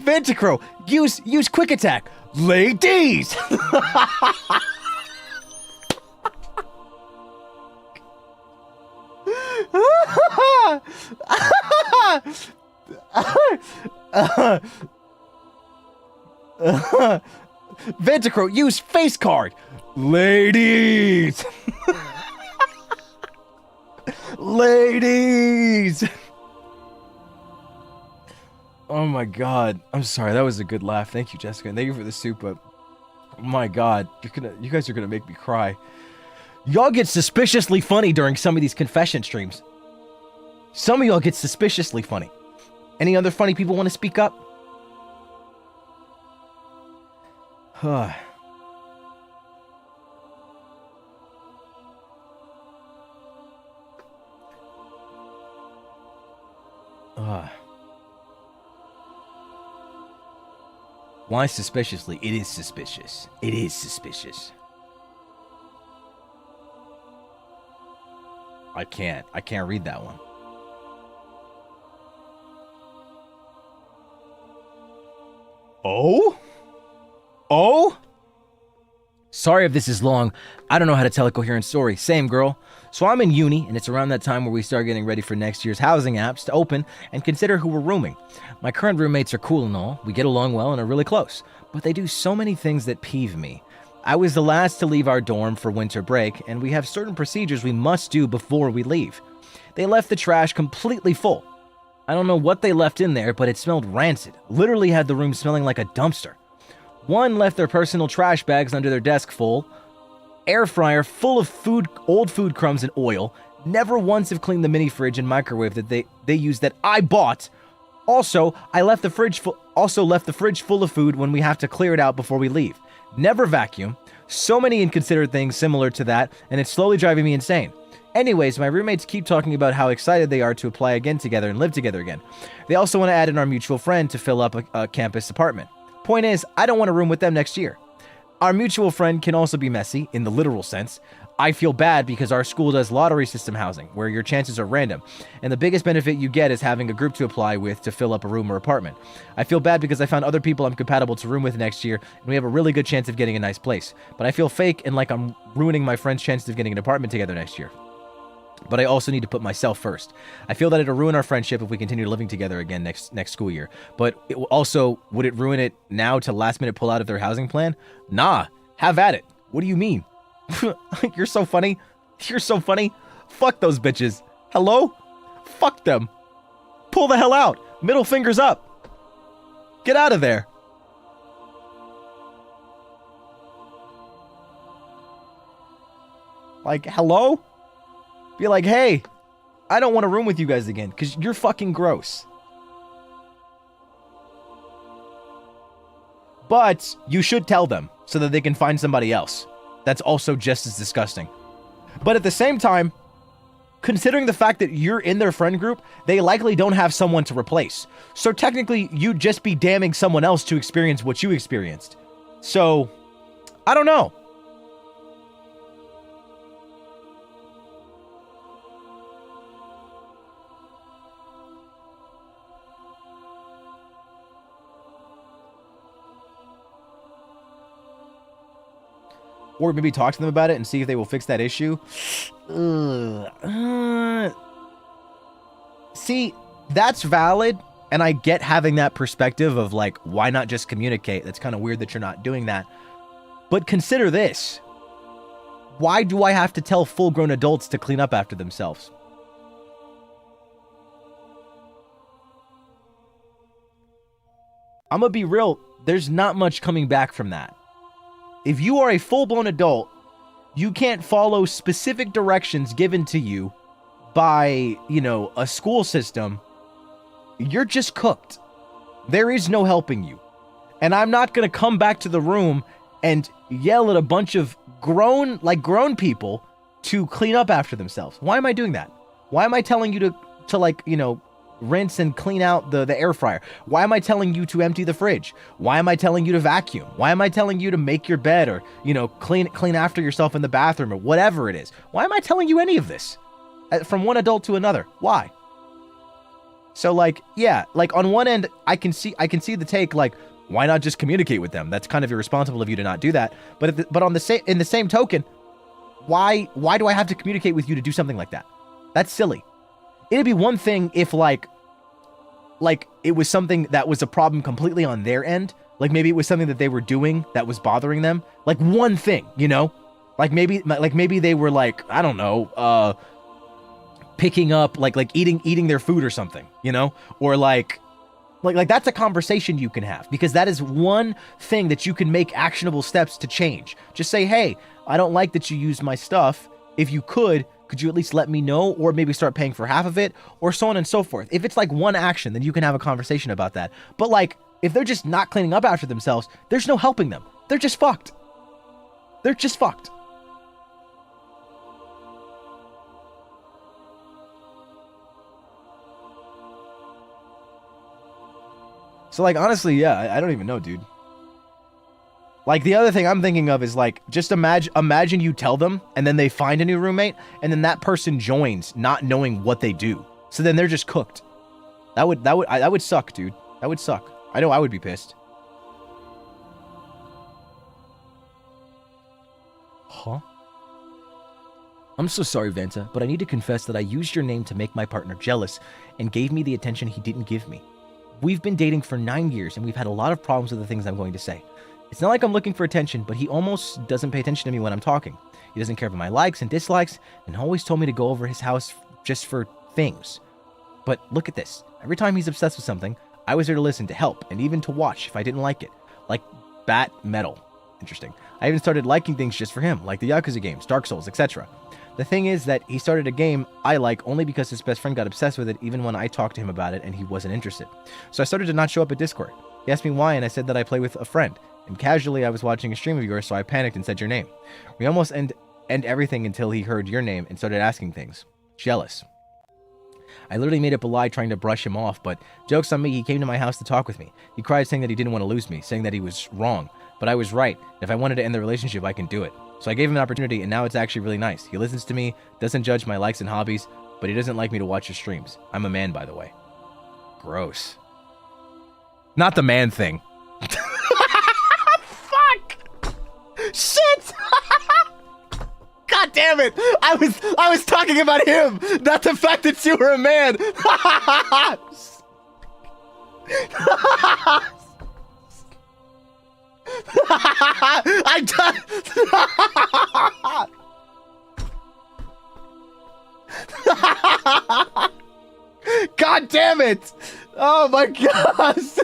Vantacrow, use quick attack. Ladies. Vantacrow, use face card. Ladies. Ladies. Oh my god. I'm sorry, that was a good laugh. Thank you, Jessica, and thank you for the soup, but oh my god, you guys are gonna make me cry. Y'all get suspiciously funny during some of these confession streams. Some of y'all get suspiciously funny. Any other funny people want to speak up? Huh. Why suspiciously? It is suspicious. It is suspicious. I can't read that one. Oh? Oh? Sorry if this is long. I don't know how to tell a coherent story. Same, girl. So I'm in uni, and it's around that time where we start getting ready for next year's housing apps to open and consider who we're rooming. My current roommates are cool and all. We get along well and are really close. But they do so many things that peeve me. I was the last to leave our dorm for winter break, and we have certain procedures we must do before we leave. They left the trash completely full. I don't know what they left in there, but it smelled rancid. Literally had the room smelling like a dumpster. One left their personal trash bags under their desk full. Air fryer full of food, old food crumbs and oil. Never once have cleaned the mini fridge and microwave that they use that I bought. Also, left the fridge full of food when we have to clear it out before we leave. Never vacuum. So many inconsiderate things similar to that, and it's slowly driving me insane. Anyways, my roommates keep talking about how excited they are to apply again together and live together again. They also want to add in our mutual friend to fill up a campus apartment. Point is, I don't want to room with them next year. Our mutual friend can also be messy, in the literal sense. I feel bad because our school does lottery system housing, where your chances are random, and the biggest benefit you get is having a group to apply with to fill up a room or apartment. I feel bad because I found other people I'm compatible to room with next year, and we have a really good chance of getting a nice place. But I feel fake and like I'm ruining my friend's chances of getting an apartment together next year. But I also need to put myself first. I feel that it'll ruin our friendship if we continue living together again next school year. But would it ruin it now to last minute pull out of their housing plan? Nah, have at it. What do you mean? You're so funny. You're so funny. Fuck those bitches. Hello? Fuck them. Pull the hell out. Middle fingers up. Get out of there. Like, hello? Be like, hey, I don't want to room with you guys again because you're fucking gross. But you should tell them so that they can find somebody else that's also just as disgusting. But at the same time, considering the fact that you're in their friend group, they likely don't have someone to replace. So technically, you'd just be damning someone else to experience what you experienced. So, I don't know. or maybe talk to them about it and see if they will fix that issue. See, that's valid, and I get having that perspective of like, why not just communicate? That's kind of weird that you're not doing that. But consider this. Why do I have to tell full-grown adults to clean up after themselves? I'm gonna be real, there's not much coming back from that. If you are a full-blown adult, you can't follow specific directions given to you by, you know, a school system. You're just cooked. There is no helping you. And I'm not gonna come back to the room and yell at a bunch of grown people to clean up after themselves. Why am I doing that? Why am I telling you to like, you know, rinse and clean out the air fryer? Why am I telling you to empty the fridge? Why am I telling you to vacuum? Why am I telling you to make your bed or, you know, clean after yourself in the bathroom or whatever it is? Why am I telling you any of this? From one adult to another. Why? So like, yeah, like on one end, I can see the take like, why not just communicate with them? That's kind of irresponsible of you to not do that. But in the same token, why do I have to communicate with you to do something like that? That's silly. It'd be one thing if like it was something that was a problem completely on their end. Like maybe it was something that they were doing that was bothering them. Like one thing, you know? Like maybe they were like, I don't know, picking up like eating their food or something, you know? Or like that's a conversation you can have, because that is one thing that you can make actionable steps to change. Just say, hey, I don't like that you use my stuff. If you could you at least let me know, or maybe start paying for half of it, or so on and so forth. If it's like one action, then you can have a conversation about that. But like, if they're just not cleaning up after themselves, there's no helping them. They're just fucked. They're just fucked. So like, honestly, yeah, I don't even know, dude. Like, the other thing I'm thinking of is like, just imagine you tell them and then they find a new roommate and then that person joins not knowing what they do. So then they're just cooked. That would suck, dude. That would suck. I know I would be pissed. Huh? I'm so sorry, Vanta, but I need to confess that I used your name to make my partner jealous and gave me the attention he didn't give me. We've been dating for 9 years and we've had a lot of problems with the things I'm going to say. It's not like I'm looking for attention, but he almost doesn't pay attention to me when I'm talking. He doesn't care about my likes and dislikes, and always told me to go over his house just for things. But look at this. Every time he's obsessed with something, I was there to listen, to help, and even to watch if I didn't like it. Like Bat Metal. Interesting. I even started liking things just for him, like the Yakuza games, Dark Souls, etc. The thing is that he started a game I like only because his best friend got obsessed with it even when I talked to him about it and he wasn't interested. So I started to not show up at Discord. He asked me why, and I said that I play with a friend. And casually, I was watching a stream of yours, so I panicked and said your name. We almost end everything until he heard your name and started asking things. Jealous. I literally made up a lie trying to brush him off, but joke's on me, he came to my house to talk with me. He cried saying that he didn't want to lose me, saying that he was wrong. But I was right. If I wanted to end the relationship, I can do it. So I gave him an opportunity, and now it's actually really nice. He listens to me, doesn't judge my likes and hobbies, but he doesn't like me to watch his streams. I'm a man, by the way. Gross. Not the man thing. Shit! God damn it! I was talking about him, not the fact that you were a man. I God damn it! Oh my gosh!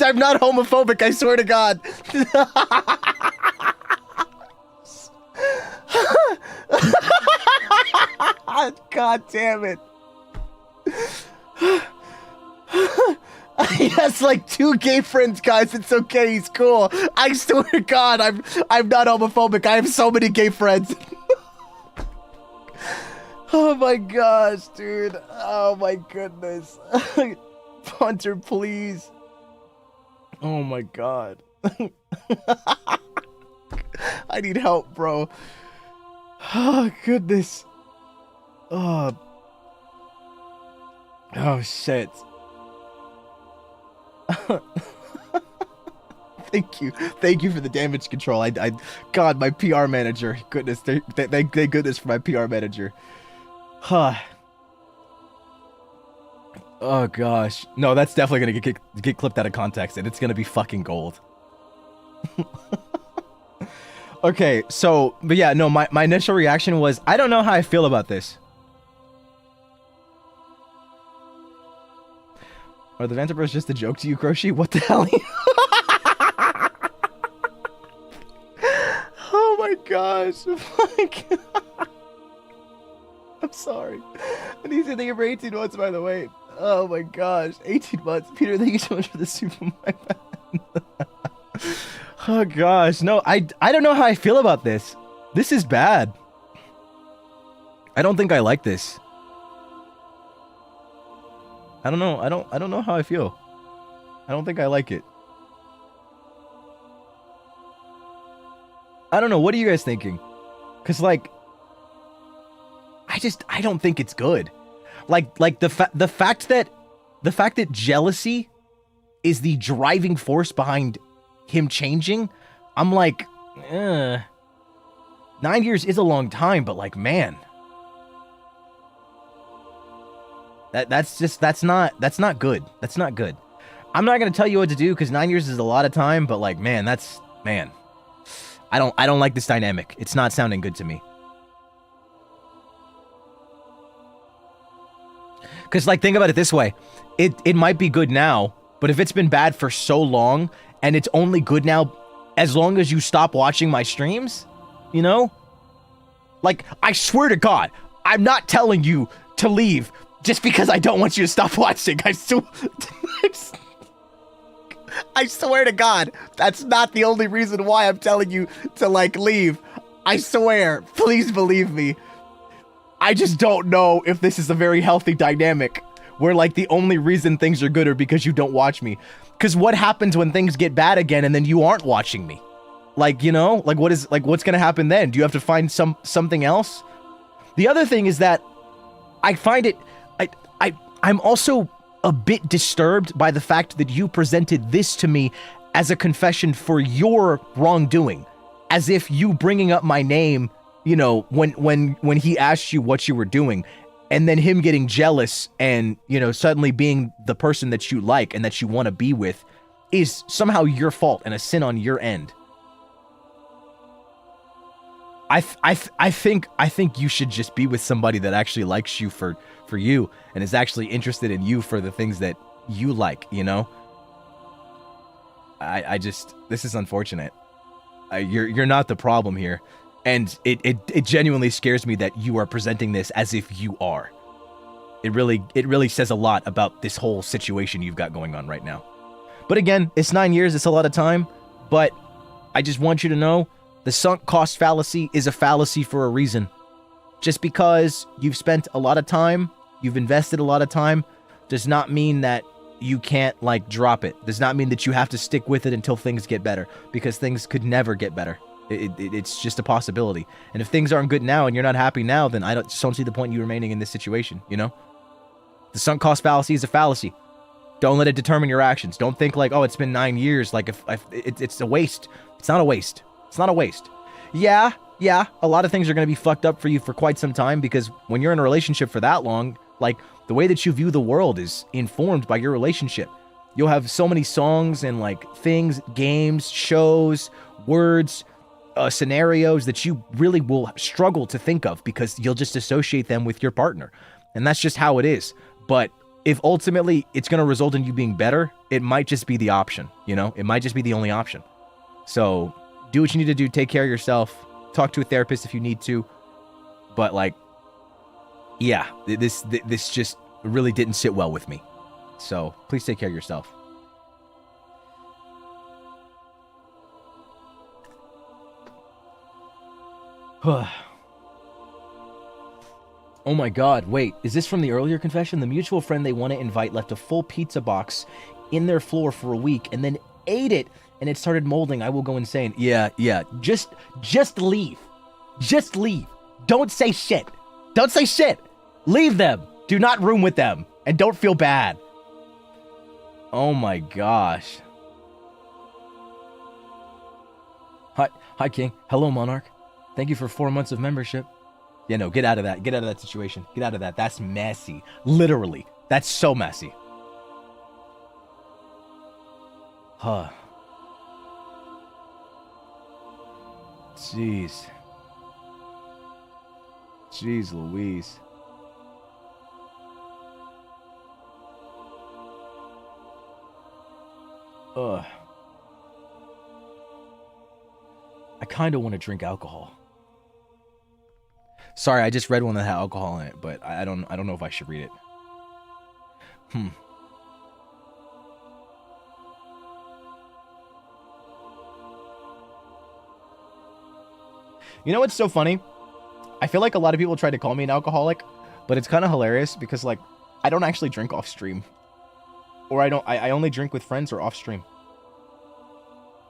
I'm not homophobic, I swear to God. God damn it. He has like 2 gay friends, guys. It's okay, he's cool. I swear to God, I'm not homophobic. I have so many gay friends. Oh my gosh, dude. Oh my goodness. Hunter, please. Oh my God. I need help, bro. Oh goodness. Oh shit. Thank you for the damage control. God, my PR manager. Goodness, thank goodness for my PR manager. Huh. Oh gosh, no, that's definitely gonna get clipped out of context, and it's gonna be fucking gold. Okay, so, but yeah, no, my initial reaction was, I don't know how I feel about this. Are the Vantacrows just a joke to you, Crochy? What the hell? Oh my gosh. I'm sorry. And he said they for 18 months, by the way. Oh my gosh. 18 months. Peter, thank you so much for the super my bad. Oh gosh. No, I don't know how I feel about this. This is bad. I don't think I like this. I don't know. I don't know how I feel. I don't think I like it. I don't know. What are you guys thinking? Cause like, I don't think it's good. Like the fact that jealousy is the driving force behind him changing. I'm like, 9 years is a long time, but like, man. That's not good. That's not good. I'm not gonna tell you what to do because 9 years is a lot of time, but like, man, I don't like this dynamic. It's not sounding good to me. Cause like, think about it this way. It might be good now, but if it's been bad for so long and it's only good now as long as you stop watching my streams, you know? Like, I swear to God, I'm not telling you to leave just because I don't want you to stop watching. I swear to God, that's not the only reason why I'm telling you to, like, leave. I swear. Please believe me. I just don't know if this is a very healthy dynamic where, like, the only reason things are good are because you don't watch me. Because what happens when things get bad again and then you aren't watching me? Like, you know? Like, what's gonna happen then? Do you have to find something else? The other thing is that I find it... I'm also a bit disturbed by the fact that you presented this to me as a confession for your wrongdoing. As if you bringing up my name, you know, when he asked you what you were doing, and then him getting jealous and, you know, suddenly being the person that you like and that you want to be with is somehow your fault and a sin on your end. I think you should just be with somebody that actually likes you for you and is actually interested in you for the things that you like, you know? I just, this is unfortunate. You're not the problem here. And it genuinely scares me that you are presenting this as if you are. It really says a lot about this whole situation you've got going on right now. But again, it's 9 years, it's a lot of time, but I just want you to know the sunk cost fallacy is a fallacy for a reason. Just because you've spent a lot of time, you've invested a lot of time, does not mean that you can't, like, drop it. Does not mean that you have to stick with it until things get better, because things could never get better. It's just a possibility. And if things aren't good now and you're not happy now, then I just don't see the point in you remaining in this situation, you know? The sunk cost fallacy is a fallacy. Don't let it determine your actions. Don't think like, oh, it's been 9 years, like if it's a waste. It's not a waste. It's not a waste. Yeah, a lot of things are going to be fucked up for you for quite some time, because when you're in a relationship for that long, like, the way that you view the world is informed by your relationship. You'll have so many songs and, like, things, games, shows, words, scenarios that you really will struggle to think of because you'll just associate them with your partner. And that's just how it is. But if ultimately it's going to result in you being better, it might just be the option, you know? It might just be the only option. So do what you need to do. Take care of yourself. Talk to a therapist if you need to. But, like, yeah, this just really didn't sit well with me. So please take care of yourself. Oh my god, wait, is this from the earlier confession? The mutual friend they want to invite left a full pizza box in their floor for a week and then ate it and it started molding. I will go insane. Yeah, just leave. Just leave. Don't say shit. Don't say shit. Leave them. Do not room with them. And don't feel bad. Oh my gosh. Hi, King. Hello, Monarch. Thank you for 4 months of membership. Yeah, no, get out of that. Get out of that situation. Get out of that. That's messy. Literally. That's so messy. Huh. Jeez. Jeez Louise. Ugh. I kind of want to drink alcohol. Sorry, I just read one that had alcohol in it, but I don't know if I should read it. You know what's so funny? I feel like a lot of people try to call me an alcoholic, but it's kind of hilarious because, like, I don't actually drink off stream. Or I only drink with friends or off stream.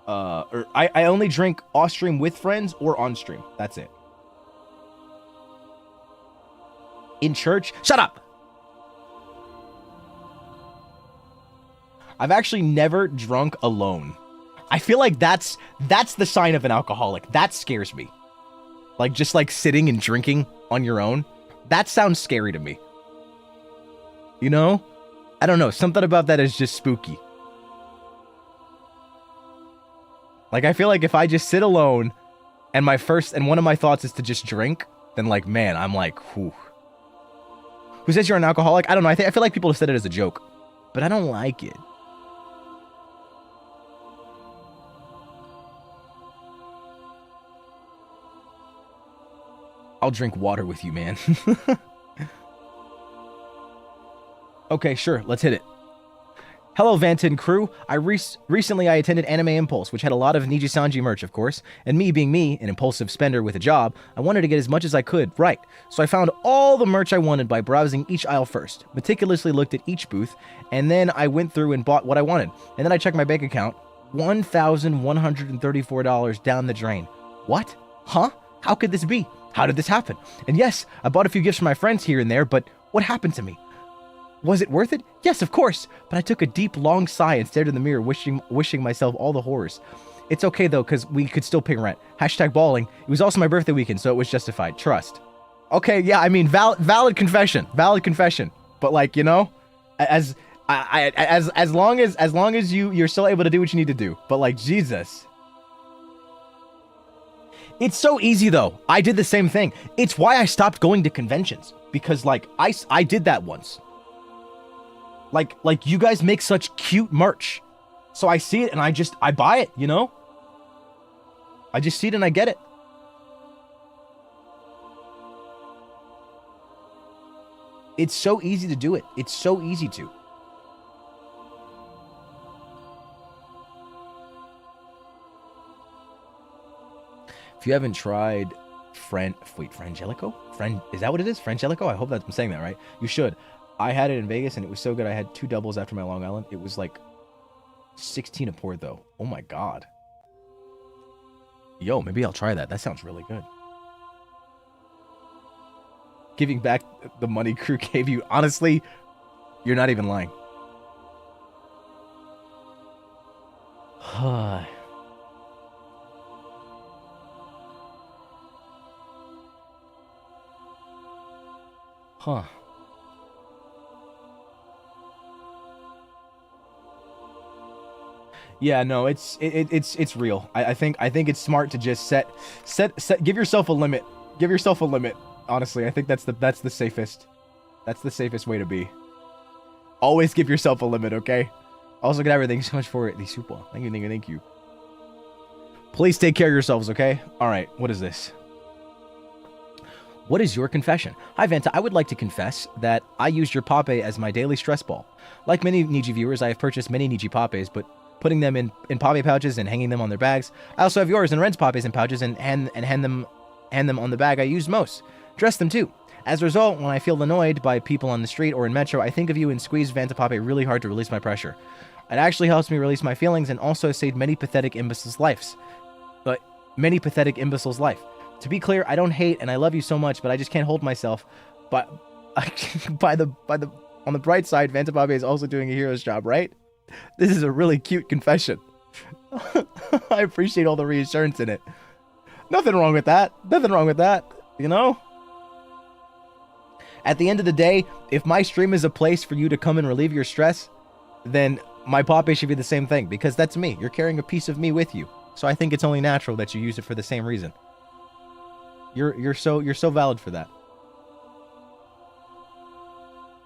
Or I only drink off stream with friends or on stream. That's it. In church? Shut up! I've actually never drunk alone. I feel like that's the sign of an alcoholic. That scares me. Like, just like sitting and drinking on your own. That sounds scary to me. You know? I don't know. Something about that is just spooky. Like, I feel like if I just sit alone and one of my thoughts is to just drink, then, like, man, I'm like, whew. Who says you're an alcoholic? I don't know. I feel like people have said it as a joke, but I don't like it. I'll drink water with you, man. Okay, sure. Let's hit it. Hello, Vanton crew. Recently I attended Anime Impulse, which had a lot of Nijisanji merch, of course. And me being me, an impulsive spender with a job, I wanted to get as much as I could, right. So I found all the merch I wanted by browsing each aisle first, meticulously looked at each booth, and then I went through and bought what I wanted. And then I checked my bank account. $1,134 down the drain. What? Huh? How could this be? How did this happen? And yes, I bought a few gifts for my friends here and there, but what happened to me? Was it worth it? Yes, of course. But I took a deep, long sigh and stared in the mirror, wishing myself all the horrors. It's okay, though, because we could still pay rent. Hashtag balling. It was also my birthday weekend, so it was justified. Trust. Okay, yeah, I mean, valid confession. Valid confession. But, like, you know, as long as you're still able to do what you need to do. But, like, Jesus. It's so easy, though. I did the same thing. It's why I stopped going to conventions. Because, like, I did that once. Like you guys make such cute merch. So I see it and I buy it, you know? I just see it and I get it. It's so easy to do it. It's so easy to. If you haven't tried Frangelico? Is that what it is? Frangelico? I hope that I'm saying that right. You should. I had it in Vegas and it was so good. I had 2 doubles after my Long Island. It was like 16 a pour though. Oh my God. Yo, maybe I'll try that. That sounds really good. Giving back the money crew gave you. Honestly, you're not even lying. Huh. Yeah, no, it's real. I think it's smart to just give yourself a limit. Give yourself a limit. Honestly, I think that's the safest. That's the safest way to be. Always give yourself a limit, okay? Also, good everything so much for it. The super. Thank you. Please take care of yourselves, okay? All right, what is this? What is your confession? Hi, Vanta. I would like to confess that I used your pape as my daily stress ball. Like many NIJI viewers, I have purchased many NIJI papes, but putting them in pape pouches and hanging them on their bags. I also have yours and Ren's papes in pouches and hand them on the bag I use most. Dress them too. As a result, when I feel annoyed by people on the street or in Metro, I think of you and squeeze Vanta pape really hard to release my pressure. It actually helps me release my feelings and also saved many pathetic imbeciles' lives. To be clear, I don't hate and I love you so much, but I just can't hold myself. But on the bright side, Vanta pape is also doing a hero's job, right? This is a really cute confession. I appreciate all the reassurance in it. Nothing wrong with that. Nothing wrong with that, you know? At the end of the day, if my stream is a place for you to come and relieve your stress, then my pop-up should be the same thing, because that's me. You're carrying a piece of me with you. So I think it's only natural that you use it for the same reason. You're so valid for that.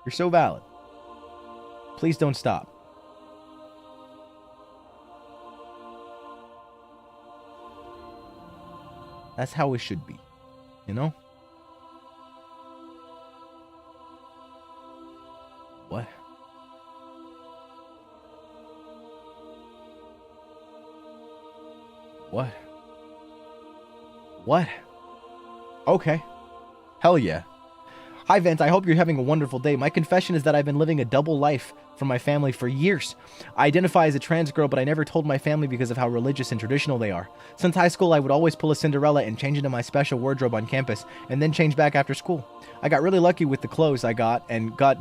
You're so valid. Please don't stop. That's how it should be, you know? What? What? What? Okay. Hell yeah. Hi, Vance. I hope you're having a wonderful day. My confession is that I've been living a double life from my family for years. I identify as a trans girl, but I never told my family because of how religious and traditional they are. Since high school, I would always pull a Cinderella and change into my special wardrobe on campus, and then change back after school. I got really lucky with the clothes I got and got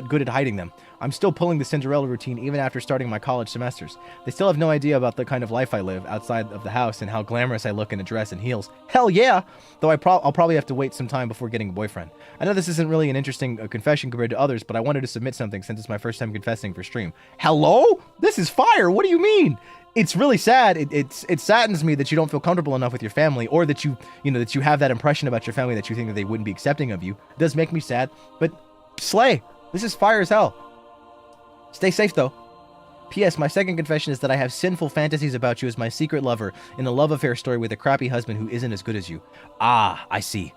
good at hiding them. I'm still pulling the Cinderella routine even after starting my college semesters. They still have no idea about the kind of life I live outside of the house and how glamorous I look in a dress and heels. Hell yeah! Though I'll probably have to wait some time before getting a boyfriend. I know this isn't really an interesting confession compared to others, but I wanted to submit something since it's my first time confessing for stream. Hello? This is fire! What do you mean? It's really sad. It saddens me that you don't feel comfortable enough with your family, or that you have that impression about your family that you think that they wouldn't be accepting of you. It does make me sad, but slay. This is fire as hell. Stay safe though. P.S. My second confession is that I have sinful fantasies about you as my secret lover in a love affair story with a crappy husband who isn't as good as you. Ah, I see.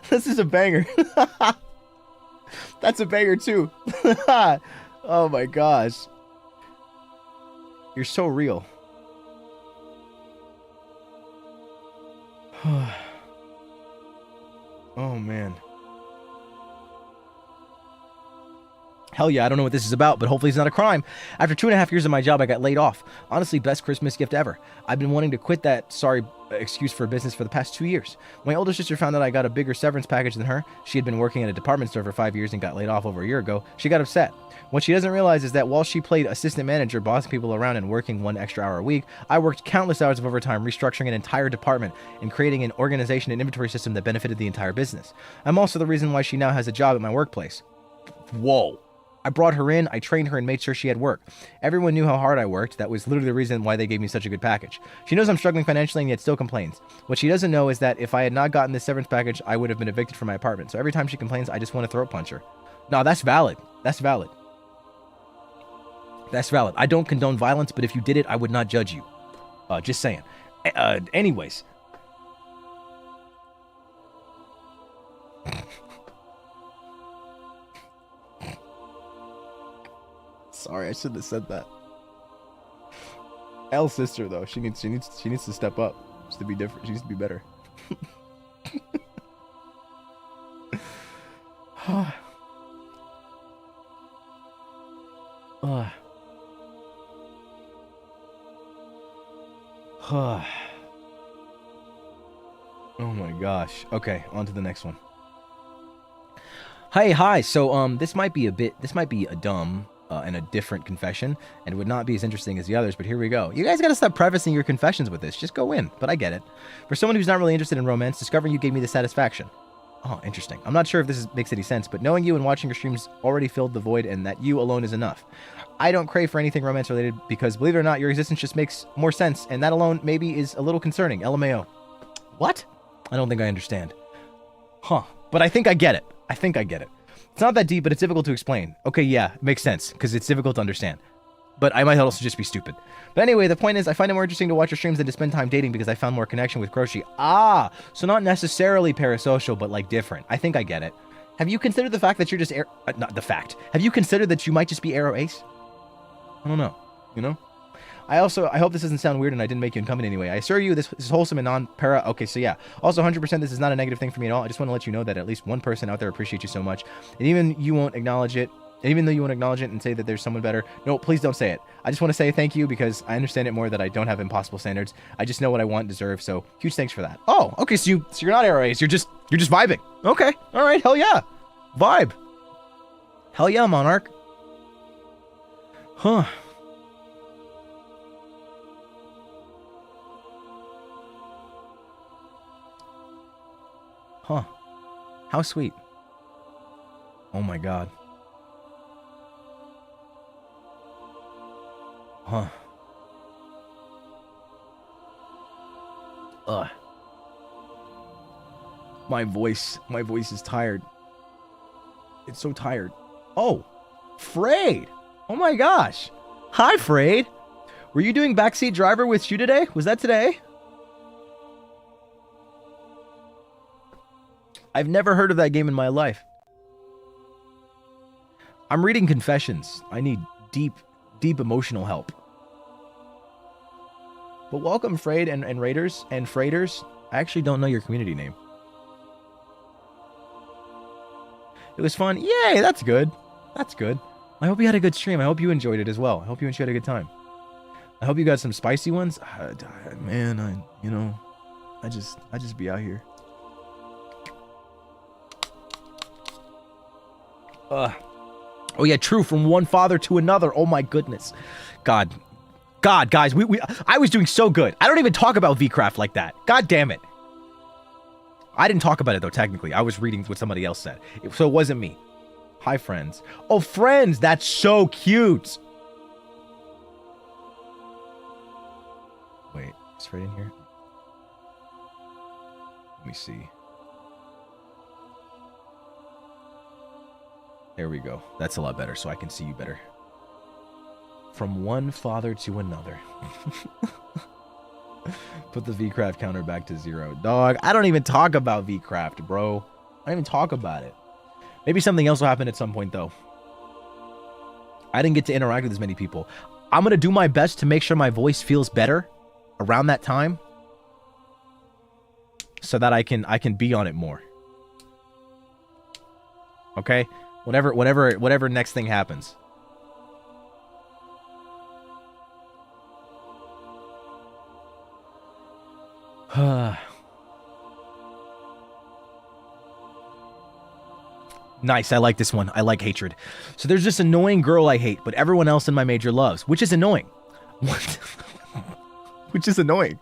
This is a banger. That's a banger too. Oh my gosh. You're so real. Oh man. Hell yeah, I don't know what this is about, but hopefully it's not a crime. After 2.5 years of my job, I got laid off. Honestly, best Christmas gift ever. I've been wanting to quit that excuse for business for the past 2 years. My older sister found out I got a bigger severance package than her. She had been working at a department store for 5 years and got laid off over a year ago. She got upset. What she doesn't realize is that while she played assistant manager, bossing people around and working 1 extra hour a week, I worked countless hours of overtime restructuring an entire department and creating an organization and inventory system that benefited the entire business. I'm also the reason why she now has a job at my workplace. Whoa. I brought her in, I trained her, and made sure she had work. Everyone knew how hard I worked. That was literally the reason why they gave me such a good package. She knows I'm struggling financially and yet still complains. What she doesn't know is that if I had not gotten this severance package, I would have been evicted from my apartment. So every time she complains, I just want to throat punch her. No, that's valid. That's valid. That's valid. I don't condone violence, but if you did it, I would not judge you. Just saying. Anyways. Sorry, I shouldn't have said that. L's sister though, she needs to step up. She needs to be different. She needs to be better. Oh my gosh. Okay, on to the next one. Hi. So this might be a dumb and a different confession, and would not be as interesting as the others, but here we go. You guys gotta stop prefacing your confessions with this. Just go in, but I get it. For someone who's not really interested in romance, discovering you gave me the satisfaction. Oh, interesting. I'm not sure if this makes any sense, but knowing you and watching your streams already filled the void, and that you alone is enough. I don't crave for anything romance related, because believe it or not, your existence just makes more sense, and that alone maybe is a little concerning. LMAO. What? I don't think I understand. Huh. But I think I get it. It's not that deep, but it's difficult to explain. Okay, yeah, makes sense, because it's difficult to understand. But I might also just be stupid. But anyway, the point is, I find it more interesting to watch your streams than to spend time dating because I found more connection with Kroshi. Ah, so not necessarily parasocial, but like different. I think I get it. Have you considered the fact that you're just not the fact. Have you considered that you might just be Arrow Ace? I don't know. You know? I hope this doesn't sound weird and I didn't make you incumbent anyway. I assure you this is wholesome and non-para. Okay, so yeah. Also, 100% this is not a negative thing for me at all. I just want to let you know that at least one person out there appreciates you so much. And even though you won't acknowledge it and say that there's someone better, no, please don't say it. I just want to say thank you because I understand it more that I don't have impossible standards. I just know what I want and deserve, so huge thanks for that. Oh, okay, so you're not Arrow Ace. You're just vibing. Okay, all right, hell yeah. Vibe. Hell yeah, Monarch. Huh. Huh. How sweet. Oh my god. Huh. Ugh. My voice is tired. It's so tired. Oh, Frayed. Oh my gosh. Hi, Frayed. Were you doing backseat driver with you today? Was that today? I've never heard of that game in my life. I'm reading confessions. I need deep emotional help. But welcome, Frayed and Raiders and Freighters. I actually don't know your community name. It was fun. Yay, that's good. That's good. I hope you had a good stream. I hope you enjoyed it as well. I hope you had a good time. I hope you got some spicy ones. Man, I just be out here. Oh yeah, true. From one father to another. Oh my goodness. God, guys, I was doing so good. I don't even talk about VCraft like that. God damn it. I didn't talk about it though, technically. I was reading what somebody else said. So it wasn't me. Hi, friends. Oh, friends, that's so cute. Wait, is Fred in here? Let me see. There we go. That's a lot better, so I can see you better. From one father to another. Put the VCraft counter back to 0. Dog, I don't even talk about VCraft, bro. I don't even talk about it. Maybe something else will happen at some point, though. I didn't get to interact with as many people. I'm going to do my best to make sure my voice feels better around that time so that I can be on it more. Okay? Whatever next thing happens. Nice, I like this one. I like hatred. So there's this annoying girl I hate, but everyone else in my major loves, which is annoying. What? Which is annoying.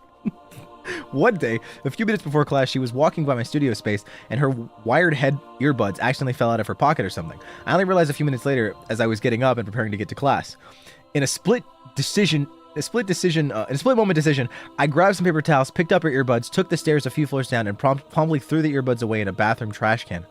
One day, a few minutes before class, she was walking by my studio space, and her wired head earbuds accidentally fell out of her pocket or something. I only realized a few minutes later as I was getting up and preparing to get to class. In a split moment decision, I grabbed some paper towels, picked up her earbuds, took the stairs a few floors down, and promptly threw the earbuds away in a bathroom trash can.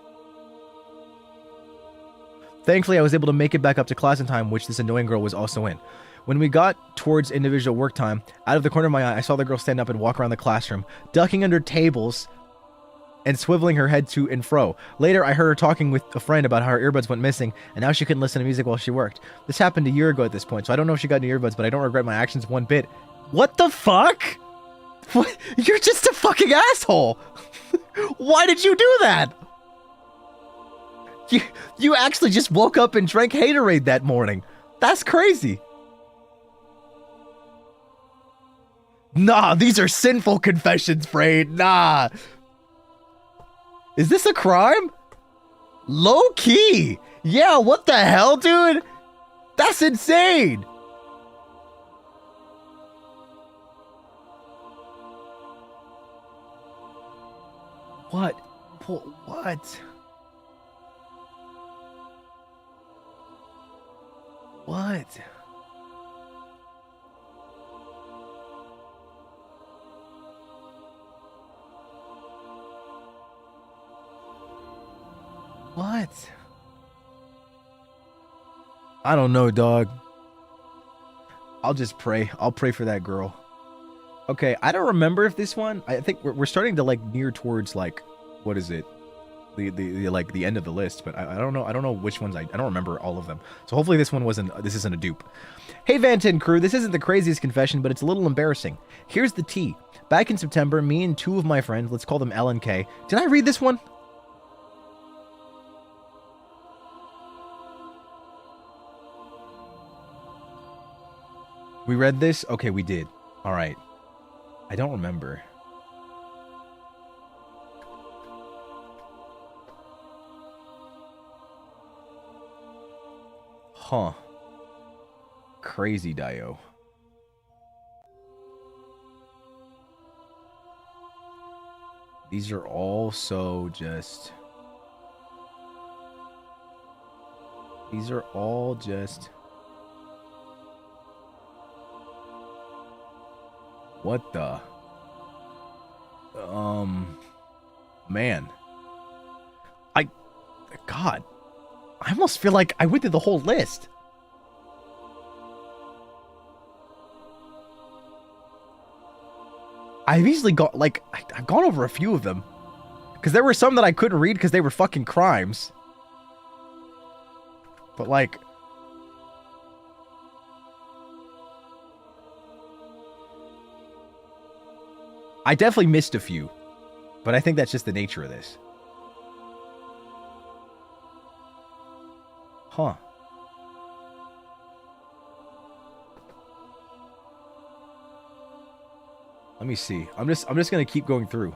Thankfully, I was able to make it back up to class in time, which this annoying girl was also in. When we got towards individual work time, out of the corner of my eye, I saw the girl stand up and walk around the classroom, ducking under tables and swiveling her head to and fro. Later, I heard her talking with a friend about how her earbuds went missing, and now she couldn't listen to music while she worked. This happened a year ago at this point, so I don't know if she got new earbuds, but I don't regret my actions one bit. What the fuck? What? You're just a fucking asshole! Why did you do that? You actually just woke up and drank Haterade that morning. That's crazy. Nah, these are sinful confessions, Frayed. Nah. Is this a crime? Low key. Yeah, what the hell, dude? That's insane. What? What? What? What? I don't know, dog. I'll just pray. I'll pray for that girl. Okay, I don't remember if this one. I think we're starting to like near towards like, what is it? The end of the list, but I don't know. I don't know which ones. I don't remember all of them. So hopefully this one this isn't a dupe. Hey Vantin crew, this isn't the craziest confession, but it's a little embarrassing. Here's the tea. Back in September, me and two of my friends, let's call them L and K. Did I read this one? We read this? Okay, we did. All right. I don't remember. Huh. Crazy Dio. These are all so just... These are all just... What the... Man. God. I almost feel like I went through the whole list. I've easily got, like, I've gone over a few of them. Because there were some that I couldn't read because they were fucking crimes. But, like... I definitely missed a few. But I think that's just the nature of this. Huh. Let me see. I'm just gonna keep going through.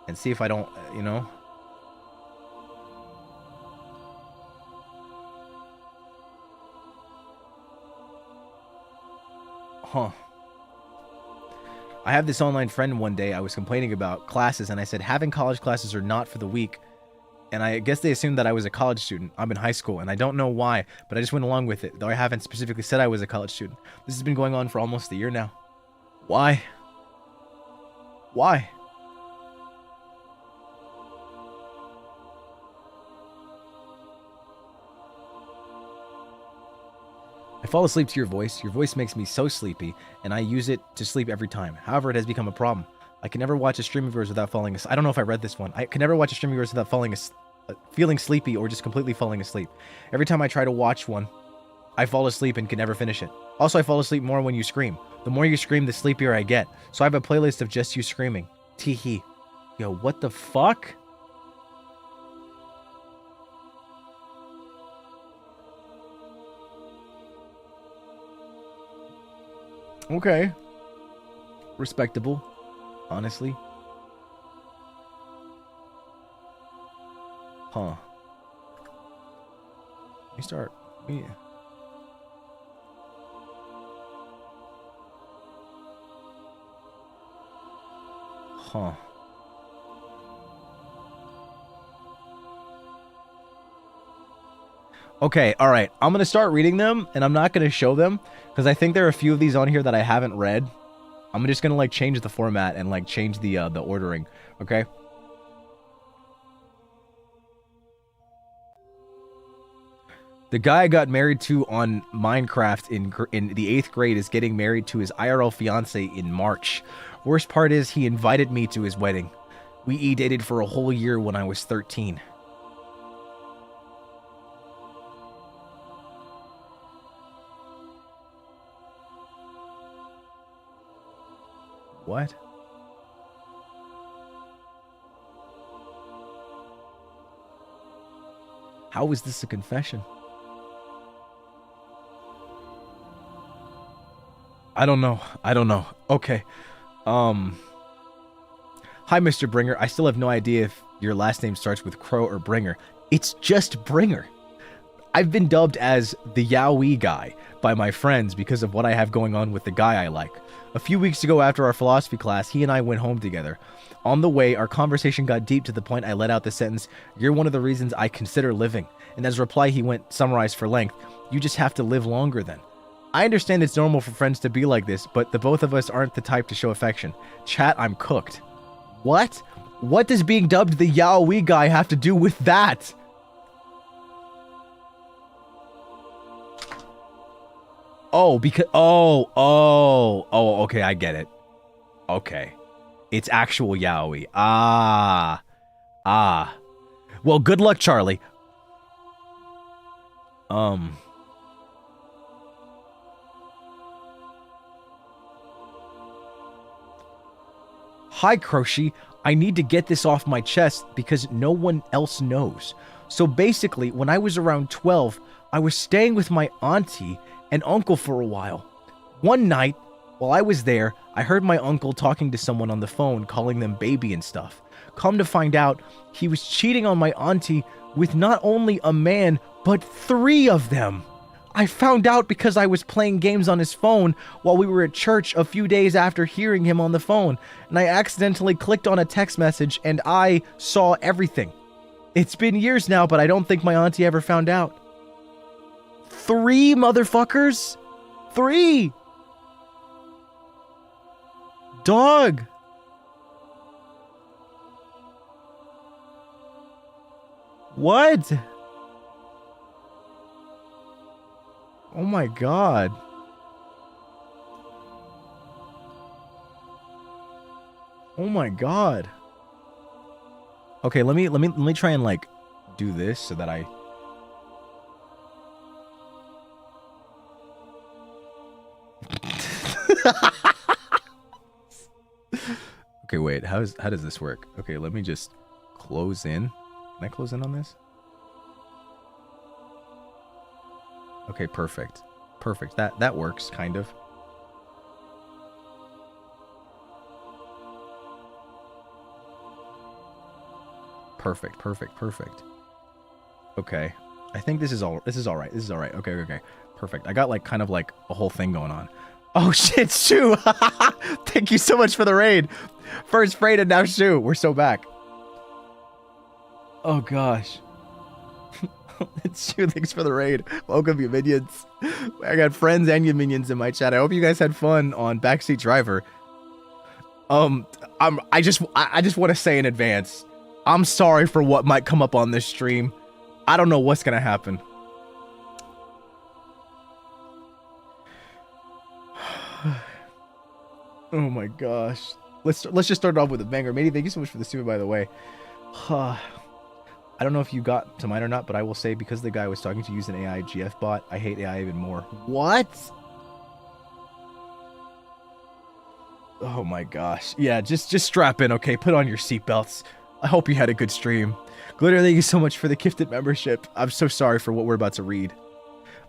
And see if I don't, you know. Huh. I have this online friend one day. I was complaining about classes and I said, having college classes are not for the weak. And I guess they assumed that I was a college student. I'm in high school, and I don't know why, but I just went along with it, though I haven't specifically said I was a college student. This has been going on for almost a year now. Why? Why? I fall asleep to your voice. Your voice makes me so sleepy, and I use it to sleep every time. However, it has become a problem. I can never watch a stream of yours without falling asleep. I don't know if I read this one. I can never watch a stream of yours without feeling sleepy or just completely falling asleep. Every time I try to watch one, I fall asleep and can never finish it. Also, I fall asleep more when you scream. The more you scream, the sleepier I get. So I have a playlist of just you screaming. Tee-hee. Yo, what the fuck? Okay. Respectable. Honestly. Huh. Let me start. Yeah. Huh. Okay, alright. I'm going to start reading them, and I'm not going to show them, because I think there are a few of these on here that I haven't read. I'm just going to, like, change the format and, like, change the ordering, okay? The guy I got married to on Minecraft in the 8th grade is getting married to his IRL fiance in March. Worst part is he invited me to his wedding. We e-dated for a whole year when I was 13. What? How is this a confession? I don't know. I don't know. Okay. Hi, Mr. Bringer. I still have no idea if your last name starts with Crow or Bringer. It's just Bringer. I've been dubbed as the Yaoi guy by my friends because of what I have going on with the guy I like. A few weeks ago after our philosophy class, he and I went home together. On the way, our conversation got deep to the point I let out the sentence, "You're one of the reasons I consider living." And as a reply, he went, summarized for length, "You just have to live longer then." I understand it's normal for friends to be like this, but the both of us aren't the type to show affection. Chat, I'm cooked. What? What does being dubbed the Yaoi guy have to do with that? Oh, because... Oh, okay, I get it. Okay. It's actual yaoi. Ah. Well, good luck, Charlie. Hi, Kroshi. I need to get this off my chest because no one else knows. So basically, when I was around 12, I was staying with my auntie and uncle for a while. One night, while I was there, I heard my uncle talking to someone on the phone, calling them baby and stuff. Come to find out, he was cheating on my auntie with not only a man, but 3 of them. I found out because I was playing games on his phone while we were at church a few days after hearing him on the phone, and I accidentally clicked on a text message and I saw everything. It's been years now, but I don't think my auntie ever found out. 3 motherfuckers? 3! Dog! What? Oh my god. Oh my god. Okay, let me try and like do this so that I Okay, wait. How does this work? Okay, let me just close in. Can I close in on this? Okay, perfect. Perfect. That works, kind of. Perfect, perfect, perfect. Okay. I think this is all right. This is all right. Okay, okay. Perfect. I got like kind of like a whole thing going on. Oh shit, Shu! Thank you so much for the raid. First raid and now Shu. We're so back. Oh gosh. It's Shu, thanks for the raid. Welcome, you minions. I got friends and you minions in my chat. I hope you guys had fun on Backseat Driver. I just want to say in advance, I'm sorry for what might come up on this stream. I don't know what's gonna happen. Oh my gosh. Let's just start off with a banger. Matey, thank you so much for the super, by the way. I don't know if you got to mine or not, but I will say because the guy was talking to use an AI GF bot, I hate AI even more. What? Oh my gosh. Yeah, just strap in, okay? Put on your seatbelts. I hope you had a good stream. Glitter, thank you so much for the gifted membership. I'm so sorry for what we're about to read.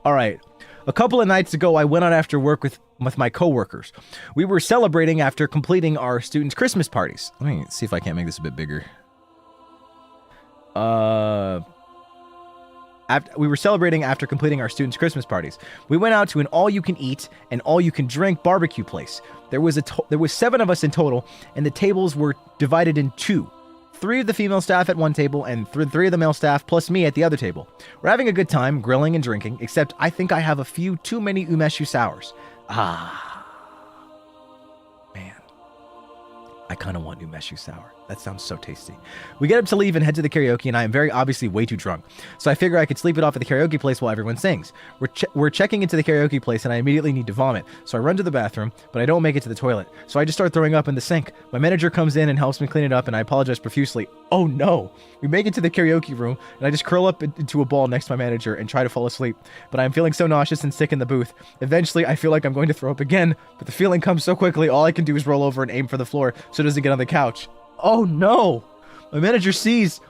All right. A couple of nights ago, I went out after work with my coworkers. We were celebrating after completing our students' Christmas parties. Let me see if I can't make this a bit bigger. We were celebrating after completing our students' Christmas parties. We went out to an all-you-can-eat and all-you-can-drink barbecue place. There was 7 of us in total, and the tables were divided in 2. 3 of the female staff at one table, and 3 of the male staff, plus me at the other table. We're having a good time, grilling and drinking, except I think I have a few too many umeshu sours. Ah. Man. I kind of want umeshu sour. That sounds so tasty. We get up to leave and head to the karaoke, and I am very obviously way too drunk. So I figure I could sleep it off at the karaoke place while everyone sings. We're checking into the karaoke place, and I immediately need to vomit. So I run to the bathroom, but I don't make it to the toilet. So I just start throwing up in the sink. My manager comes in and helps me clean it up, and I apologize profusely. Oh no! We make it to the karaoke room, and I just curl up into a ball next to my manager and try to fall asleep. But I'm feeling so nauseous and sick in the booth. Eventually, I feel like I'm going to throw up again, but the feeling comes so quickly, all I can do is roll over and aim for the floor so it doesn't get on the couch. Oh no! My manager sees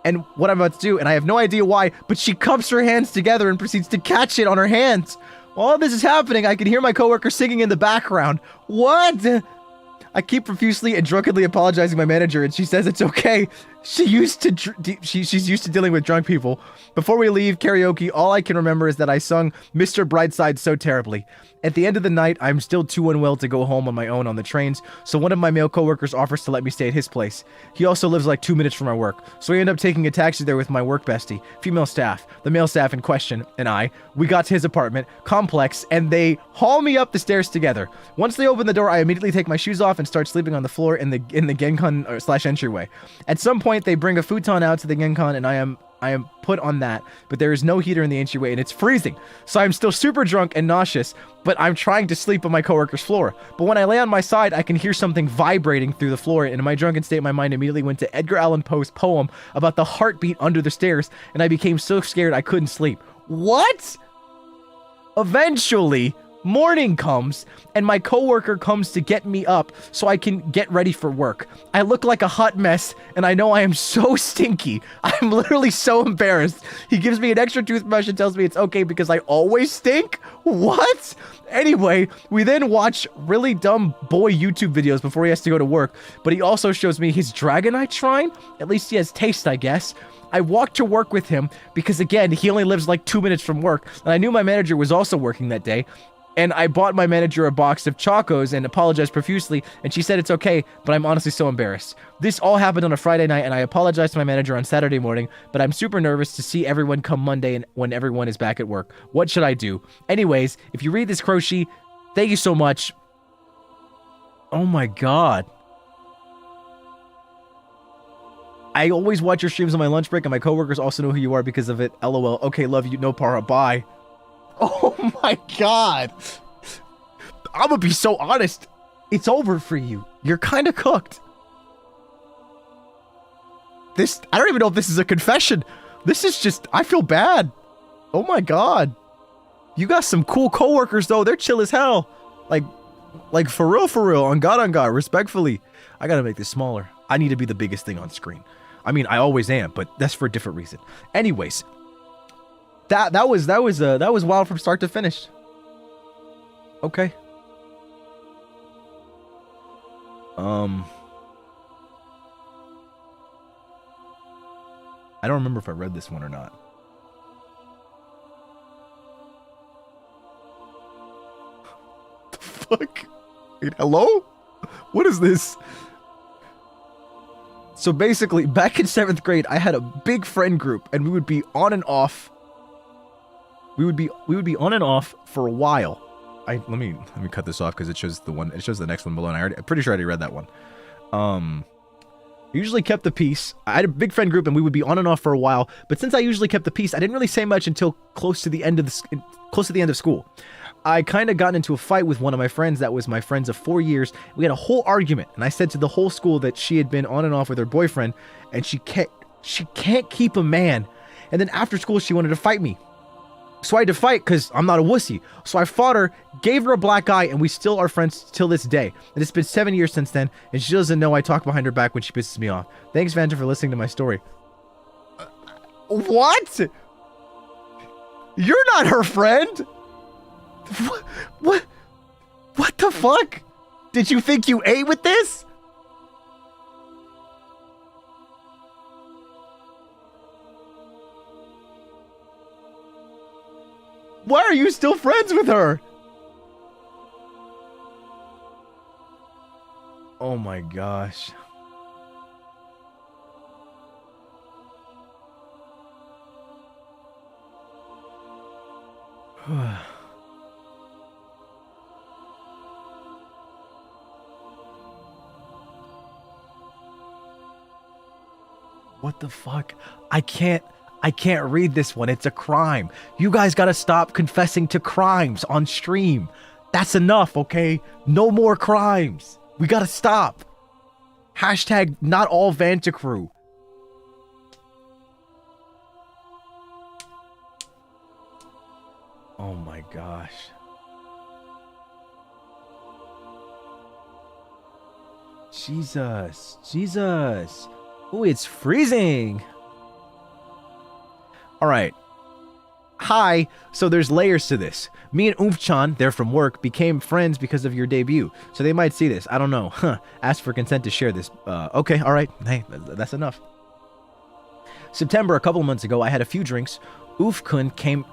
and what I'm about to do, and I have no idea why, but she cups her hands together and proceeds to catch it on her hands. While all this is happening, I can hear my coworker singing in the background. What? I keep profusely and drunkenly apologizing to my manager, and she says it's okay. She's used to dealing with drunk people. Before we leave karaoke, all I can remember is that I sung Mr. Brightside so terribly. At the end of the night, I'm still too unwell to go home on my own on the trains, so one of my male coworkers offers to let me stay at his place. He also lives like 2 minutes from our work, so we end up taking a taxi there with my work bestie, female staff, the male staff in question, and we got to his apartment, complex, and they haul me up the stairs together. Once they open the door, I immediately take my shoes off and start sleeping on the floor in the genkan / entryway. At some point, they bring a futon out to the genkan, and I am put on that, but there is no heater in the entryway and it's freezing. So I'm still super drunk and nauseous, but I'm trying to sleep on my coworker's floor. But when I lay on my side, I can hear something vibrating through the floor, and in my drunken state, my mind immediately went to Edgar Allan Poe's poem about the heartbeat under the stairs, and I became so scared I couldn't sleep. What? Eventually, Morning comes, and my coworker comes to get me up so I can get ready for work. I look like a hot mess, and I know I am so stinky. I'm literally so embarrassed. He gives me an extra toothbrush and tells me it's okay because I always stink? What? Anyway, we then watch really dumb boy YouTube videos before he has to go to work, but he also shows me his Dragonite shrine. At least he has taste, I guess. I walked to work with him because, again, he only lives like 2 minutes from work, and I knew my manager was also working that day. And I bought my manager a box of Chocos and apologized profusely, and she said it's okay, but I'm honestly so embarrassed. This all happened on a Friday night, and I apologized to my manager on Saturday morning, but I'm super nervous to see everyone come Monday and when everyone is back at work. What should I do? Anyways, if you read this Croshi, thank you so much. Oh my god. I always watch your streams on my lunch break, and my coworkers also know who you are because of it. LOL. Okay, love you. No para. Bye. Oh my god. I'm gonna be so honest. It's over for you. You're kind of cooked. I don't even know if this is a confession. This is just, I feel bad. Oh my god. You got some cool coworkers though. They're chill as hell. Like for real, on God, respectfully. I gotta make this smaller. I need to be the biggest thing on screen. I mean, I always am, but that's for a different reason. Anyways. That was wild from start to finish. Okay. I don't remember if I read this one or not. The fuck? Wait, hello? What is this? So basically, back in 7th grade, I had a big friend group, and we would be on and off. We would be on and off for a while. Let me cut this off because it shows the next one below, and I'm pretty sure I already read that one. I usually kept the peace. I had a big friend group, and we would be on and off for a while. But since I usually kept the peace, I didn't really say much until close to the end of school. I kind of got into a fight with one of my friends that was my friends of 4 years. We had a whole argument, and I said to the whole school that she had been on and off with her boyfriend, and she can't keep a man. And then after school, she wanted to fight me. So I had to fight because I'm not a wussy. So I fought her, gave her a black eye, and we still are friends till this day. And it's been 7 years since then, and she doesn't know I talk behind her back when she pisses me off. Thanks, Vanta, for listening to my story. What? You're not her friend? What the fuck? Did you think you ate with this? Why are you still friends with her? Oh my gosh. What the fuck? I can't read this one. It's a crime. You guys gotta stop confessing to crimes on stream. That's enough, okay? No more crimes. We gotta stop. Hashtag not all Vantacrow. Oh my gosh. Jesus. Oh, it's freezing. Alright. Hi. So there's layers to this. Me and Oomph-chan, they're from work, became friends because of your debut. So they might see this. I don't know. Ask for consent to share this. Okay, alright. Hey, that's enough. September, a couple months ago, I had a few drinks. Oof-kun came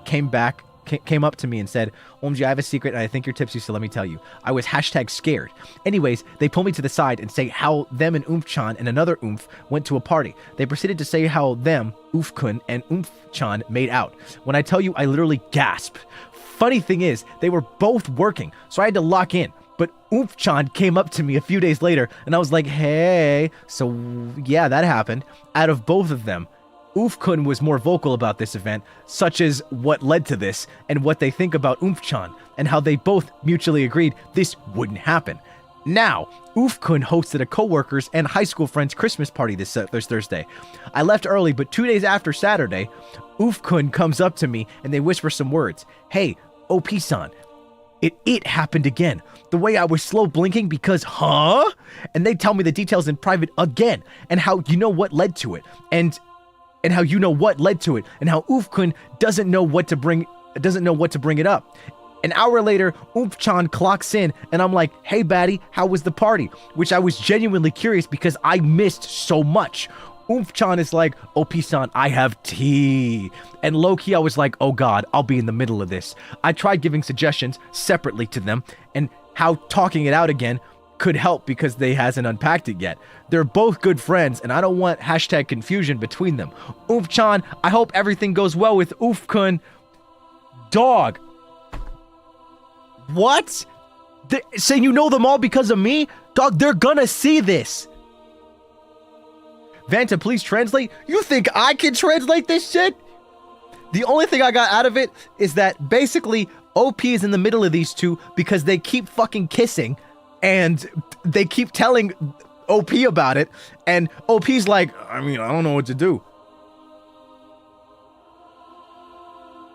up to me and said, Omji, I have a secret and I think you're tipsy, so let me tell you. I was hashtag scared. Anyways, they pull me to the side and say how them and Oomph-chan and another Oomph went to a party. They proceeded to say how them, Oof-kun, and Oomph-chan made out. When I tell you, I literally gasped. Funny thing is, they were both working, so I had to lock in. But Oomph-chan came up to me a few days later, and I was like, hey. So yeah, that happened. Out of both of them, Oof-kun was more vocal about this event, such as what led to this, and what they think about Oomph-chan, and how they both mutually agreed this wouldn't happen. Now, Oof-kun hosted a coworkers and high school friends Christmas party this Thursday. I left early, but 2 days after Saturday, Oof-kun comes up to me and they whisper some words. Hey, OP-san, It happened again. The way I was slow blinking because, huh? And they tell me the details in private again, and how you know what led to it, and how you know what led to it, and how Ufkun doesn't know what to bring it up. An hour later, Oomph-chan clocks in, and I'm like, hey, baddie, how was the party? Which I was genuinely curious because I missed so much. Oomph-chan is like, OP-san, I have tea. And low-key, I was like, oh god, I'll be in the middle of this. I tried giving suggestions separately to them, and how talking it out again could help because they hasn't unpacked it yet. They're both good friends, and I don't want hashtag confusion between them. Oomph-chan, I hope everything goes well with Oomph-kun. Dog. What? Saying you know them all because of me? Dog, they're gonna see this. Vanta, please translate. You think I can translate this shit? The only thing I got out of it is that basically OP is in the middle of these two because they keep fucking kissing and they keep telling OP about it, and OP's like, I mean, I don't know what to do.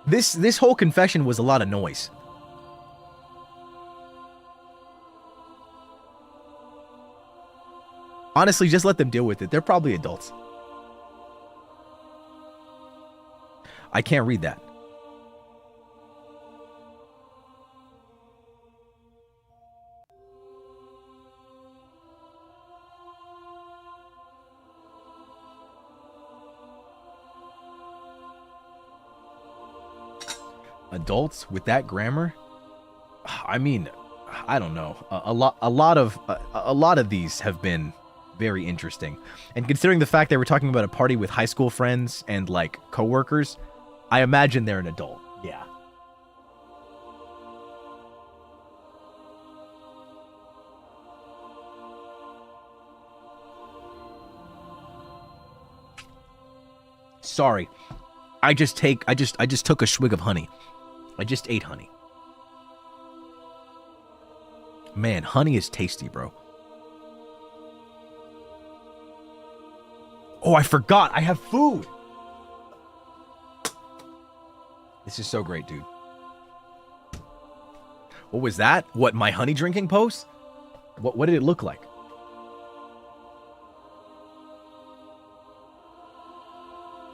This whole confession was a lot of noise. Honestly, just let them deal with it. They're probably adults. I can't read that. Adults with that grammar? I mean, I don't know. A lot of these have been very interesting. And considering the fact they were talking about a party with high school friends and like coworkers, I imagine they're an adult. Yeah. Sorry. I just took a swig of honey. I just ate honey. Man, honey is tasty, bro. Oh, I forgot. I have food. This is so great, dude. What was that? What, my honey drinking post? What did it look like?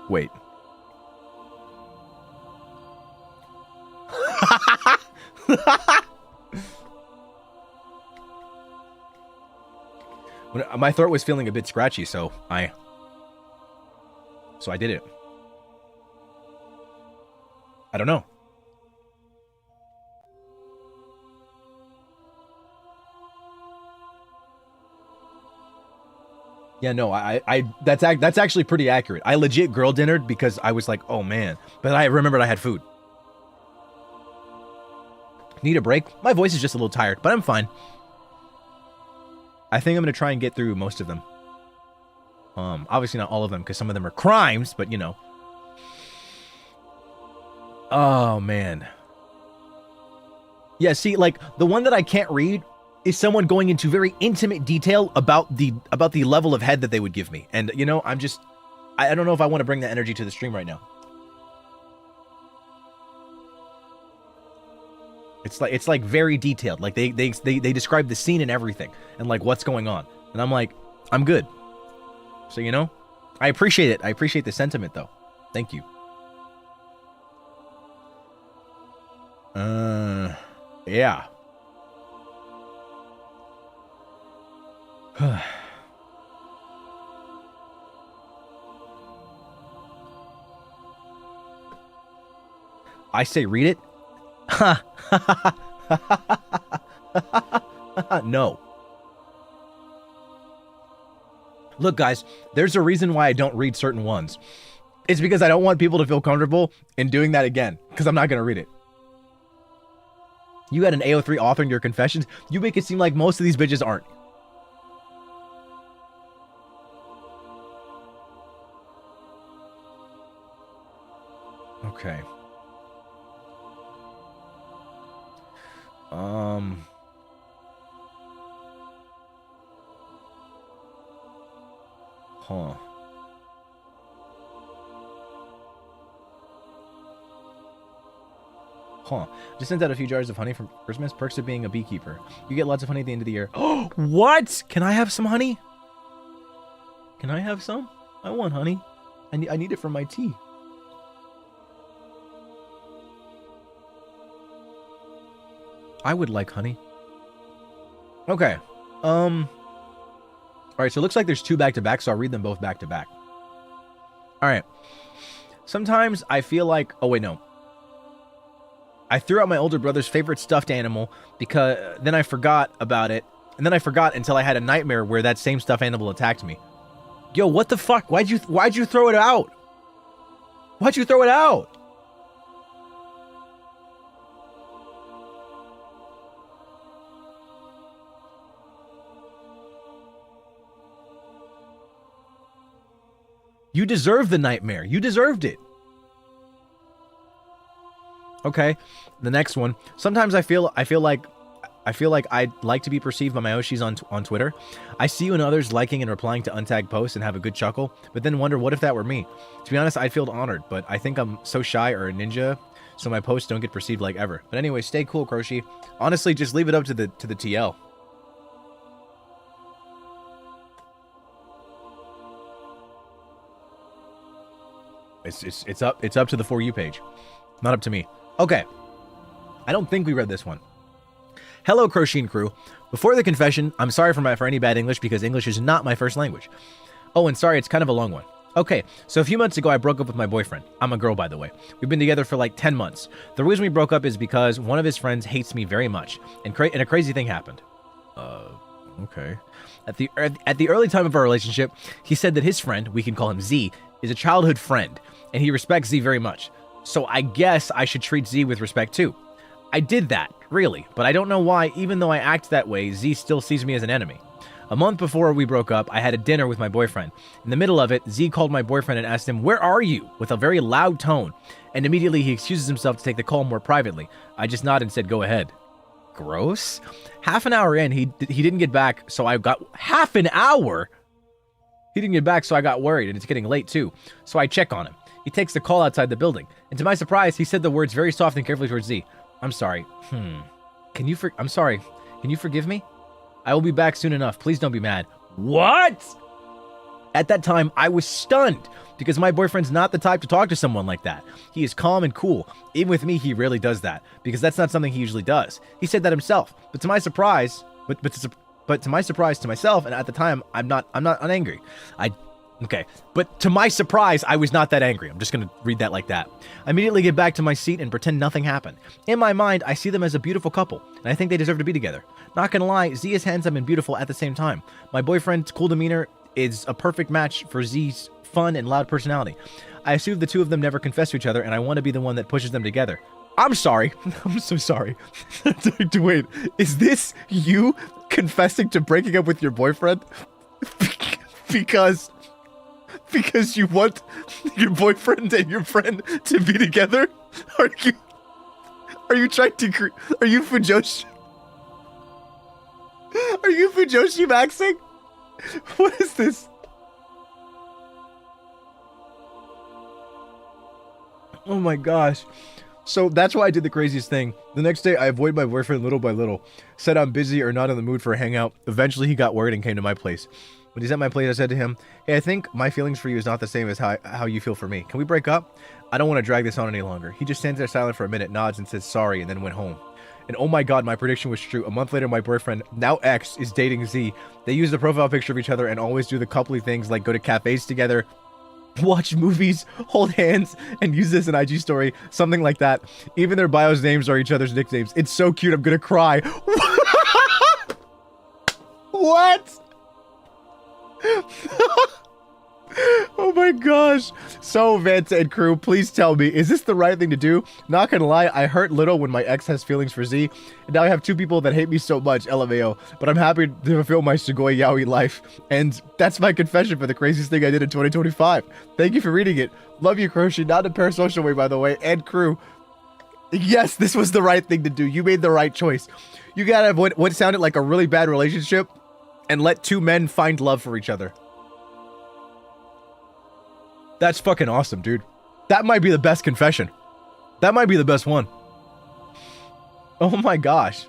Wait. My throat was feeling a bit scratchy, so I did it. I don't know. Yeah, no, that's actually pretty accurate. I legit girl dinnered because I was like, oh man, but I remembered I had food. Need a break? My voice is just a little tired, but I'm fine. I think I'm gonna try and get through most of them. Obviously not all of them because some of them are crimes, but you know. Oh man. Yeah, see, like the one that I can't read is someone going into very intimate detail about the level of head that they would give me. And you know, I don't know if I want to bring that energy to the stream right now. It's like very detailed. Like they describe the scene and everything and like what's going on. And I'm like, I'm good. So, you know, I appreciate it. I appreciate the sentiment though. Thank you. Yeah. I say read it. No. Look, guys, there's a reason why I don't read certain ones. It's because I don't want people to feel comfortable in doing that again, because I'm not going to read it. You had an AO3 author in your confessions. You make it seem like most of these bitches aren't. Okay. Huh. Huh. Just sent out a few jars of honey for Christmas. Perks of being a beekeeper. You get lots of honey at the end of the year. Oh, what? Can I have some honey? Can I have some? I want honey. I need it for my tea. I would like honey. Okay. All right, so it looks like there's 2 back-to-back, so I'll read them both back-to-back. All right. Sometimes I feel like... Oh, wait, no. I threw out my older brother's favorite stuffed animal because then I forgot about it. And then I forgot until I had a nightmare where that same stuffed animal attacked me. Yo, what the fuck? Why'd you throw it out? Why'd you throw it out? You deserved the nightmare. You deserved it. Okay, the next one. Sometimes I feel like I'd like to be perceived by my Oshis on Twitter. I see you and others liking and replying to untagged posts and have a good chuckle, but then wonder what if that were me. To be honest, I'd feel honored, but I think I'm so shy or a ninja, so my posts don't get perceived like ever. But anyway, stay cool, Kroshi. Honestly, just leave it up to the TL. It's up to the For You page, not up to me. Okay, I don't think we read this one. Hello, Crochet crew. Before the confession, I'm sorry for any bad English because English is not my first language. Oh, and sorry, it's kind of a long one. Okay, so a few months ago, I broke up with my boyfriend. I'm a girl, by the way. We've been together for like 10 months. The reason we broke up is because one of his friends hates me very much, and a crazy thing happened. Okay. At the early time of our relationship, he said that his friend, we can call him Z, is a childhood friend, and he respects Z very much. So I guess I should treat Z with respect too. I did that, really, but I don't know why, even though I act that way, Z still sees me as an enemy. A month before we broke up, I had a dinner with my boyfriend. In the middle of it, Z called my boyfriend and asked him, "Where are you?" with a very loud tone, and immediately he excuses himself to take the call more privately. I just nodded and said, "Go ahead." Gross. Half an hour in, he didn't get back, so I got... Half an hour?! He didn't get back, so I got worried, and it's getting late too. So I check on him. He takes the call outside the building, and to my surprise, he said the words very soft and carefully towards Z. I'm sorry. I'm sorry. Can you forgive me? I will be back soon enough. Please don't be mad. What? At that time, I was stunned because my boyfriend's not the type to talk to someone like that. He is calm and cool. Even with me, he rarely does that because that's not something he usually does. He said that himself, but to my surprise, but to my surprise to myself, and at the time, I'm not angry. Okay, but to my surprise, I was not that angry. I'm just going to read that like that. I immediately get back to my seat and pretend nothing happened. In my mind, I see them as a beautiful couple, and I think they deserve to be together. Not gonna lie, Z is handsome and beautiful at the same time. My boyfriend's cool demeanor is a perfect match for Z's fun and loud personality. I assume the two of them never confess to each other, and I want to be the one that pushes them together. I'm sorry. I'm so sorry. Wait, is this you confessing to breaking up with your boyfriend? because you want your boyfriend and your friend to be together? Are you trying to... Are you Fujoshi? Are you Fujoshi maxing? What is this? Oh my gosh. So that's why I did the craziest thing. The next day, I avoid my boyfriend little by little. Said I'm busy or not in the mood for a hangout. Eventually, he got worried and came to my place. When he's at my place, I said to him, "Hey, I think my feelings for you is not the same as how you feel for me. Can we break up? I don't want to drag this on any longer." He just stands there silent for a minute, nods and says sorry, and then went home. And oh my god, my prediction was true. A month later, my boyfriend, now ex, is dating Z. They use the profile picture of each other and always do the coupley things like go to cafes together, watch movies, hold hands, and use this in IG story, something like that. Even their bios names are each other's nicknames. It's so cute, I'm gonna cry. What? Oh my gosh. So Vanta and crew, please tell me, is this the right thing to do? Not gonna lie, I hurt little when my ex has feelings for Z, and now I have two people that hate me so much, LMAO, but I'm happy to fulfill my Sugoi Yaoi life, and that's my confession for the craziest thing I did in 2025. Thank you for reading it. Love you, Crochet, not in a parasocial way, by the way, and crew. Yes, this was the right thing to do. You made the right choice. You gotta avoid what sounded like a really bad relationship and let two men find love for each other. That's fucking awesome, dude. That might be the best confession. That might be the best one. Oh my gosh.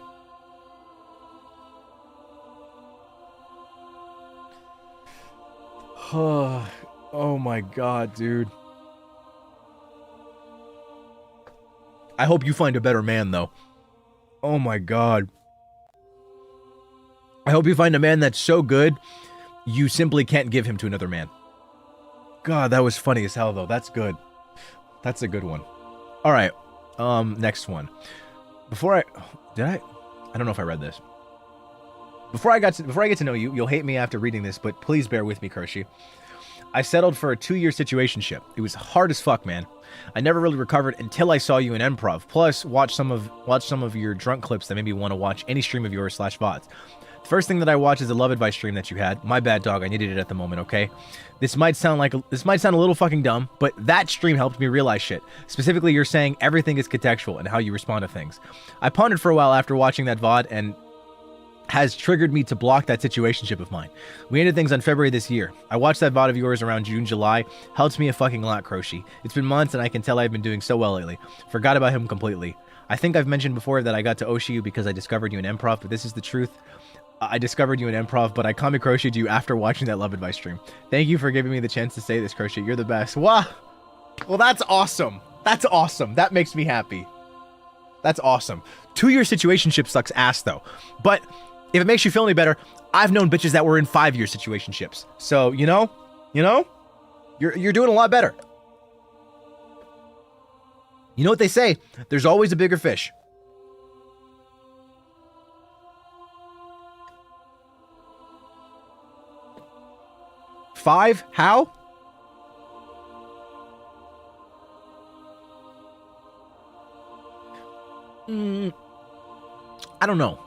Oh my god, dude. I hope you find a better man, though. Oh my god. I hope you find a man that's so good, you simply can't give him to another man. God, that was funny as hell, though. That's good. That's a good one. All right. Next one. I don't know if I read this. Before I get to know you, you'll hate me after reading this, but please bear with me, Kershi. I settled for a 2-year situationship. It was hard as fuck, man. I never really recovered until I saw you in improv. Plus, watch some of your drunk clips that made me want to watch any stream of yours /VODs. The first thing that I watched is a love advice stream that you had. My bad, dog. I needed it at the moment, okay? This might sound a little fucking dumb, but that stream helped me realize shit. Specifically, you're saying everything is contextual and how you respond to things. I pondered for a while after watching that VOD and has triggered me to block that situationship of mine. We ended things on February this year. I watched that VOD of yours around June, July. Helps me a fucking lot, Kroshi. It's been months and I can tell I've been doing so well lately. Forgot about him completely. I think I've mentioned before that I got to Oshi you because I discovered you in improv, but this is the truth. I discovered you in improv, but I Kami Crochet'd you after watching that love advice stream. Thank you for giving me the chance to say this, Crochet. You're the best. Wow. Well, that's awesome. That's awesome. That makes me happy. That's awesome. 2-year situationship sucks ass, though. But if it makes you feel any better, I've known bitches that were in 5-year situationships. So, you know, you're doing a lot better. You know what they say? There's always a bigger fish. Five? How? I don't know.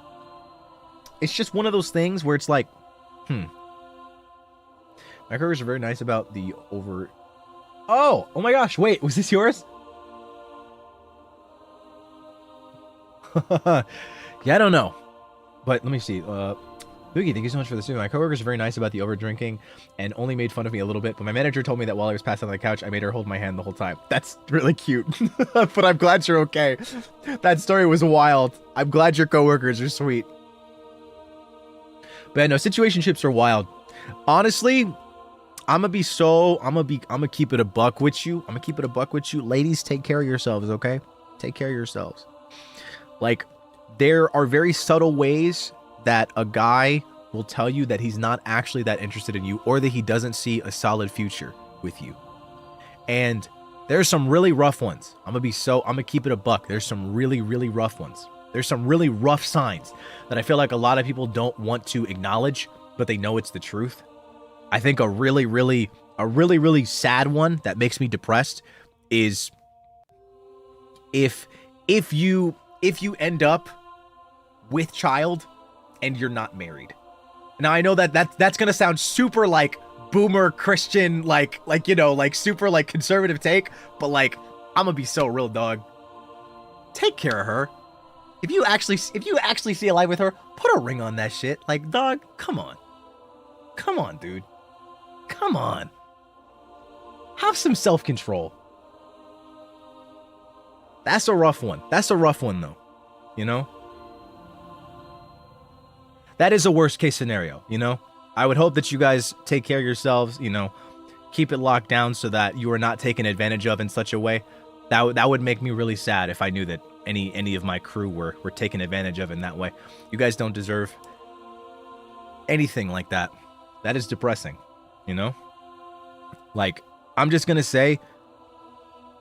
It's just one of those things where it's like, My coworkers are very nice about the over... Oh my gosh, wait, was this yours? Yeah, I don't know. But let me see. Boogie, thank you so much for the stream. My coworkers are very nice about the over drinking and only made fun of me a little bit, but my manager told me that while I was passed out on the couch, I made her hold my hand the whole time. That's really cute. But I'm glad you're okay. That story was wild. I'm glad your coworkers are sweet. But yeah, no, situationships are wild. Honestly, I'm gonna keep it a buck with you. Ladies, take care of yourselves, okay? Take care of yourselves. Like, there are very subtle ways that a guy will tell you that he's not actually that interested in you or that he doesn't see a solid future with you. And there's some really rough ones. I'm gonna keep it a buck. There's some really, really rough ones. There's some really rough signs that I feel like a lot of people don't want to acknowledge, but they know it's the truth. I think a really, really sad one that makes me depressed is if you end up with child and you're not married. Now I know that's gonna sound super like boomer Christian, like super like conservative take, but like I'm gonna be so real, dog. Take care of her. If you actually see a life with her, put a ring on that shit. Like, dog, come on, dude, come on. Have some self-control. That's a rough one. Though. You know? That is a worst case scenario, you know? I would hope that you guys take care of yourselves, keep it locked down so that you are not taken advantage of in such a way. That would make me really sad if I knew that any of my crew were taken advantage of in that way. You guys don't deserve anything like that. That is depressing, you know? Like, I'm just gonna say,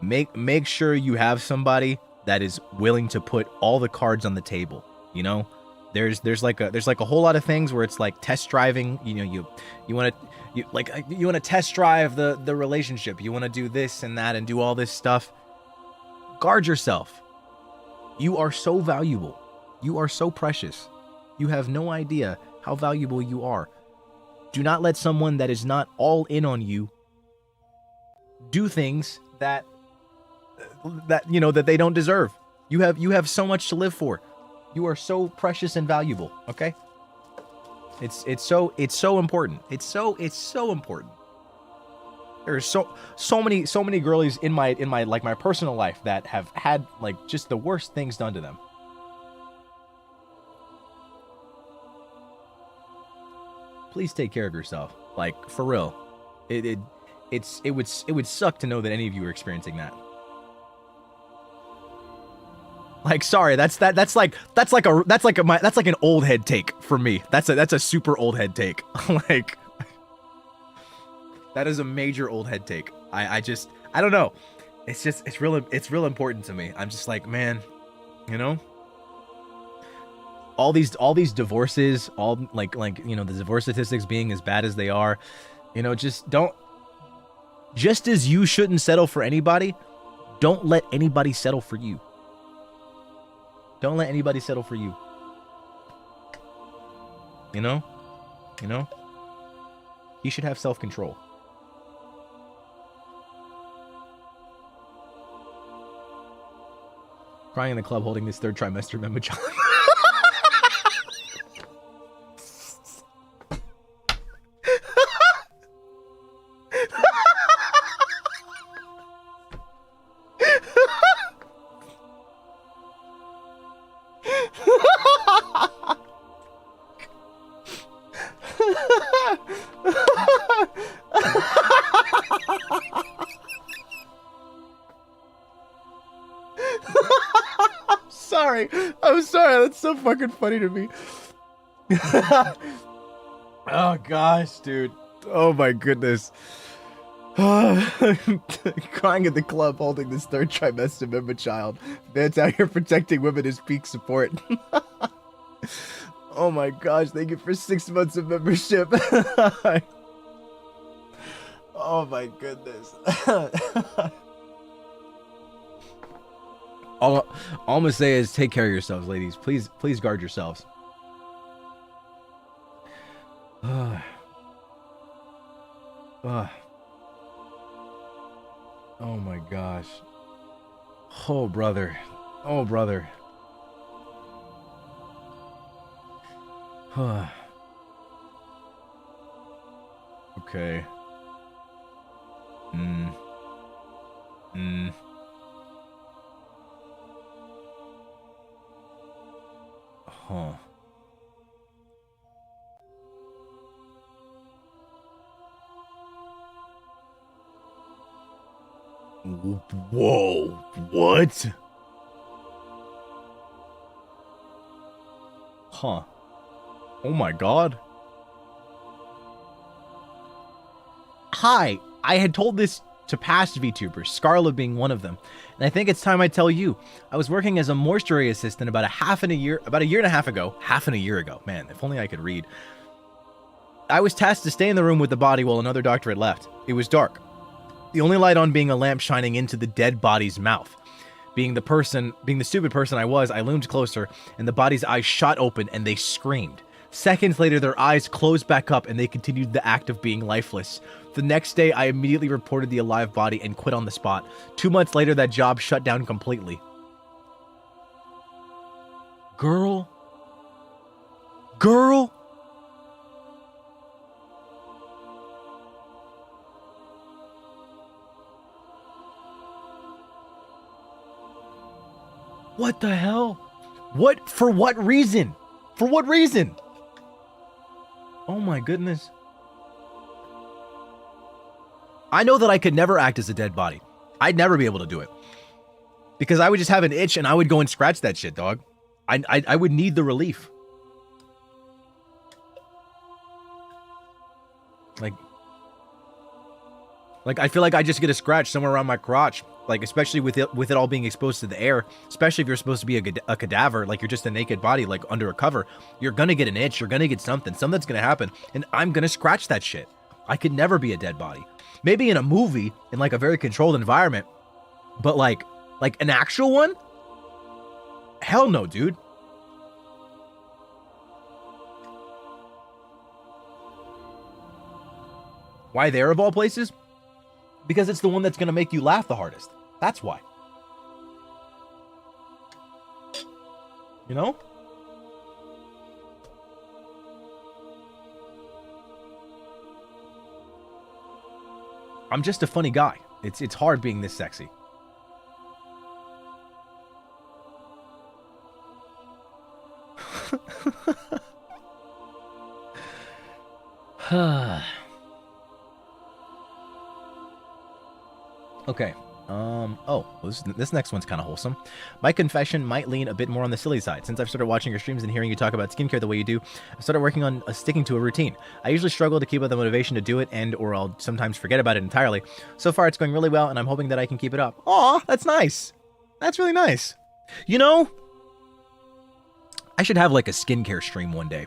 make sure you have somebody that is willing to put all the cards on the table, you know? There's like a whole lot of things where it's like test driving, you want to test drive the relationship. You want to do this and that and do all this stuff. Guard yourself. You are so valuable. You are so precious. You have no idea how valuable you are. Do not let someone that is not all in on you do things that they don't deserve. You have so much to live for. You are so precious and valuable, okay? It's so important. It's so important. There's so many girlies in my like my personal life that have had like just the worst things done to them. please take care of yourself. Like, for real. It would suck to know that any of you are experiencing that. Like, sorry, that's like an old head take for me. That's a super old head take. Like, that is a major old head take. I don't know. It's real important to me. I'm just like, man, you know, all these divorces, all like you know, the divorce statistics being as bad as they are, you know, just as you shouldn't settle for anybody, don't let anybody settle for you. Don't let anybody settle for you. You know? You know? You should have self-control. Crying in the club holding this third trimester memo challenge. I'm sorry. That's so fucking funny to me. Oh gosh, dude. Oh my goodness. Crying at the club holding this third trimester member child. Man's out here protecting women is peak support. Oh my gosh, thank you for 6 months of membership. Oh my goodness. All I'm gonna say is take care of yourselves, ladies. Please guard yourselves. Oh my gosh. Oh brother. Oh brother. Okay. Huh. Whoa. What? Huh. Oh my god. Hi. I had told this to past VTubers, Scarla being one of them. And I think it's time I tell you. I was working as a mortuary assistant about a year and a half ago. Man, if only I could read. I was tasked to stay in the room with the body while another doctor had left. It was dark. The only light on being a lamp shining into the dead body's mouth. Being the stupid person I was, I loomed closer, and the body's eyes shot open and they screamed. Seconds later, their eyes closed back up and they continued the act of being lifeless. The next day, I immediately reported the alive body and quit on the spot. 2 months later, that job shut down completely. Girl? What the hell? For what reason? Oh my goodness. I know that I could never act as a dead body. I'd never be able to do it. Because I would just have an itch and I would go and scratch that shit, dog. I would need the relief. Like I feel like I just get a scratch somewhere around my crotch. Like, especially with it all being exposed to the air, especially if you're supposed to be a cadaver, like you're just a naked body, like under a cover, you're gonna get an itch, you're gonna get something's gonna happen, and I'm gonna scratch that shit. I could never be a dead body. Maybe in a movie, in like a very controlled environment, but like an actual one? Hell no, dude. Why there of all places? Because it's the one that's gonna make you laugh the hardest. That's why. You know? I'm just a funny guy. It's hard being this sexy. Okay. This next one's kind of wholesome. My confession might lean a bit more on the silly side. Since I've started watching your streams and hearing you talk about skincare the way you do, I've started working on sticking to a routine. I usually struggle to keep up the motivation to do it, or I'll sometimes forget about it entirely. So far, it's going really well, and I'm hoping that I can keep it up. Aw, that's nice. That's really nice. You know, I should have like a skincare stream one day.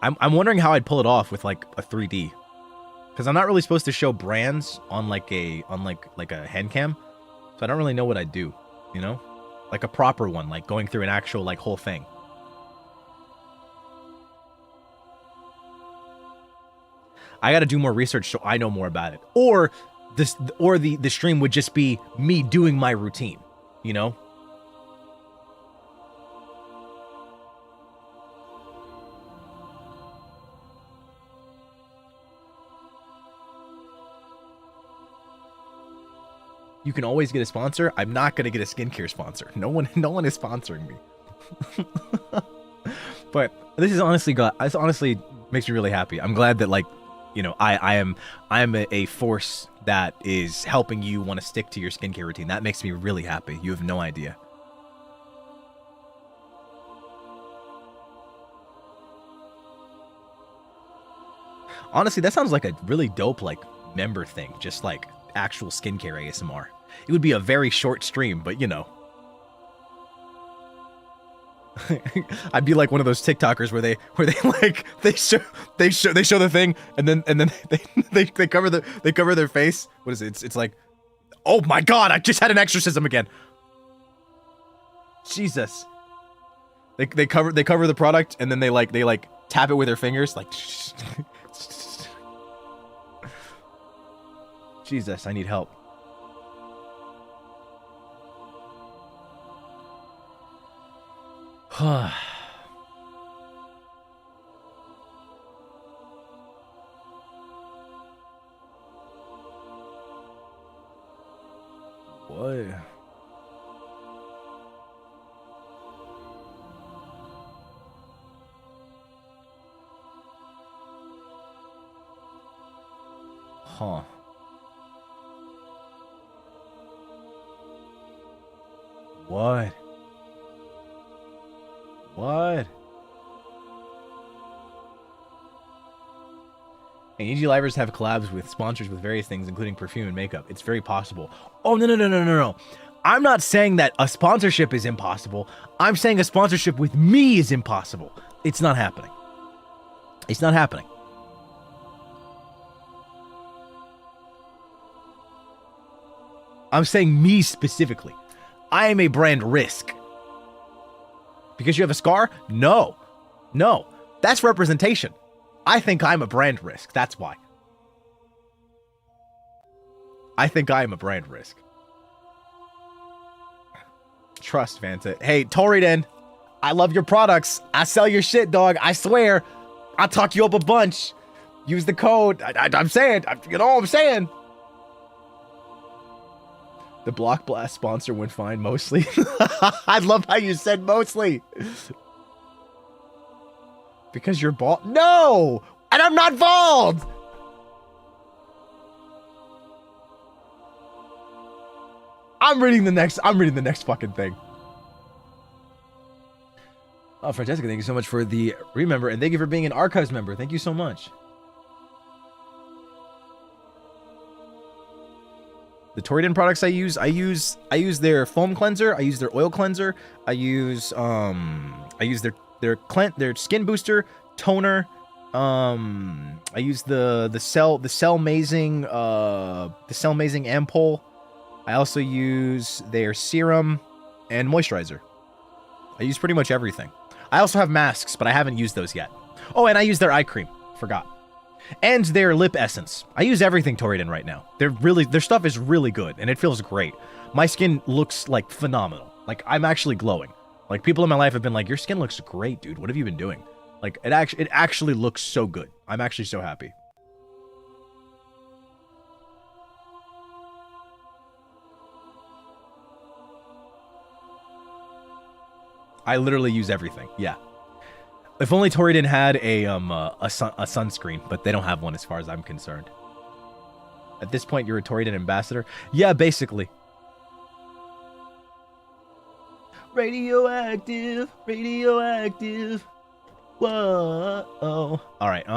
I'm wondering how I'd pull it off with like a 3D. Because I'm not really supposed to show brands on like a hand cam, so I don't really know what I'd do, you know, like a proper one, like going through an actual like whole thing. I got to do more research so I know more about it, or the stream would just be me doing my routine, you know. You can always get a sponsor. I'm not gonna get a skincare sponsor. No one is sponsoring me. But this honestly makes me really happy. I'm glad that, like, you know, I am a force that is helping you want to stick to your skincare routine. That makes me really happy. You have no idea. Honestly, that sounds like a really dope like member thing. Just like actual skincare ASMR. It would be a very short stream, but you know. I'd be like one of those TikTokers where they show the thing and then they cover their face. What is it? It's like, oh my god, I just had an exorcism again. Jesus. They cover the product and then they tap it with their fingers like. Jesus, I need help. What? Huh. What? What? And NIJI Livers have collabs with sponsors with various things, including perfume and makeup. It's very possible. Oh, no. I'm not saying that a sponsorship is impossible. I'm saying a sponsorship with me is impossible. It's not happening. It's not happening. I'm saying me specifically. I am a brand risk. Because you have a scar? No. That's representation. I think I'm a brand risk. That's why. I think I am a brand risk. Trust, Vanta. Hey, Toriden, I love your products. I sell your shit, dog. I swear. I'll talk you up a bunch. Use the code. I'm saying. You know what I'm saying? The Block Blast sponsor went fine, mostly. I love how you said mostly. Because you're bald? No! And I'm not bald! I'm reading the next fucking thing. Oh, Francesca, thank you so much for the remember, and thank you for being an Archives member. Thank you so much. The Toriden products I use their foam cleanser, I use their oil cleanser, I use their skin booster, toner, I use the Cell Amazing ampoule. I also use their serum and moisturizer. I use pretty much everything. I also have masks, but I haven't used those yet. Oh, and I use their eye cream. Forgot. And their lip essence. I use everything Toriden right now. Their stuff is really good, and it feels great. My skin looks like phenomenal. Like I'm actually glowing. Like people in my life have been like, "Your skin looks great, dude. What have you been doing?" Like it actually looks so good. I'm actually so happy. I literally use everything. Yeah. If only Toriden had a sunscreen, but they don't have one as far as I'm concerned. At this point, you're a Toriden ambassador? Yeah, basically. Radioactive, radioactive. Whoa. Alright,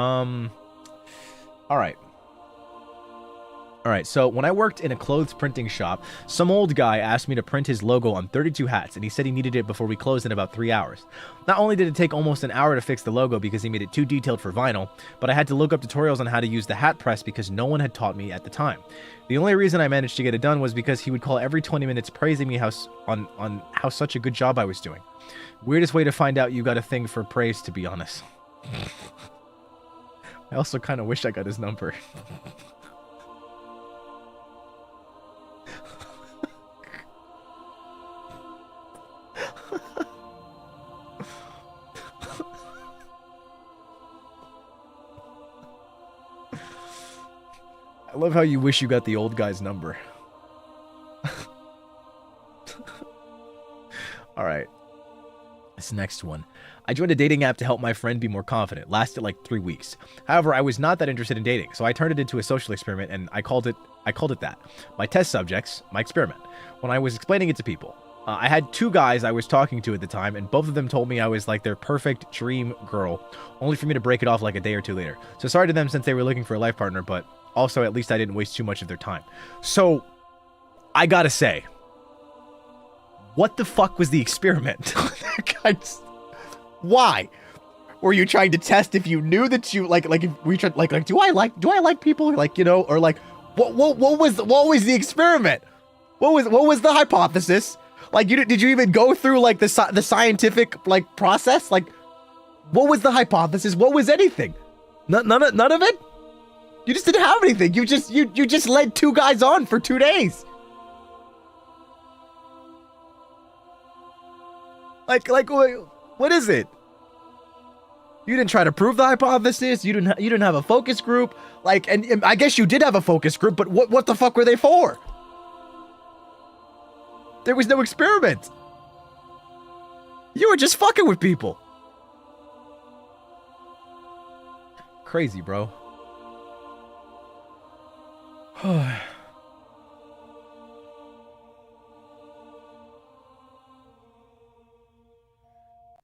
Alright, so when I worked in a clothes printing shop, some old guy asked me to print his logo on 32 hats, and he said he needed it before we closed in about 3 hours. Not only did it take almost an hour to fix the logo because he made it too detailed for vinyl, but I had to look up tutorials on how to use the hat press because no one had taught me at the time. The only reason I managed to get it done was because he would call every 20 minutes praising me on how such a good job I was doing. Weirdest way to find out you got a thing for praise, to be honest. I also kind of wish I got his number. I love how you wish you got the old guy's number. Alright. This next one. I joined a dating app to help my friend be more confident. Lasted like 3 weeks. However, I was not that interested in dating, so I turned it into a social experiment and I called it that. My test subjects, my experiment. When I was explaining it to people. I had 2 guys I was talking to at the time, and both of them told me I was like their perfect dream girl, only for me to break it off like a day or 2 later. So sorry to them since they were looking for a life partner, but also at least I didn't waste too much of their time. So, I gotta say, what the fuck was the experiment? Why? Were you trying to test if you knew that you like if we tried like do I like people, like, you know, or like what was the experiment? What was the hypothesis? Like, did you even go through like the scientific like process? Like, what was the hypothesis? What was anything? None of it? You just didn't have anything. You just led 2 guys on for 2 days. Like what is it? You didn't try to prove the hypothesis. You didn't have a focus group. Like, and I guess you did have a focus group, but what the fuck were they for? There was no experiment. You were just fucking with people. Crazy, bro.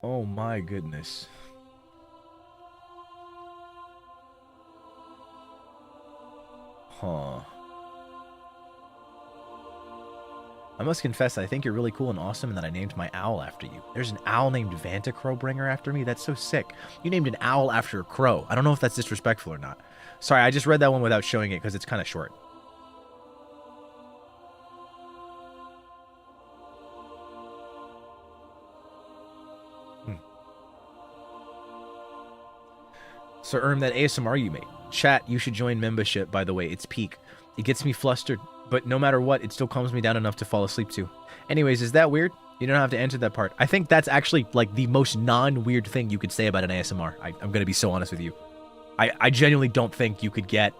Oh my goodness. Huh. I must confess, I think you're really cool and awesome and that I named my owl after you. There's an owl named Vantacrow bringer after me? That's so sick. You named an owl after a crow. I don't know if that's disrespectful or not. Sorry, I just read that one without showing it because it's kind of short. So, that ASMR you made. Chat, you should join membership, by the way. It's peak. It gets me flustered, but no matter what, it still calms me down enough to fall asleep to. Anyways, is that weird? You don't have to answer that part. I think that's actually, like, the most non-weird thing you could say about an ASMR. I'm going to be so honest with you. I genuinely don't think you could get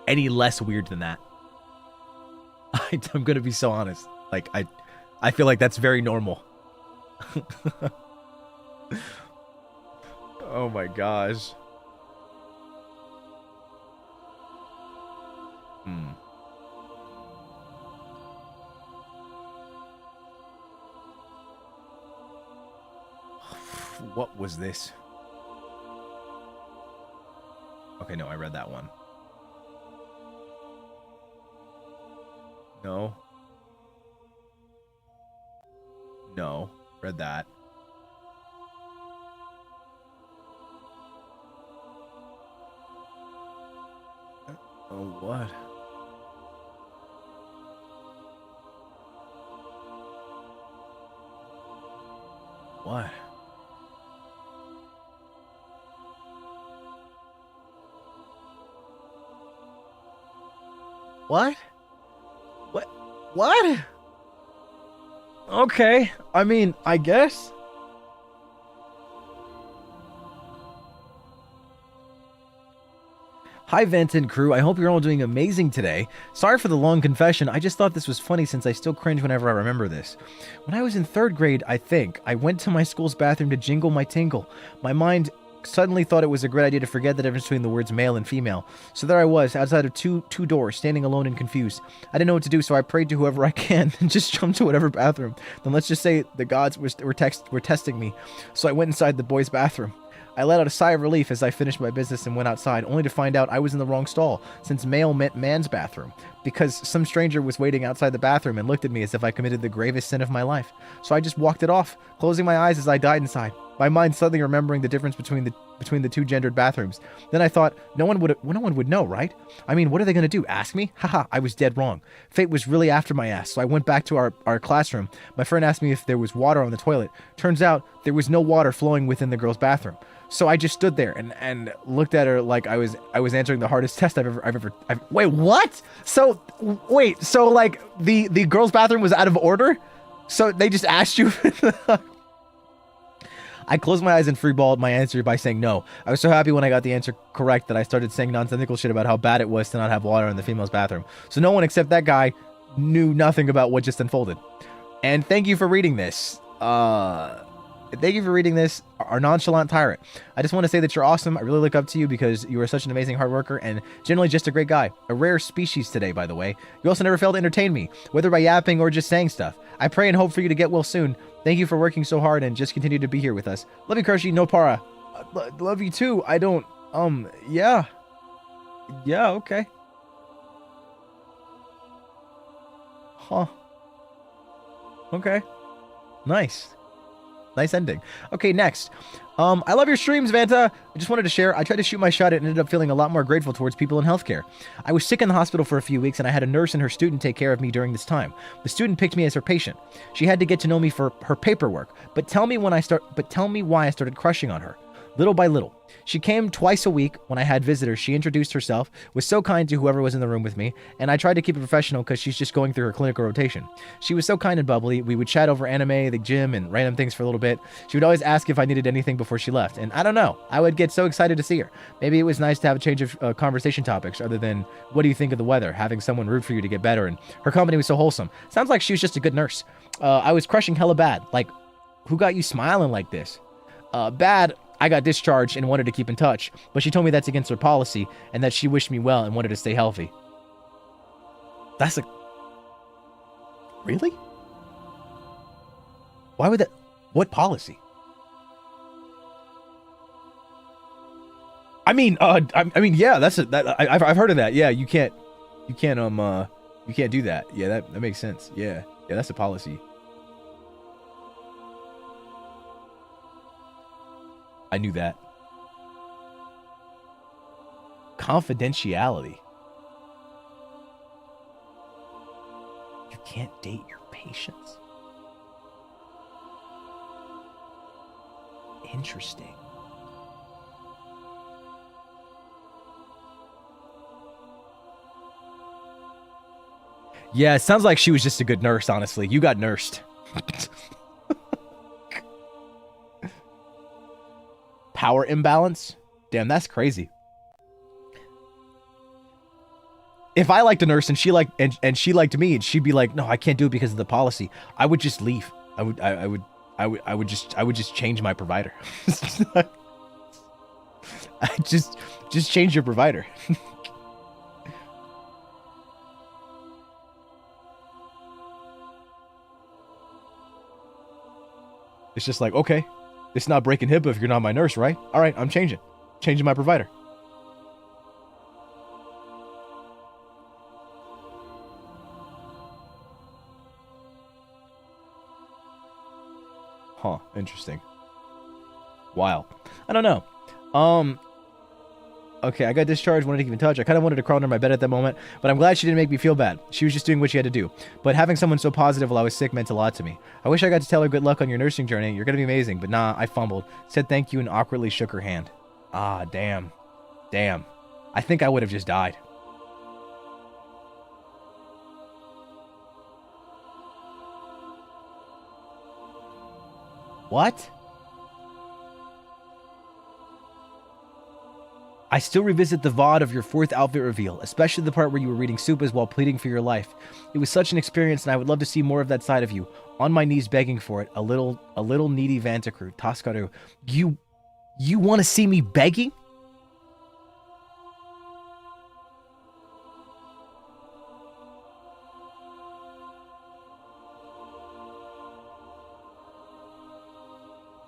any less weird than that. I'm going to be so honest. Like, I feel like that's very normal. Oh my gosh. What was this? Okay, no, I read that one. No. No, read that. Oh, what? What? What? What? Okay, I mean, I guess. Hi, Vant and crew. I hope you're all doing amazing today. Sorry for the long confession. I just thought this was funny since I still cringe whenever I remember this. When I was in 3rd grade, I think, I went to my school's bathroom to jingle my tingle. My mind suddenly thought it was a great idea to forget the difference between the words male and female. So there I was, outside of two doors, standing alone and confused. I didn't know what to do, so I prayed to whoever I can and just jumped to whatever bathroom. Then let's just say the gods were testing me. So I went inside the boys' bathroom. I let out a sigh of relief as I finished my business and went outside, only to find out I was in the wrong stall, since male meant man's bathroom, because some stranger was waiting outside the bathroom and looked at me as if I committed the gravest sin of my life. So I just walked it off, closing my eyes as I died inside, my mind suddenly remembering the difference between the two gendered bathrooms. Then I thought, no one would know, right? I mean, what are they going to do, ask me? Haha, I was dead wrong. Fate was really after my ass, so I went back to our classroom. My friend asked me if there was water on the toilet. Turns out there was no water flowing within the girls' bathroom. So I just stood there and looked at her like I was answering the hardest test I've ever. Wait, what? So like the girls' bathroom was out of order? So they just asked you? I closed my eyes and freeballed my answer by saying no. I was so happy when I got the answer correct that I started saying nonsensical shit about how bad it was to not have water in the female's bathroom. So no one except that guy knew nothing about what just unfolded. And thank you for reading this. Thank you for reading this, our nonchalant tyrant. I just want to say that you're awesome. I really look up to you because you are such an amazing hard worker and generally just a great guy. A rare species today, by the way. You also never fail to entertain me, whether by yapping or just saying stuff. I pray and hope for you to get well soon. Thank you for working so hard and just continue to be here with us. Love you, Kershi. No para. Love you too. I don't, yeah. Yeah, okay. Huh. Okay. Nice. Nice ending. Okay, next. I love your streams, Vanta. I just wanted to share. I tried to shoot my shot and ended up feeling a lot more grateful towards people in healthcare. I was sick in the hospital for a few weeks and I had a nurse and her student take care of me during this time. The student picked me as her patient. She had to get to know me for her paperwork, but tell me why I started crushing on her. Little by little. She came twice a week when I had visitors. She introduced herself, was so kind to whoever was in the room with me, and I tried to keep it professional because she's just going through her clinical rotation. She was so kind and bubbly. We would chat over anime, the gym, and random things for a little bit. She would always ask if I needed anything before she left, and I don't know. I would get so excited to see her. Maybe it was nice to have a change of conversation topics other than, what do you think of the weather? Having someone root for you to get better, and her company was so wholesome. Sounds like she was just a good nurse. I was crushing hella bad. Like, who got you smiling like this? Bad. I got discharged and wanted to keep in touch, but she told me that's against her policy and that she wished me well and wanted to stay healthy. That's a... Really? Why would that... What policy? I mean, yeah, that's I've heard of that. Yeah, you can't do that. Yeah, that makes sense. Yeah, that's a policy. I knew that. Confidentiality. You can't date your patients. Interesting. Yeah, it sounds like she was just a good nurse, honestly. You got nursed. Power imbalance? Damn, that's crazy. If I liked a nurse and she liked me and she'd be like, no, I can't do it because of the policy, I would just leave. I would just change my provider. I just change your provider. It's just like, okay, it's not breaking HIPAA if you're not my nurse, right? All right, I'm changing my provider. Huh, interesting. Wild. I don't know. Okay, I got discharged, wanted to keep in touch. I kind of wanted to crawl under my bed at that moment, but I'm glad she didn't make me feel bad. She was just doing what she had to do. But having someone so positive while I was sick meant a lot to me. I wish I got to tell her good luck on your nursing journey. You're going to be amazing. But nah, I fumbled. Said thank you and awkwardly shook her hand. Ah, damn. Damn. I think I would have just died. What? I still revisit the VOD of your 4th outfit reveal, especially the part where you were reading Supas while pleading for your life. It was such an experience, and I would love to see more of that side of you. On my knees begging for it, a little needy Vantacrow, Taskaru. You want to see me begging?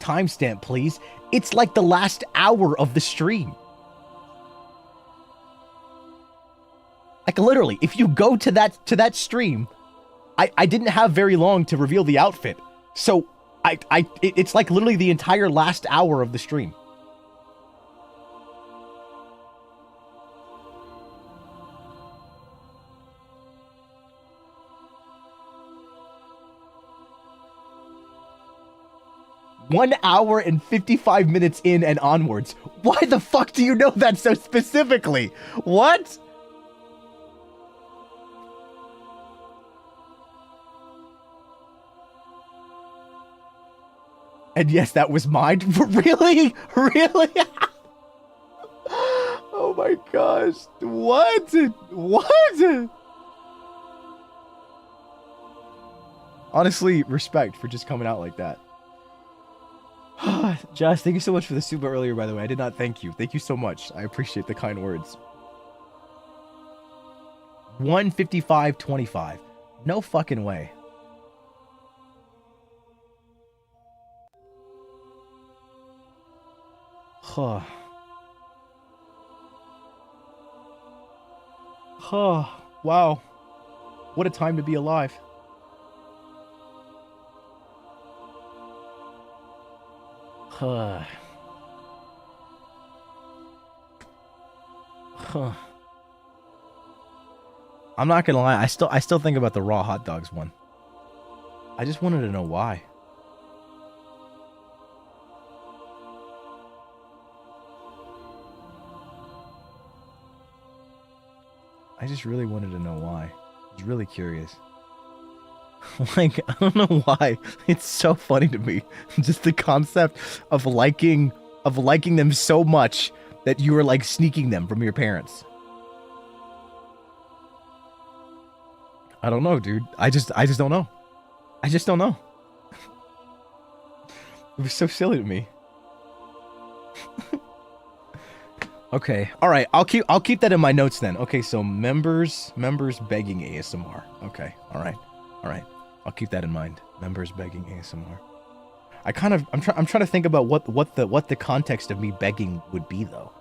Timestamp, please. It's like the last hour of the stream. Like literally, if you go to that stream, I didn't have very long to reveal the outfit. So it's like literally the entire last hour of the stream. One hour and 55 minutes in and onwards. Why the fuck do you know that so specifically? What? And yes, that was mine. Really? Really? Oh my gosh. What? What? Honestly, respect for just coming out like that. Josh, thank you so much for the super earlier, by the way. I did not thank you. Thank you so much. I appreciate the kind words. 155.25. No fucking way. Huh. Huh. Wow. What a time to be alive. Huh. Huh. I'm not gonna lie, I still think about the raw hot dogs one. I just wanted to know why. I just really wanted to know why. I was really curious. Like, I don't know why. It's so funny to me. Just the concept of liking them so much that you were like sneaking them from your parents. I don't know, dude. I just don't know. I just don't know. It was so silly to me. Okay. All right. I'll keep that in my notes then. Okay, so members begging ASMR. Okay. All right. All right. I'll keep that in mind. Members begging ASMR. I'm trying to think about what the context of me begging would be though.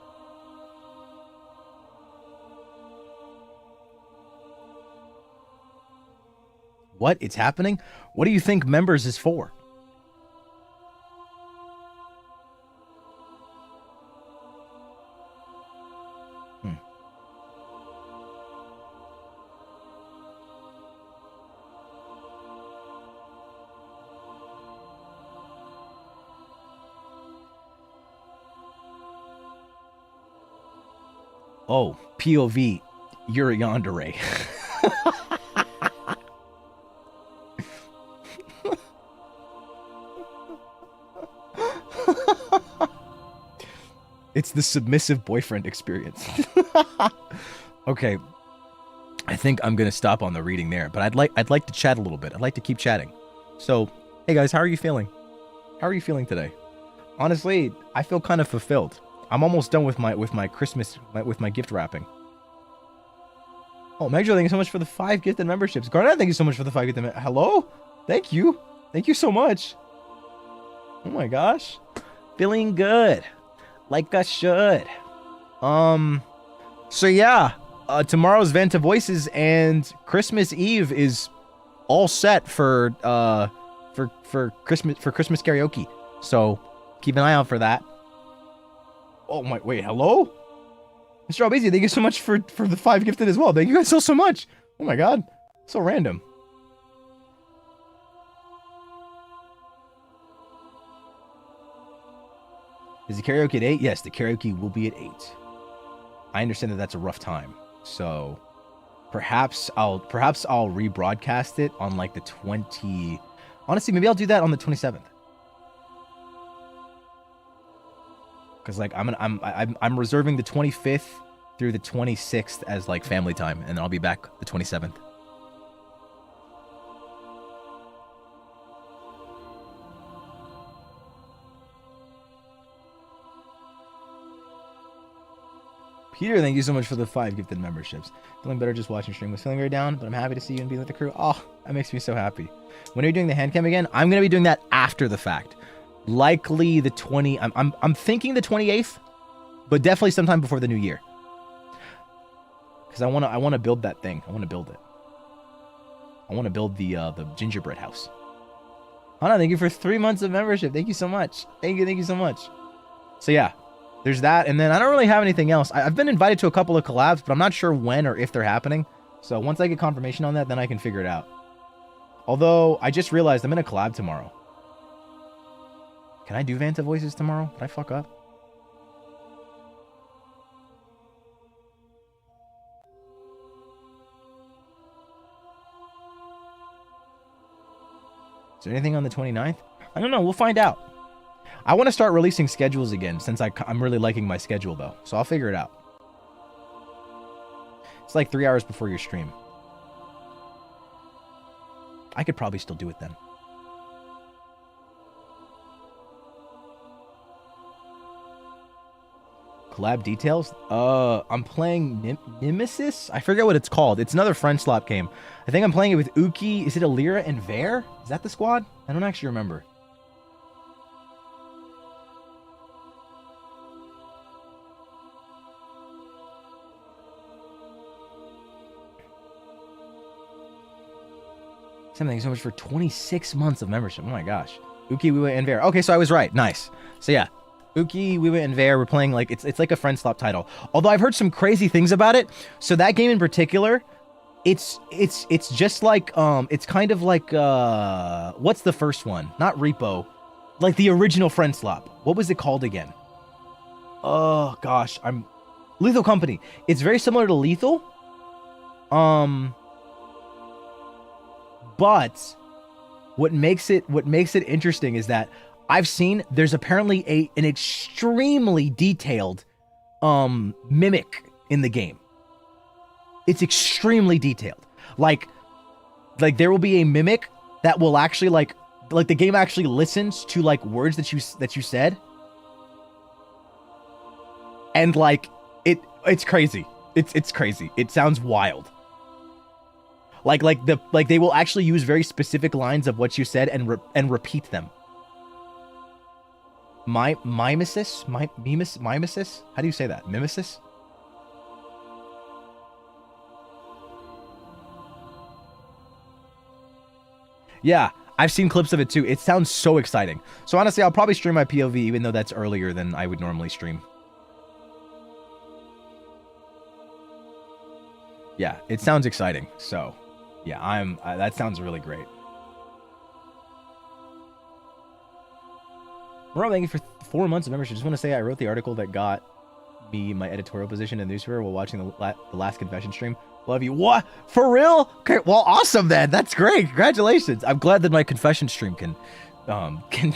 What? It's happening? What do you think members is for? Oh, POV, you're a yandere. It's the submissive boyfriend experience. Okay, I think I'm gonna stop on the reading there, but I'd like to chat a little bit. I'd like to keep chatting. So, hey guys, how are you feeling? How are you feeling today? Honestly, I feel kind of fulfilled. I'm almost done with my Christmas with my gift wrapping. Oh, Megjo, thank you so much for the 5 gifted memberships. Garnet, thank you so much for the 5 gifted. Hello, thank you so much. Oh my gosh, feeling good, like I should. So yeah, tomorrow's Vanta Voices and Christmas Eve is all set for Christmas karaoke. So keep an eye out for that. Oh my, wait, hello? Mr. Albizi, thank you so much for the 5 gifted as well. Thank you guys so much. Oh my god, so random. Is the karaoke at 8? Yes, the karaoke will be at 8. I understand that that's a rough time. So perhaps I'll rebroadcast it on like the 20. Honestly, maybe I'll do that on the 27th. Because like I'm reserving the 25th through the 26th as like family time, and then I'll be back the 27th. Peter, thank you so much for the 5 gifted memberships. Feeling better just watching stream. Was feeling very down, but I'm happy to see you and be with the crew. Oh, that makes me so happy. When are you doing the hand cam again? I'm gonna be doing that after the fact. Likely the 20. I'm thinking the 28th, but definitely sometime before the new year. Because I wanna build that thing. I wanna build it. I wanna build the gingerbread house. Hana, thank you for 3 months of membership. Thank you so much. Thank you so much. So yeah. There's that, and then I don't really have anything else. I've been invited to a couple of collabs, but I'm not sure when or if they're happening. So once I get confirmation on that, then I can figure it out. Although, I just realized I'm in a collab tomorrow. Can I do Vanta voices tomorrow? Did I fuck up? Is there anything on the 29th? I don't know. We'll find out. I want to start releasing schedules again since I'm really liking my schedule though. So I'll figure it out. It's like 3 hours before your stream. I could probably still do it then. Collab details? I'm playing Nemesis? I forget what it's called. It's another friend slot game. I think I'm playing it with Uki. Is it Alira and Vare? Is that the squad? I don't actually remember. Thank you so much for 26 months of membership. Oh my gosh. Uki, Wiwa, and Vare. Okay, so I was right. Nice. So yeah. Uki, Wiwa, and Vare, we're playing like it's like a friend slot title. Although I've heard some crazy things about it. So that game in particular, it's just like it's kind of like what's the first one? Not Repo. Like the original friend slot. What was it called again? Oh gosh, Lethal Company. It's very similar to Lethal. But what makes it interesting is that I've seen there's apparently an extremely detailed mimic in the game. It's extremely detailed. Like there will be a mimic that will actually like the game actually listens to like words that you said. And like it's crazy. It's crazy. It sounds wild. Like they will actually use very specific lines of what you said and repeat them. Mimesis? Mimesis? How do you say that? Mimesis? Yeah, I've seen clips of it too. It sounds so exciting. So honestly, I'll probably stream my POV even though that's earlier than I would normally stream. Yeah, it sounds exciting. So yeah, that sounds really great. Rob, thank you for 4 months of membership. Just want to say I wrote the article that got me my editorial position in the newspaper while watching the last confession stream. Love you. What? For real? Okay, well, awesome then. That's great. Congratulations. I'm glad that my confession stream can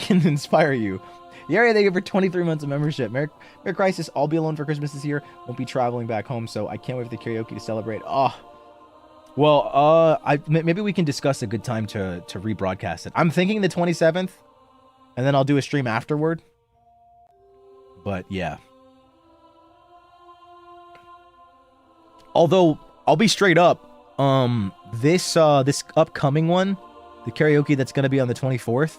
inspire you. Yari, thank you for 23 months of membership. Merry Krisis. I'll be alone for Christmas this year. Won't be traveling back home, so I can't wait for the karaoke to celebrate. Oh. Well, maybe we can discuss a good time to rebroadcast it. I'm thinking the 27th, and then I'll do a stream afterward. But yeah. Although I'll be straight up, this upcoming one, the karaoke that's gonna be on the 24th,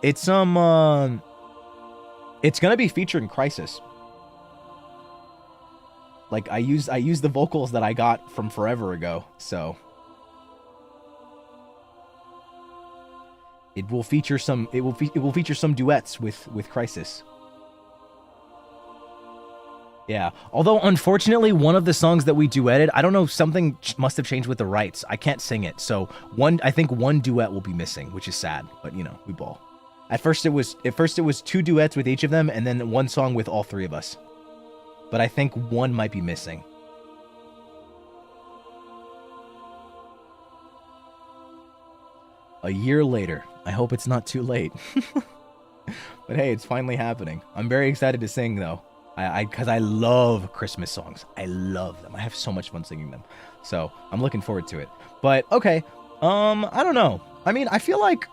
it's gonna be featuring Krisis. Like I use the vocals that I got from forever ago, so it will feature some duets with Krisis. Yeah. Although unfortunately one of the songs that we duetted, I don't know, something must have changed with the rights. I can't sing it. So I think one duet will be missing, which is sad, but you know, we ball. At first it was 2 duets with each of them and then one song with all 3 of us. But I think one might be missing. A year later. I hope it's not too late. But hey, it's finally happening. I'm very excited to sing though. Because I love Christmas songs. I love them. I have so much fun singing them. So I'm looking forward to it. But okay, I don't know. I mean, I feel like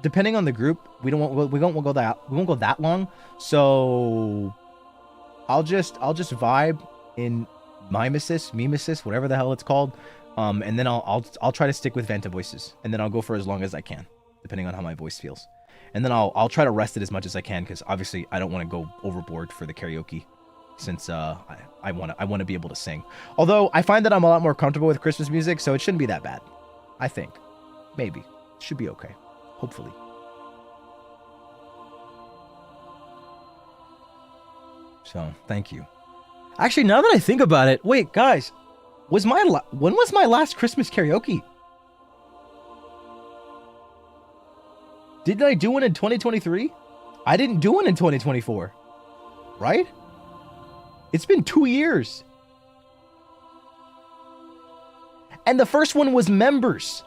depending on the group, we won't go that long. So I'll just vibe in Mimesis, whatever the hell it's called. And then I'll try to stick with Vanta voices, and then I'll go for as long as I can, depending on how my voice feels. And then I'll try to rest it as much as I can, because obviously I don't want to go overboard for the karaoke, since I want to be able to sing. Although I find that I'm a lot more comfortable with Christmas music, so it shouldn't be that bad. I think, maybe, it should be okay. Hopefully. So thank you. Actually, now that I think about it, wait, guys, when was my last Christmas karaoke? Didn't I do one in 2023? I didn't do one in 2024, right? It's been 2 years. And the first one was members.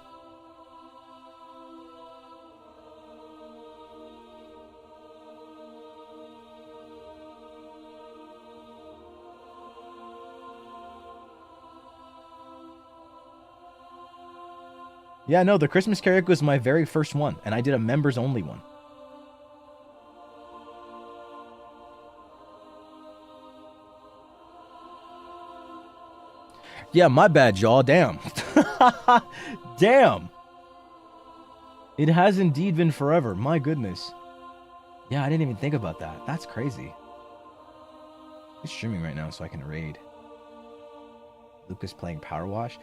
Yeah, no, the Christmas karaoke was my very first one, and I did a members only one. Yeah, my bad, y'all. Damn. Damn. It has indeed been forever. My goodness. Yeah, I didn't even think about that. That's crazy. He's streaming right now, so I can raid. Lucas playing Power Wash.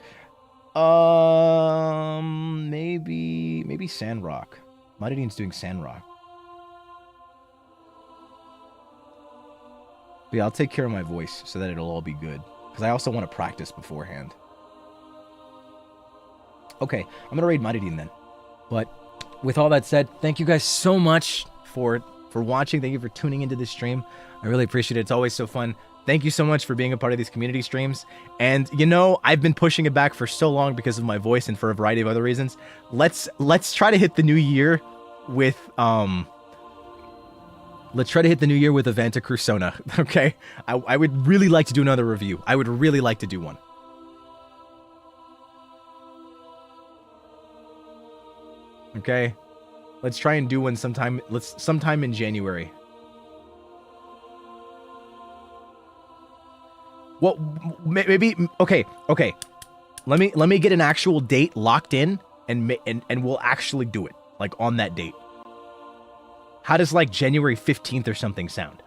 Maybe Sandrock. Madidin's doing Sandrock. But yeah, I'll take care of my voice so that it'll all be good. Because I also want to practice beforehand. Okay, I'm going to raid Madidin then. But with all that said, thank you guys so much for watching. Thank you for tuning into this stream. I really appreciate it. It's always so fun. Thank you so much for being a part of these community streams. And you know, I've been pushing it back for so long because of my voice and for a variety of other reasons. Let's try to hit the new year with let's try to hit the new year with a Vantacrow Sona. Okay? I would really like to do another review. I would really like to do one. Okay? Let's try and do one sometime in January. Well, maybe okay. Let me get an actual date locked in, and we'll actually do it like on that date. How does like January 15th or something sound?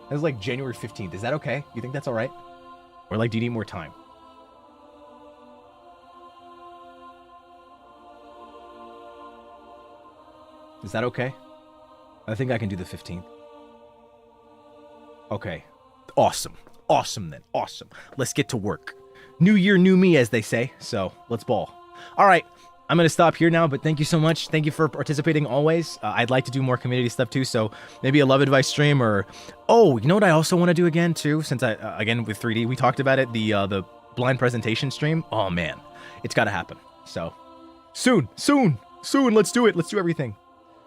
That's like January 15th. Is that okay? You think that's all right? Or like, do you need more time? Is that okay? I think I can do the 15th. Okay. Awesome. Awesome then. Awesome. Let's get to work. New year, new me, as they say. So let's ball. All right. I'm going to stop here now, but thank you so much. Thank you for participating always. I'd like to do more community stuff too. So maybe a love advice stream or, oh, you know what I also want to do again too? Since again, with 3D, we talked about it, the blind presentation stream. Oh man, it's got to happen. So soon. Let's do it. Let's do everything.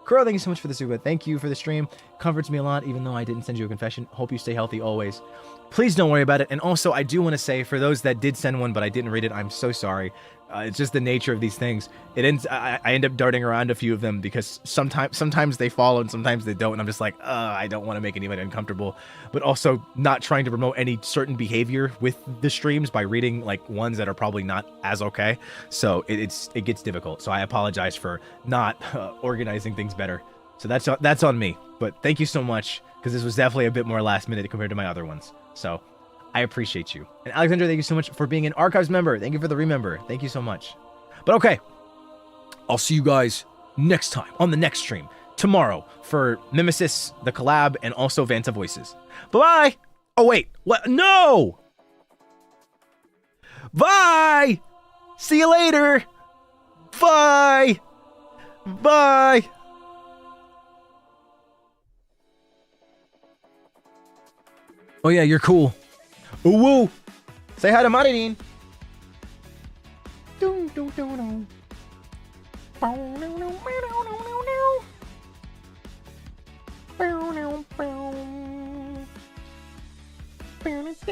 Crow, thank you so much for the super. Thank you for the stream. Comforts me a lot, even though I didn't send you a confession. Hope you stay healthy always. Please don't worry about it. And also, I do want to say, for those that did send one, but I didn't read it, I'm so sorry. It's just the nature of these things. I end up darting around a few of them because sometimes they follow and sometimes they don't. And I'm just like, I don't want to make anybody uncomfortable. But also not trying to promote any certain behavior with the streams by reading like ones that are probably not as okay. So it gets difficult. So I apologize for not organizing things better. So that's on me. But thank you so much, because this was definitely a bit more last minute compared to my other ones. So I appreciate you. And Alexandra, thank you so much for being an Archives member. Thank you for the remember. Thank you so much. But okay, I'll see you guys next time on the next stream tomorrow for Mimesis, the collab, and also Vanta Voices. Bye-bye. Oh, wait. What? No! Bye! See you later! Bye! Bye! Oh yeah, you're cool. Ooh woo! Say hi to Maridine.